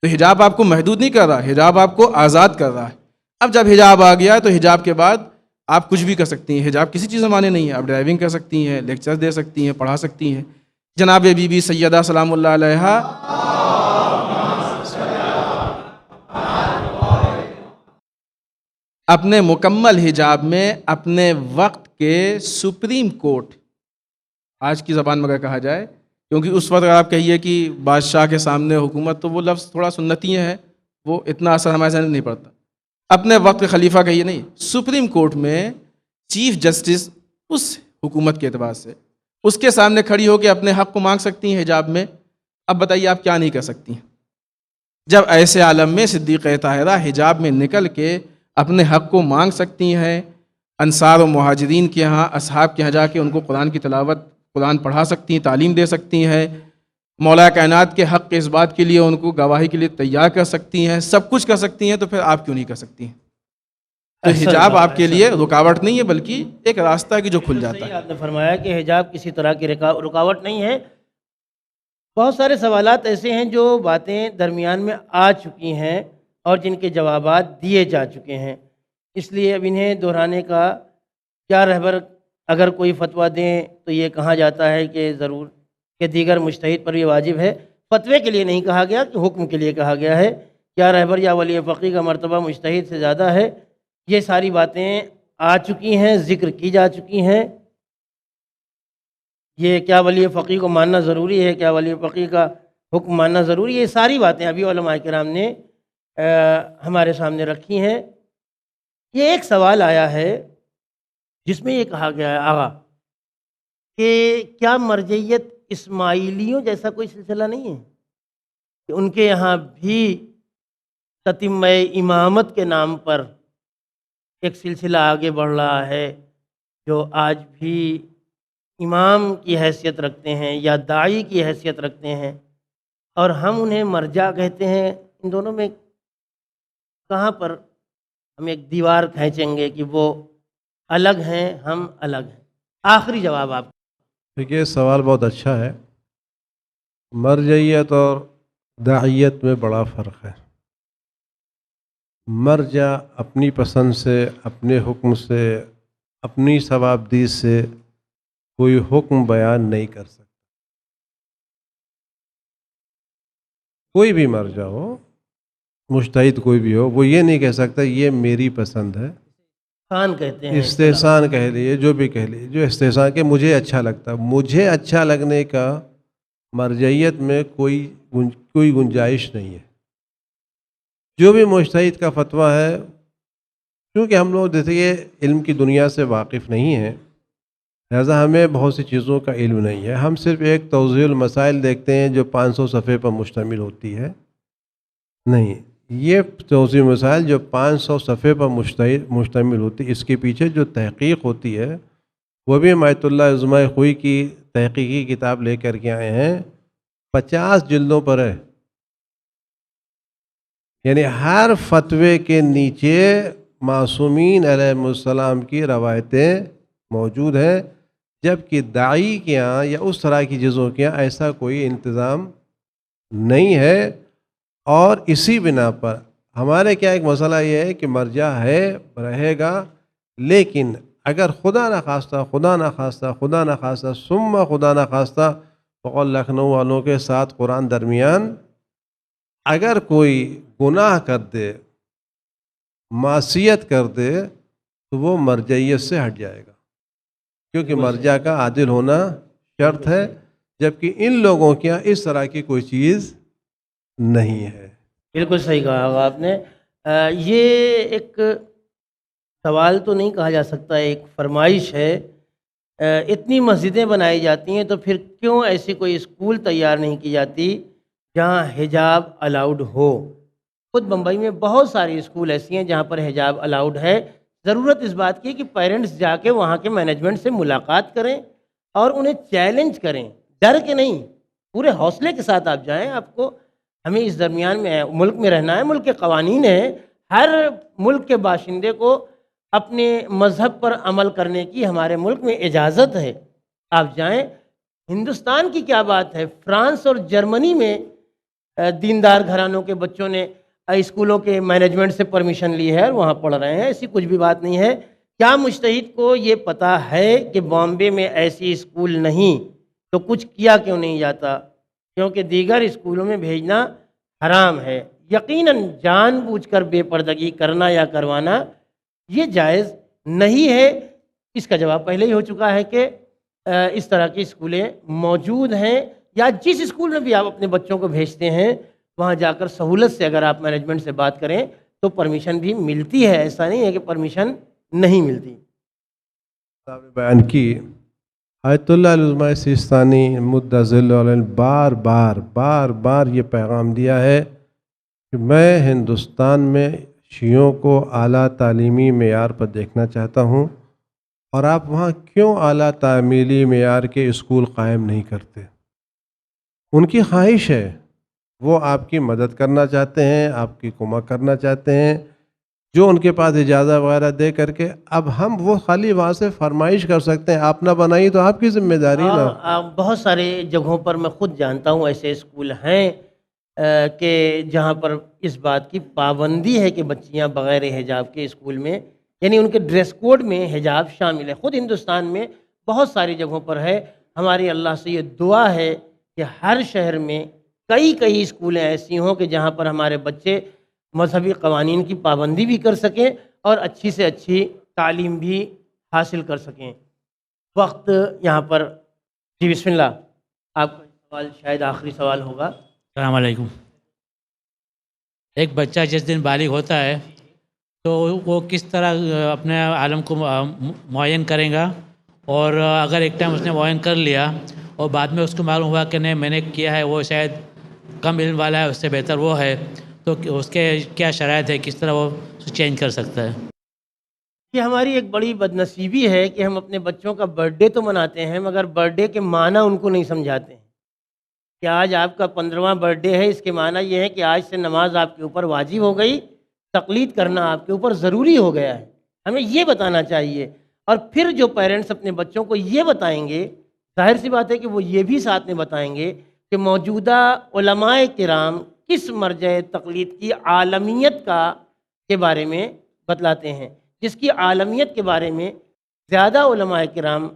تو حجاب آپ کو محدود نہیں کر رہا، حجاب آپ کو آزاد کر رہا ہے. اب جب حجاب آ گیا تو حجاب کے بعد آپ کچھ بھی کر سکتی ہیں. حجاب کسی چیز مانے نہیں ہے. آپ ڈرائیونگ کر سکتی ہیں، لیکچر دے سکتی ہیں، پڑھا سکتی ہیں. جناب بی بی سیدہ سلام اللہ علیہا اپنے مکمل حجاب میں اپنے وقت کے سپریم کورٹ، آج کی زبان میں اگر کہا جائے، کیونکہ اس وقت اگر آپ کہیے کہ بادشاہ کے سامنے حکومت، تو وہ لفظ تھوڑا سنتی ہے، وہ اتنا اثر ہمارے ذہن میں نہیں پڑتا. اپنے وقت کے خلیفہ کہیے نہیں، سپریم کورٹ میں چیف جسٹس اس حکومت کے اعتبار سے اس کے سامنے کھڑی ہو کے اپنے حق کو مانگ سکتی ہیں حجاب میں. اب بتائیے آپ کیا نہیں کر سکتی ہیں؟ جب ایسے عالم میں صدیقہ طاہرہ حجاب میں نکل کے اپنے حق کو مانگ سکتی ہیں، انصار و مہاجرین کے ہاں، اصحاب کے ہاں جا کے ان کو قرآن کی تلاوت، قرآن پڑھا سکتی ہیں، تعلیم دے سکتی ہیں، مولا کائنات کے حق کے اس بات کے لیے ان کو گواہی کے لیے تیار کر سکتی ہیں، سب کچھ کر سکتی ہیں، تو پھر آپ کیوں نہیں کر سکتی ہیں؟ تو حجاب آپ کے لیے رکاوٹ نہیں ہے، بلکہ ایک راستہ ہے کہ جو کھل جاتا ہے۔ آپ نے فرمایا کہ حجاب کسی طرح کی رکاوٹ نہیں ہے۔ بہت سارے سوالات ایسے ہیں جو باتیں درمیان میں آ چکی ہیں اور جن کے جوابات دیے جا چکے ہیں، اس لیے اب انہیں دہرانے کا کیا رہبر اگر کوئی فتویٰ دیں تو یہ کہا جاتا ہے کہ ضرور کہ دیگر مجتہد پر یہ واجب ہے۔ فتوے کے لیے نہیں کہا گیا کہ حکم کے لیے کہا گیا ہے۔ کیا رہبر یا ولی فقیہ کا مرتبہ مجتہد سے زیادہ ہے؟ یہ ساری باتیں آ چکی ہیں، ذکر کی جا چکی ہیں۔ یہ کیا ولی فقیہ کو ماننا ضروری ہے، کیا ولی فقیہ کا حکم ماننا ضروری ہے، یہ ساری باتیں ابھی علماء کرام نے ہمارے سامنے رکھی ہیں۔ یہ ایک سوال آیا ہے جس میں یہ کہا گیا ہے آغا کہ کیا مرجعیت اسماعیلیوں جیسا کوئی سلسلہ نہیں ہے کہ ان کے یہاں بھی تتمہ امامت کے نام پر ایک سلسلہ آگے بڑھ رہا ہے جو آج بھی امام کی حیثیت رکھتے ہیں یا داعی کی حیثیت رکھتے ہیں، اور ہم انہیں مرجع کہتے ہیں؟ ان دونوں میں کہاں پر ہم ایک دیوار کھینچیں گے کہ وہ الگ ہیں، ہم الگ ہیں؟ آخری جواب آپ۔ دیکھیے سوال بہت اچھا ہے۔ مرجعیت اور داعیت میں بڑا فرق ہے۔ مرجع اپنی پسند سے، اپنے حکم سے، اپنی ثوابدید سے کوئی حکم بیان نہیں کر سکتا۔ کوئی بھی مرجع ہو، مجتہد کوئی بھی ہو، وہ یہ نہیں کہہ سکتا یہ میری پسند ہے۔ خان کہتے ہیں، استحسان کہہ لیے، جو بھی کہہ لیے، جو استحسان کہ مجھے اچھا لگتا، مجھے اچھا لگنے کا مرجعیت میں کوئی گنجائش نہیں ہے۔ جو بھی مجتہد کا فتویٰ ہے، کیونکہ ہم لوگ دیکھیے علم کی دنیا سے واقف نہیں ہیں، لہذا ہمیں بہت سی چیزوں کا علم نہیں ہے۔ ہم صرف ایک توضیح المسائل دیکھتے ہیں جو 500 صفحے پر مشتمل ہوتی ہے۔ نہیں، یہ توضیح مسائل جو 500 صفحے پر مشتمل ہوتی ہے، اس کے پیچھے جو تحقیق ہوتی ہے وہ بھی مایت اللہ عظمۂ خوئی کی تحقیقی کتاب لے کر کے آئے ہیں، 50 جلدوں پر ہے۔ یعنی ہر فتوے کے نیچے معصومین علیہ السلام کی روایتیں موجود ہیں، جبکہ داعی کے یہاں یا اس طرح کی چیزوں کے یہاں ایسا کوئی انتظام نہیں ہے۔ اور اسی بنا پر ہمارے کیا ایک مسئلہ یہ ہے کہ مرجع ہے، رہے گا، لیکن اگر خدا نہ خواستہ ثم خدا نہ خواستہ بقول لکھنؤ والوں کے ساتھ قرآن درمیان اگر کوئی گناہ کر دے، معصیت کر دے، تو وہ مرجعیت سے ہٹ جائے گا، کیونکہ مرجع کا عادل ہونا شرط ہے، جبکہ ان لوگوں کے یہاں اس طرح کی کوئی چیز نہیں ہے۔ بالکل صحیح کہا آپ نے۔ یہ ایک سوال تو نہیں کہا جا سکتا، ایک فرمائش ہے۔ اتنی مسجدیں بنائی جاتی ہیں تو پھر کیوں ایسی کوئی اسکول تیار نہیں کی جاتی جہاں حجاب الاؤڈ ہو؟ خود بمبئی میں بہت ساری اسکول ایسی ہیں جہاں پر حجاب الاؤڈ ہے۔ ضرورت اس بات کی کہ پیرنٹس جا کے وہاں کے مینجمنٹ سے ملاقات کریں اور انہیں چیلنج کریں، ڈر کے نہیں، پورے حوصلے کے ساتھ آپ جائیں۔ آپ کو ہمیں اس درمیان میں ملک میں رہنا ہے، ملک کے قوانین ہیں، ہر ملک کے باشندے کو اپنے مذہب پر عمل کرنے کی ہمارے ملک میں اجازت ہے۔ آپ جائیں۔ ہندوستان کی کیا بات ہے، فرانس اور جرمنی میں دیندار گھرانوں کے بچوں نے اسکولوں کے مینجمنٹ سے پرمیشن لی ہے اور وہاں پڑھ رہے ہیں، ایسی کچھ بھی بات نہیں ہے۔ کیا مجتہد کو یہ پتہ ہے کہ بامبے میں ایسی اسکول نہیں، تو کچھ کیا کیوں نہیں جاتا؟ کیونکہ دیگر اسکولوں میں بھیجنا حرام ہے۔ یقیناً جان بوجھ کر بے پردگی کرنا یا کروانا یہ جائز نہیں ہے۔ اس کا جواب پہلے ہی ہو چکا ہے کہ اس طرح کی اسکولیں موجود ہیں، یا جس اسکول میں بھی آپ اپنے بچوں کو بھیجتے ہیں وہاں جا کر سہولت سے اگر آپ مینجمنٹ سے بات کریں تو پرمیشن بھی ملتی ہے، ایسا نہیں ہے کہ پرمیشن نہیں ملتی۔ بیان کی آیت اللہ علامہ سیستانی مدہ ذل علیہ بار بار یہ پیغام دیا ہے کہ میں ہندوستان میں شیعوں کو اعلیٰ تعلیمی معیار پر دیکھنا چاہتا ہوں، اور آپ وہاں کیوں اعلیٰ تعلیمی معیار کے اسکول قائم نہیں کرتے؟ ان کی خواہش ہے، وہ آپ کی مدد کرنا چاہتے ہیں، آپ کی کمک کرنا چاہتے ہیں، جو ان کے پاس اجازت وغیرہ دے کر کے. اب ہم وہ خالی وہاں سے فرمائش کر سکتے ہیں، آپ نہ بنائیے تو آپ کی ذمہ داری نا. بہت سارے جگہوں پر میں خود جانتا ہوں ایسے اسکول ہیں کہ جہاں پر اس بات کی پابندی ہے کہ بچیاں بغیر حجاب کے اسکول میں، یعنی ان کے ڈریس کوڈ میں حجاب شامل ہے. خود ہندوستان میں بہت ساری جگہوں پر ہے. ہماری اللہ سے یہ دعا ہے کہ ہر شہر میں کئی اسکولیں ایسی ہوں کہ جہاں پر ہمارے بچے مذہبی قوانین کی پابندی بھی کر سکیں اور اچھی سے اچھی تعلیم بھی حاصل کر سکیں. وقت یہاں پر جی بسم اللہ، آپ کا سوال شاید آخری سوال ہوگا. السلام علیکم. ایک بچہ جس دن بالغ ہوتا ہے تو وہ کس طرح اپنے عالم کو معین کرے گا، اور اگر ایک ٹائم اس نے معین کر لیا اور بعد میں اس کو معلوم ہوا کہ نہیں میں نے کیا ہے وہ شاید کم علم والا ہے، اس سے بہتر وہ ہے، تو اس کے کیا شرائط ہے، کس طرح وہ چینج کر سکتا ہے؟ یہ ہماری ایک بڑی بدنصیبی ہے کہ ہم اپنے بچوں کا برتھ ڈے تو مناتے ہیں مگر برتھ ڈے کے معنی ان کو نہیں سمجھاتے ہیں کہ آج آپ کا 15واں برتھ ڈے ہے، اس کے معنی یہ ہے کہ آج سے نماز آپ کے اوپر واجب ہو گئی، تقلید کرنا آپ کے اوپر ضروری ہو گیا ہے. ہمیں یہ بتانا چاہیے. اور پھر جو پیرنٹس اپنے بچوں کو یہ بتائیں گے، ظاہر سی بات ہے کہ وہ یہ بھی ساتھ میں بتائیں گے کہ موجودہ علماء کرام کس مرجع تقلید کی عالمیت کے بارے میں بتلاتے ہیں. جس کی عالمیت کے بارے میں زیادہ علماء کرام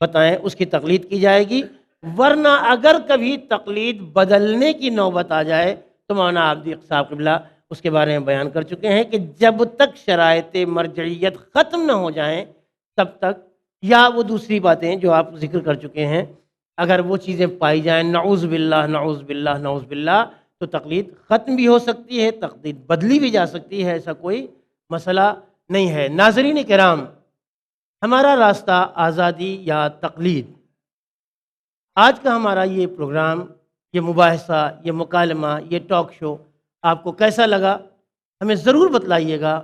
بتائیں اس کی تقلید کی جائے گی، ورنہ اگر کبھی تقلید بدلنے کی نوبت آ جائے تو مولانا عابدی صاحب قبلہ اس کے بارے میں بیان کر چکے ہیں کہ جب تک شرائط مرجعیت ختم نہ ہو جائیں تب تک، یا وہ دوسری باتیں جو آپ ذکر کر چکے ہیں اگر وہ چیزیں پائی جائیں، نعوذ باللہ نعوذ باللہ نعوذ باللہ، تو تقلید ختم بھی ہو سکتی ہے، تقلید بدلی بھی جا سکتی ہے، ایسا کوئی مسئلہ نہیں ہے. ناظرین کرام، ہمارا راستہ آزادی یا تقلید، آج کا ہمارا یہ پروگرام، یہ مباحثہ، یہ مکالمہ، یہ ٹاک شو آپ کو کیسا لگا ہمیں ضرور بتلائیے گا.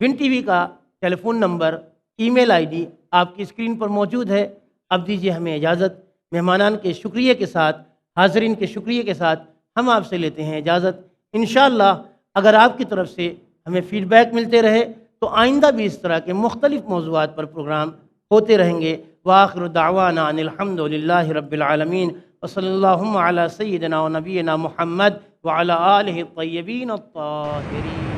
ون ٹی وی کا telephone number, email I D آپ کی اسکرین پر موجود ہے. اب دیجیے ہمیں اجازت. مہمانان کے شکریہ کے ساتھ، حاضرین کے شکریہ کے ساتھ ہم آپ سے لیتے ہیں اجازت. انشاءاللہ اگر آپ کی طرف سے ہمیں فیڈ بیک ملتے رہے تو آئندہ بھی اس طرح کے مختلف موضوعات پر پروگرام ہوتے رہیں گے. وآخر دعوانا ان الحمد للہ رب العالمین وصلی اللہم علی سیدنا و نبینا محمد وعلی آلہ الطیبین الطاہرین.